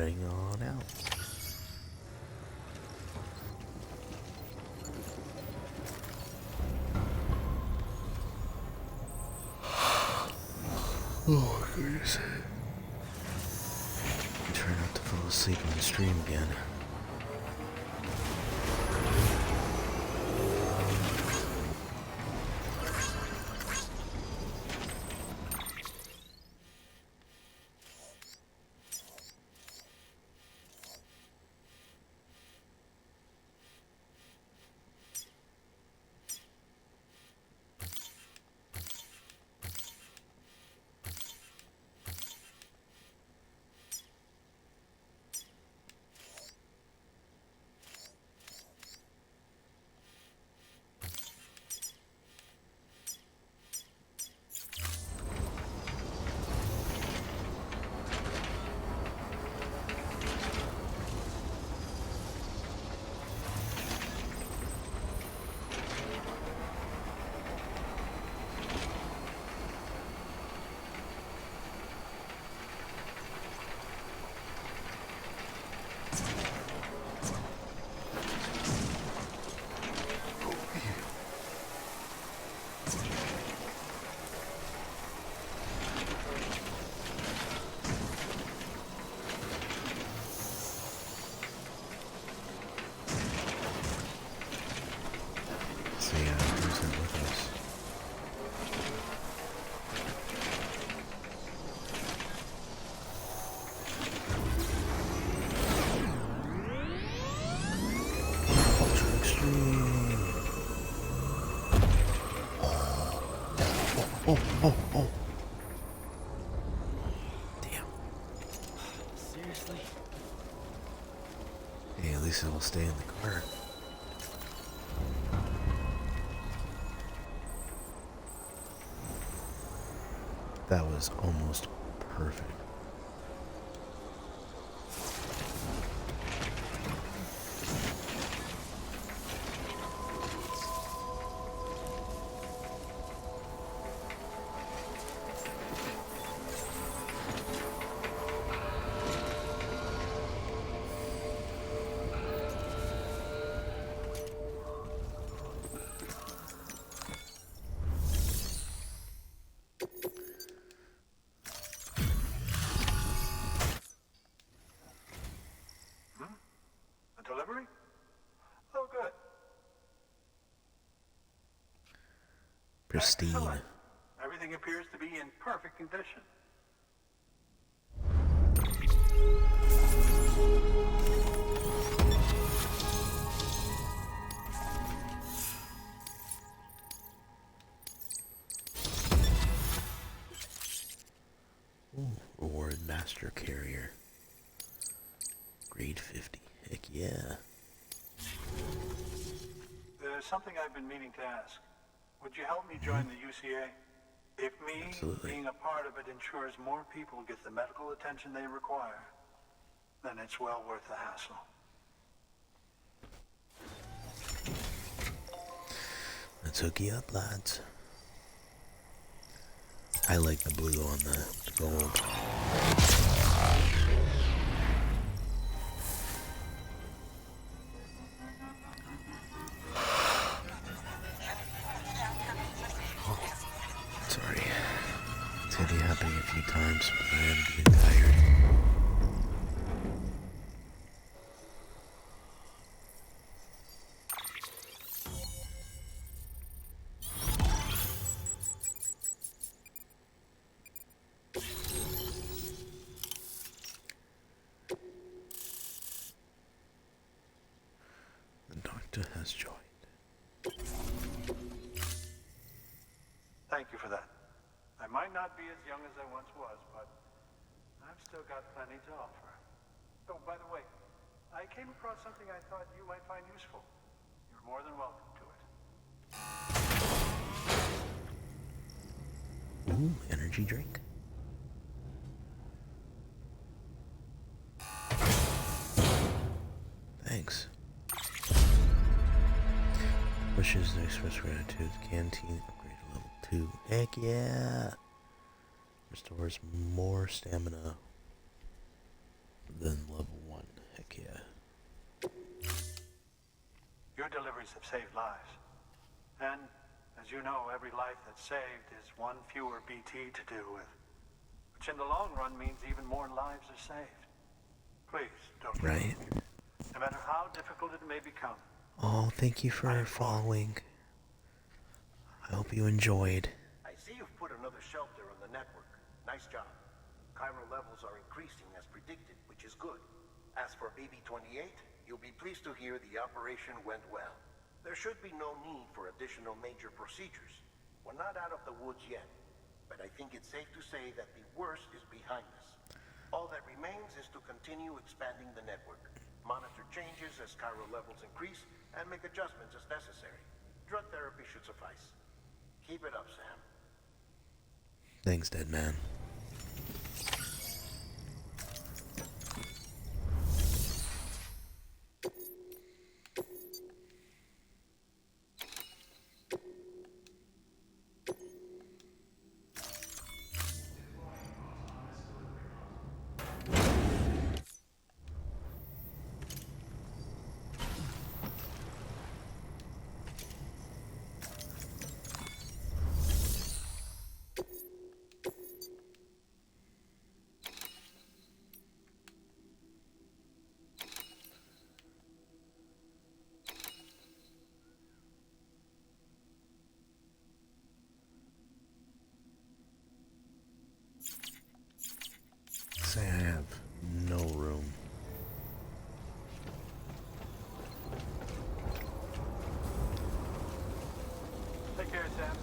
heading on out. Oh my goodness. Try not to fall asleep on the stream again. Oh. Damn. Seriously? Hey, at least it'll stay in the car. That was almost perfect. Delivery? Oh, good. Pristine. Excellent. Everything appears to be in perfect condition. Ooh, reward master carrier. Grade 50. Heck yeah. There's something I've been meaning to ask. Would you help me join the UCA? If me Absolutely. being a part of it ensures more people get the medical attention they require, then it's well worth the hassle. Let's hook you up, lads. I like the blue on the gold. Sorry. It's gonna be happening a few times, but I am getting tired. The doctor has joined. Thank you for that. I might not be as young as I once was, but I've still got plenty to offer. Oh, by the way, I came across something I thought you might find useful. You're more than welcome to it. Ooh, energy drink. Thanks. Wishes to express gratitude. Canteen upgrade to level 2. Heck yeah! Restores more stamina. than level 1. Heck yeah. Your deliveries have saved lives. And, as you know, every life that's saved is one fewer BT to deal with. Which in the long run means even more lives are saved. Please, don't give Right? up. No matter how difficult it may become. Oh, thank you for following. I hope you enjoyed. I see you've put another shelter on the network. Nice job. Chiral levels are increasing as predicted, which is good. As for BB-28, you'll be pleased to hear the operation went well. There should be no need for additional major procedures. We're not out of the woods yet, but I think it's safe to say that the worst is behind us. All that remains is to continue expanding the network, monitor changes as chiral levels increase, and make adjustments as necessary. Drug therapy should suffice. Keep it up, Sam. Thanks, dead man. Say I have no room. Take care, Sam.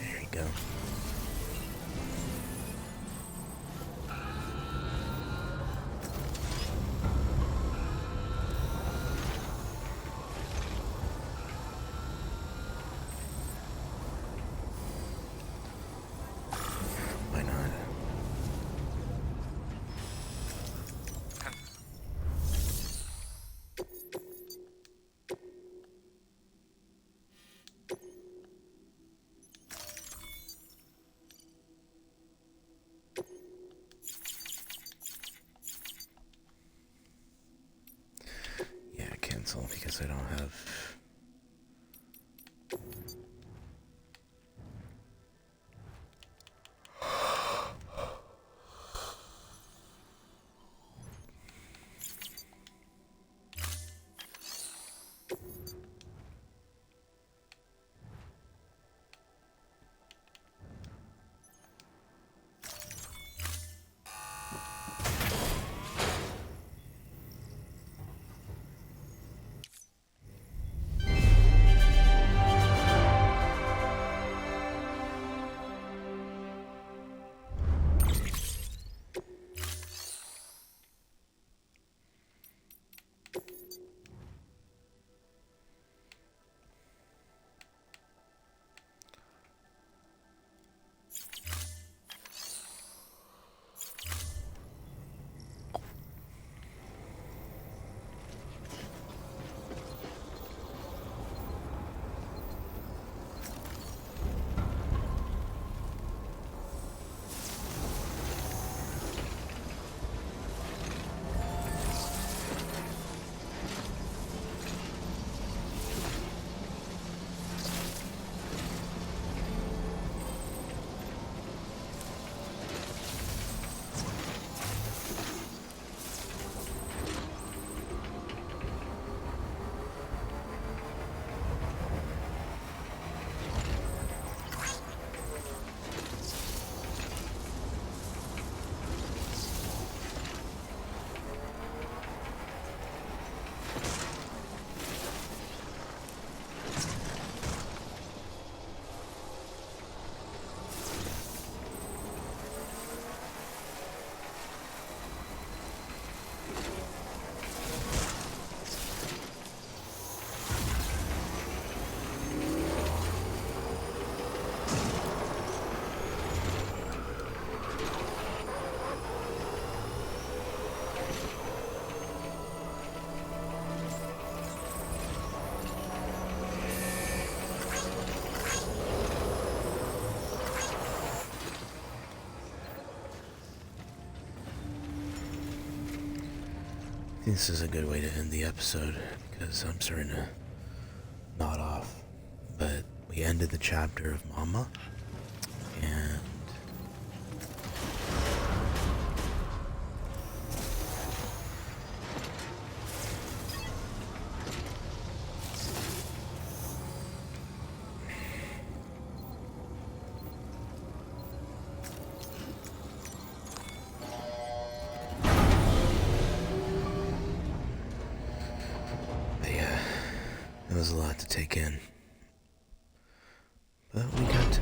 There you go. Why not? Yeah, cancel because I don't have. this is a good way to end the episode because I'm starting to nod off. But we ended the chapter of Mama, and yeah, it was a lot to take in. But we got to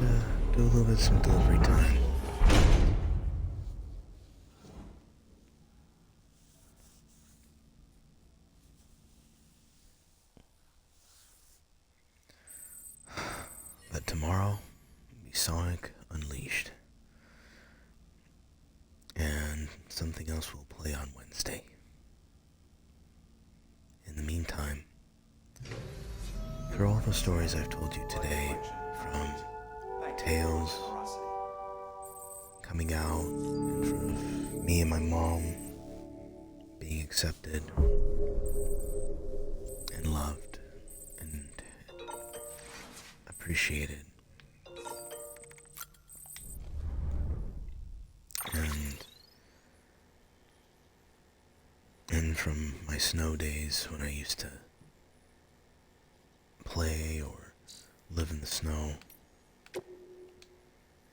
do a little bit of some delivery time. But tomorrow will be Sonic Unleashed. And something else we'll play on Wednesday. In the meantime, through all the stories I've told you today, from tales coming out in front of me and my mom, being accepted and loved and appreciated, and from my snow days when I used to play or live in the snow,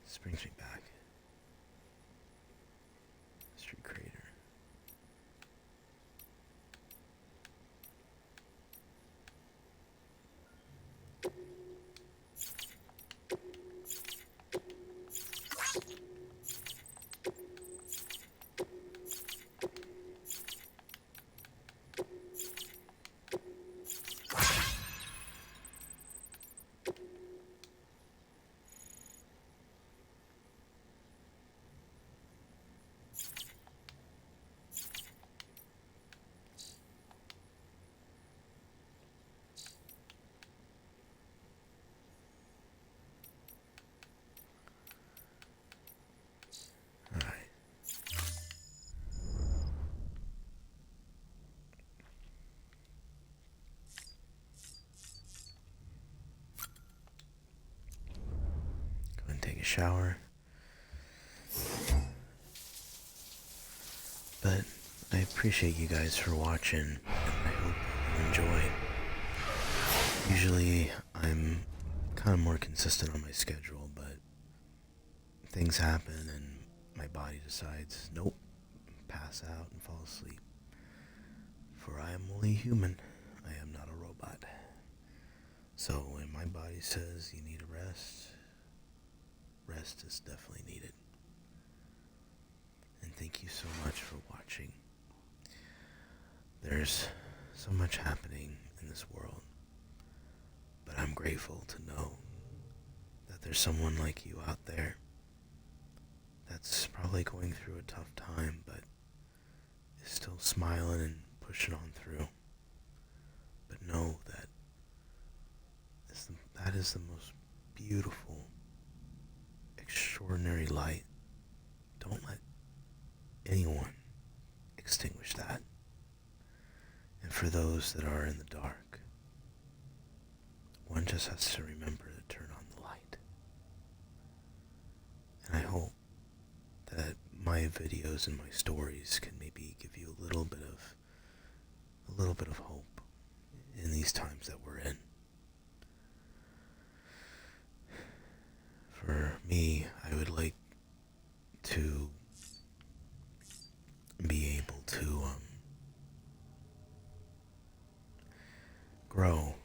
this brings me back. Street Creator. Take a shower. But I appreciate you guys for watching, and I hope you enjoyed. Usually I'm kind of more consistent on my schedule, but things happen and my body decides, nope, pass out and fall asleep. For I am only human, I am not a robot. So when my body says you need a rest, rest is definitely needed. And thank you so much for watching. There's so much happening in this world, but I'm grateful to know that there's someone like you out there that's probably going through a tough time, but is still smiling and pushing on through. But know that that is the most beautiful, extraordinary light. Don't let anyone extinguish that. And for those that are in the dark, one just has to remember to turn on the light. And I hope that my videos and my stories can maybe give you a little bit of hope in these times that we're in. For me, I would like to be able to grow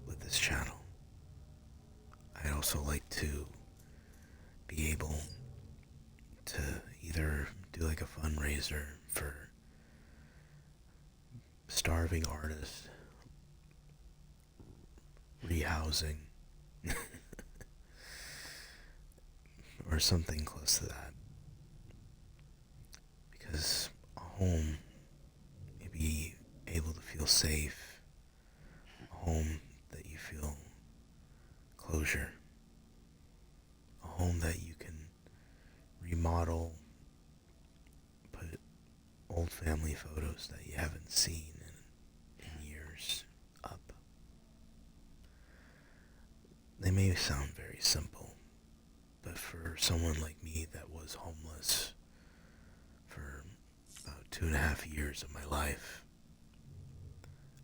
with this channel. I'd also like to be able to either do like a fundraiser for starving artists, rehousing, or something close to that. Because a home, maybe able to feel safe, a home that you feel closure, a home that you can remodel, put old family photos that you haven't seen in years up. They may sound very simple, but for someone like me that was homeless for about 2.5 years of my life,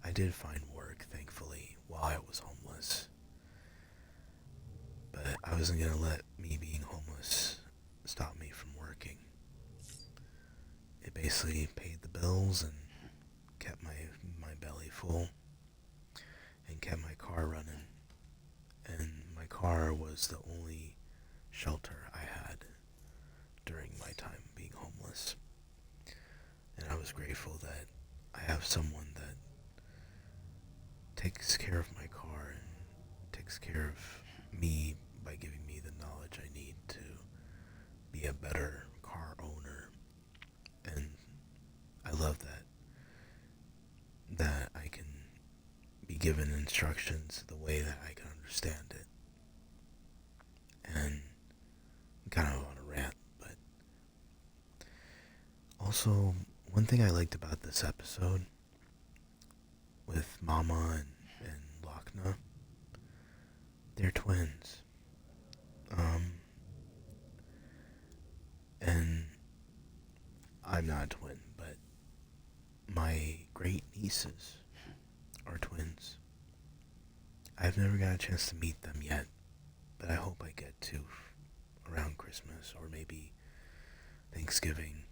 I did find work, thankfully, while I was homeless. But I wasn't going to let me being homeless stop me from working. It basically paid the bills and kept my belly full and kept my car running. And my car was the only shelter I had during my time being homeless. And I was grateful that I have someone that takes care of my car and takes care of me by giving me the knowledge I need to be a better car owner. And I love that I can be given instructions the way that I can understand it. And I'm kind of on a rant, but also one thing I liked about this episode with Mama and Lochna, they're twins. And I'm not a twin, but my great nieces are twins. I've never got a chance to meet them yet, but I hope I get to around Christmas or maybe Thanksgiving.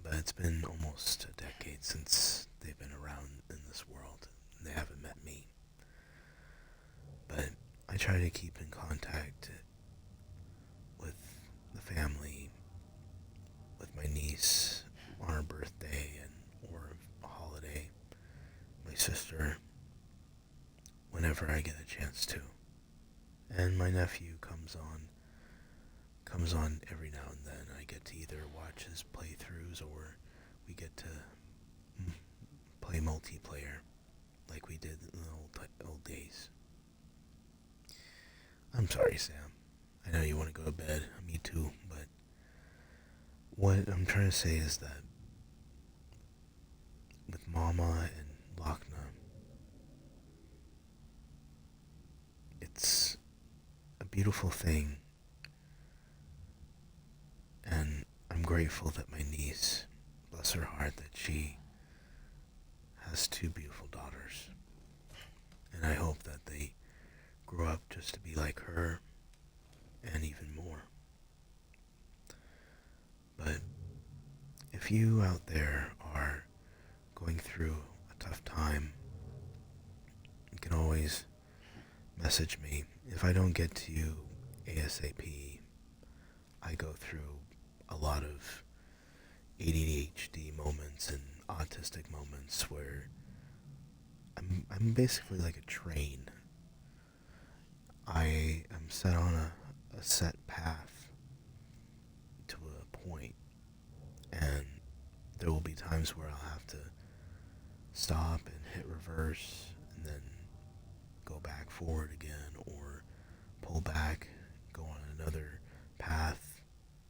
But it's been almost a decade since they've been around in this world. They haven't met me. But I try to keep in contact with the family, with my niece on her birthday or a holiday, my sister, whenever I get a chance to. And my nephew comes on every now and then. I get to either watch his playthroughs or we get to play multiplayer like we did in the old days. I'm sorry, Sam. I know you want to go to bed. Me too. But what I'm trying to say is that with Mama and Lochna, it's a beautiful thing. And I'm grateful that my niece, bless her heart, that she has two beautiful daughters. And I hope that they grow up just to be like her and even more. But if you out there are going through a tough time, you can always message me. If I don't get to you ASAP, I go through a lot of ADHD moments and autistic moments where I'm basically like a train. I am set on a set path to a point, and there will be times where I'll have to stop and hit reverse and then go back forward again, or pull back, go on another path,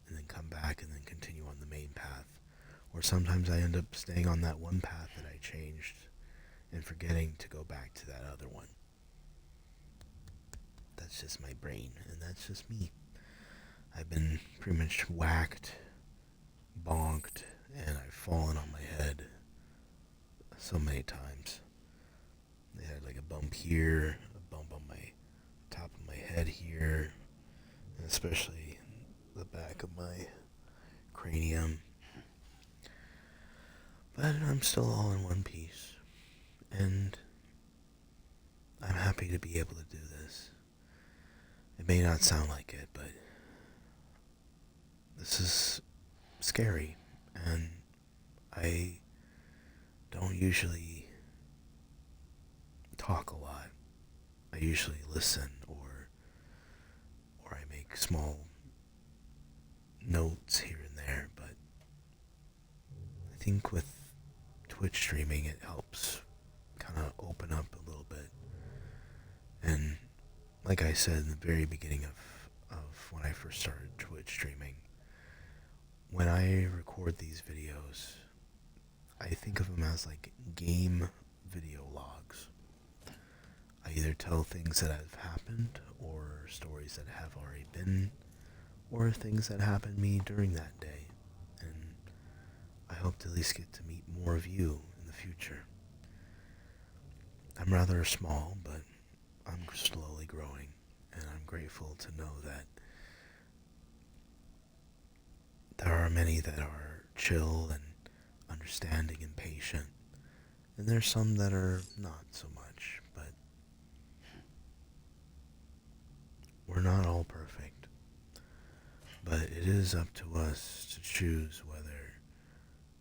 and then come back and then continue on the main path. Or sometimes I end up staying on that one path that I changed and forgetting to go back to that other one. That's just my brain, and that's just me. I've been pretty much whacked, bonked, and I've fallen on my head so many times. They had like a bump here, a bump on my top of my head here, and especially the back of my cranium. But I'm still all in one piece, and I'm happy to be able to do this. It may not sound like it, but this is scary, and I don't usually talk a lot. I usually listen, or I make small notes here and there, but I think with Twitch streaming it helps kind of open up a little bit. And like I said in the very beginning of when I first started Twitch streaming, when I record these videos, I think of them as like game video logs. I either tell things that have happened, or stories that have already been, or things that happened to me during that day. And I hope to at least get to meet more of you in the future. I'm rather small, but I'm slowly growing, and I'm grateful to know that there are many that are chill and understanding and patient, and there's some that are not so much, but we're not all perfect. But it is up to us to choose whether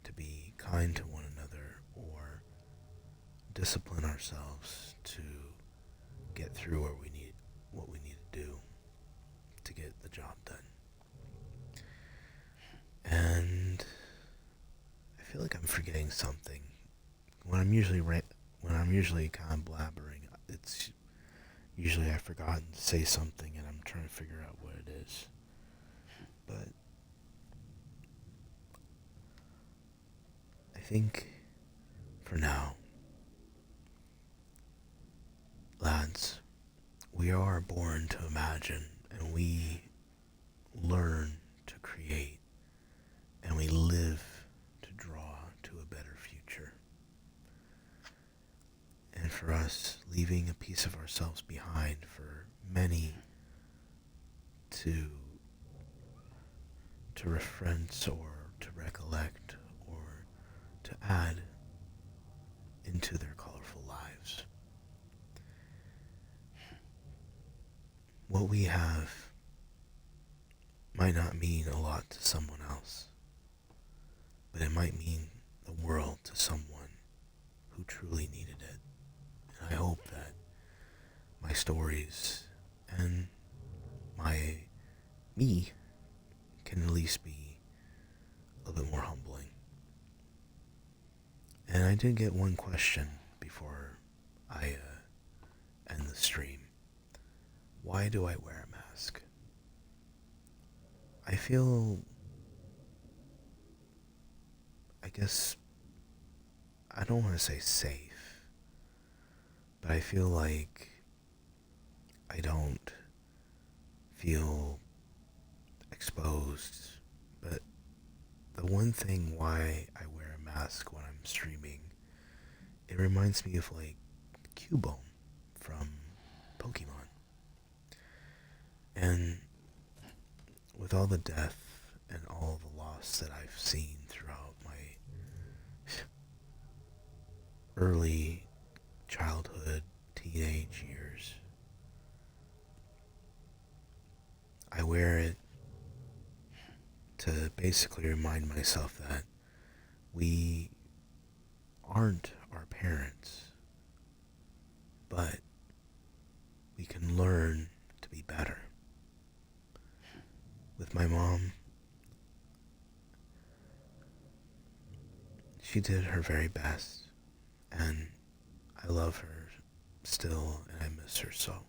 to be kind to one another or discipline ourselves to get through what we need to do to get the job done. And I feel like I'm forgetting something. When I'm usually kind of blabbering, it's usually I've forgotten to say something and I'm trying to figure out what it is. But I think for now, lads, we are born to imagine, and we learn to create, and we live to draw to a better future. And for us, leaving a piece of ourselves behind for many to reference or to recollect or to add into their colorful lives. What we have might not mean a lot to someone else, but it might mean the world to someone who truly needed it. And I hope that my stories and me can at least be a little bit more humbling. And I did get one question before I end the stream. Why do I wear a mask? I feel, I guess, I don't want to say safe, but I feel like I don't feel exposed. But the one thing why I wear a mask when I'm streaming, it reminds me of like Cubone from Pokemon. And with all the death and all the loss that I've seen throughout my early childhood, teenage years, I wear it to basically remind myself that we aren't our parents, but we can learn to be better. With my mom, she did her very best, and I love her still, and I miss her so.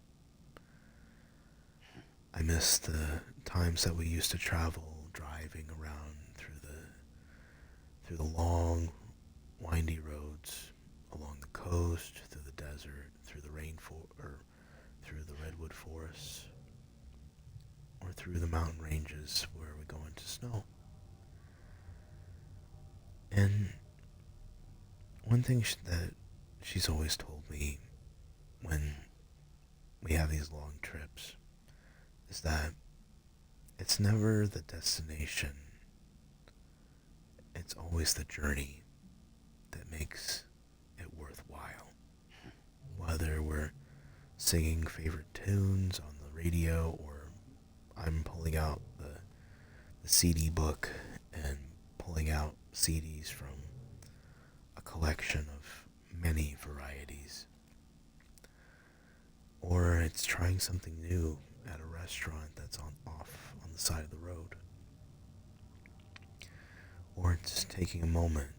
I miss the times that we used to travel, driving around through the long, windy roads along the coast, through the desert, through the through the redwood forests, or through the mountain ranges where we go into snow. And one thing that she's always told me when we have these long trips is that it's never the destination, it's always the journey that makes it worthwhile. Whether we're singing favorite tunes on the radio, or I'm pulling out the CD book and pulling out CDs from a collection of many varieties, or it's trying something new at a restaurant that's off on the side of the road, or it's taking a moment,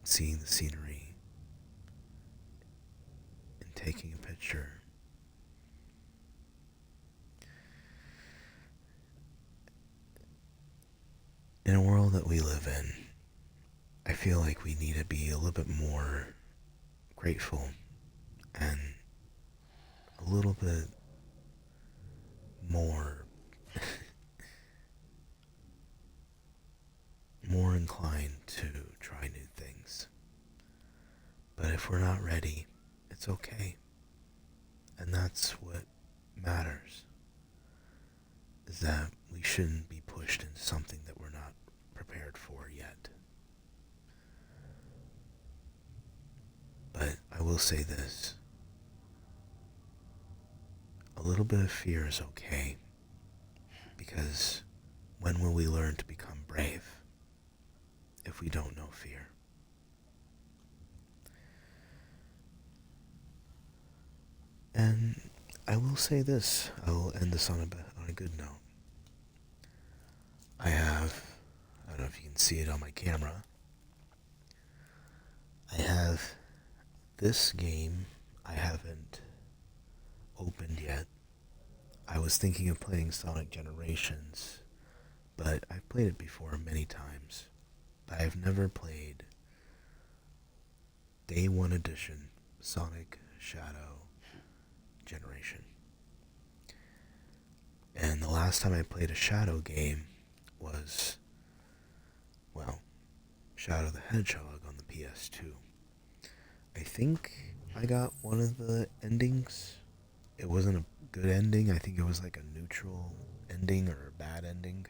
seeing the scenery, and taking a picture. in a world that we live in, I feel like we need to be a little bit more grateful and a little bit more more inclined to try new things. But if we're not ready, it's okay. And that's what matters. Is that we shouldn't be pushed into something that we're not prepared for yet. But I will say this. A little bit of fear is okay. Because when will we learn to become brave if we don't know fear? And I will say this. I will end this on a good note. I don't know if you can see it on my camera. I have this game I haven't opened yet. I was thinking of playing Sonic Generations, but I've played it before many times. But I've never played Day 1 Edition Sonic Shadow Generation. And the last time I played a Shadow game was, well, Shadow the Hedgehog on the PS2. I think I got one of the endings. It wasn't a good ending. I think it was like a neutral ending or a bad ending.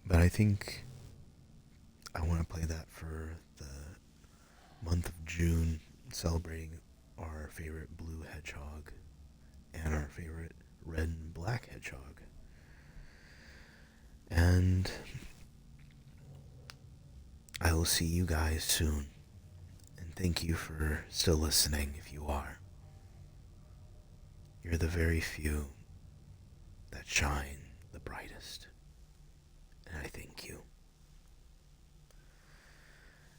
But I think I want to play that for the month of June, celebrating our favorite blue hedgehog and our favorite red and black hedgehog. And I will see you guys soon. And thank you for still listening if you are. You're the very few that shine the brightest. And I thank you.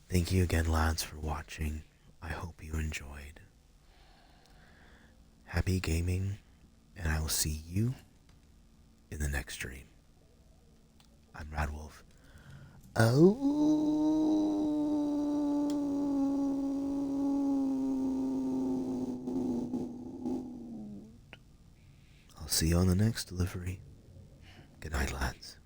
Thank you again, lads, for watching. I hope you enjoyed. Happy gaming, and I will see you in the next stream. I'm RadWolf. Oh. I'll see you on the next delivery. Good night, lads.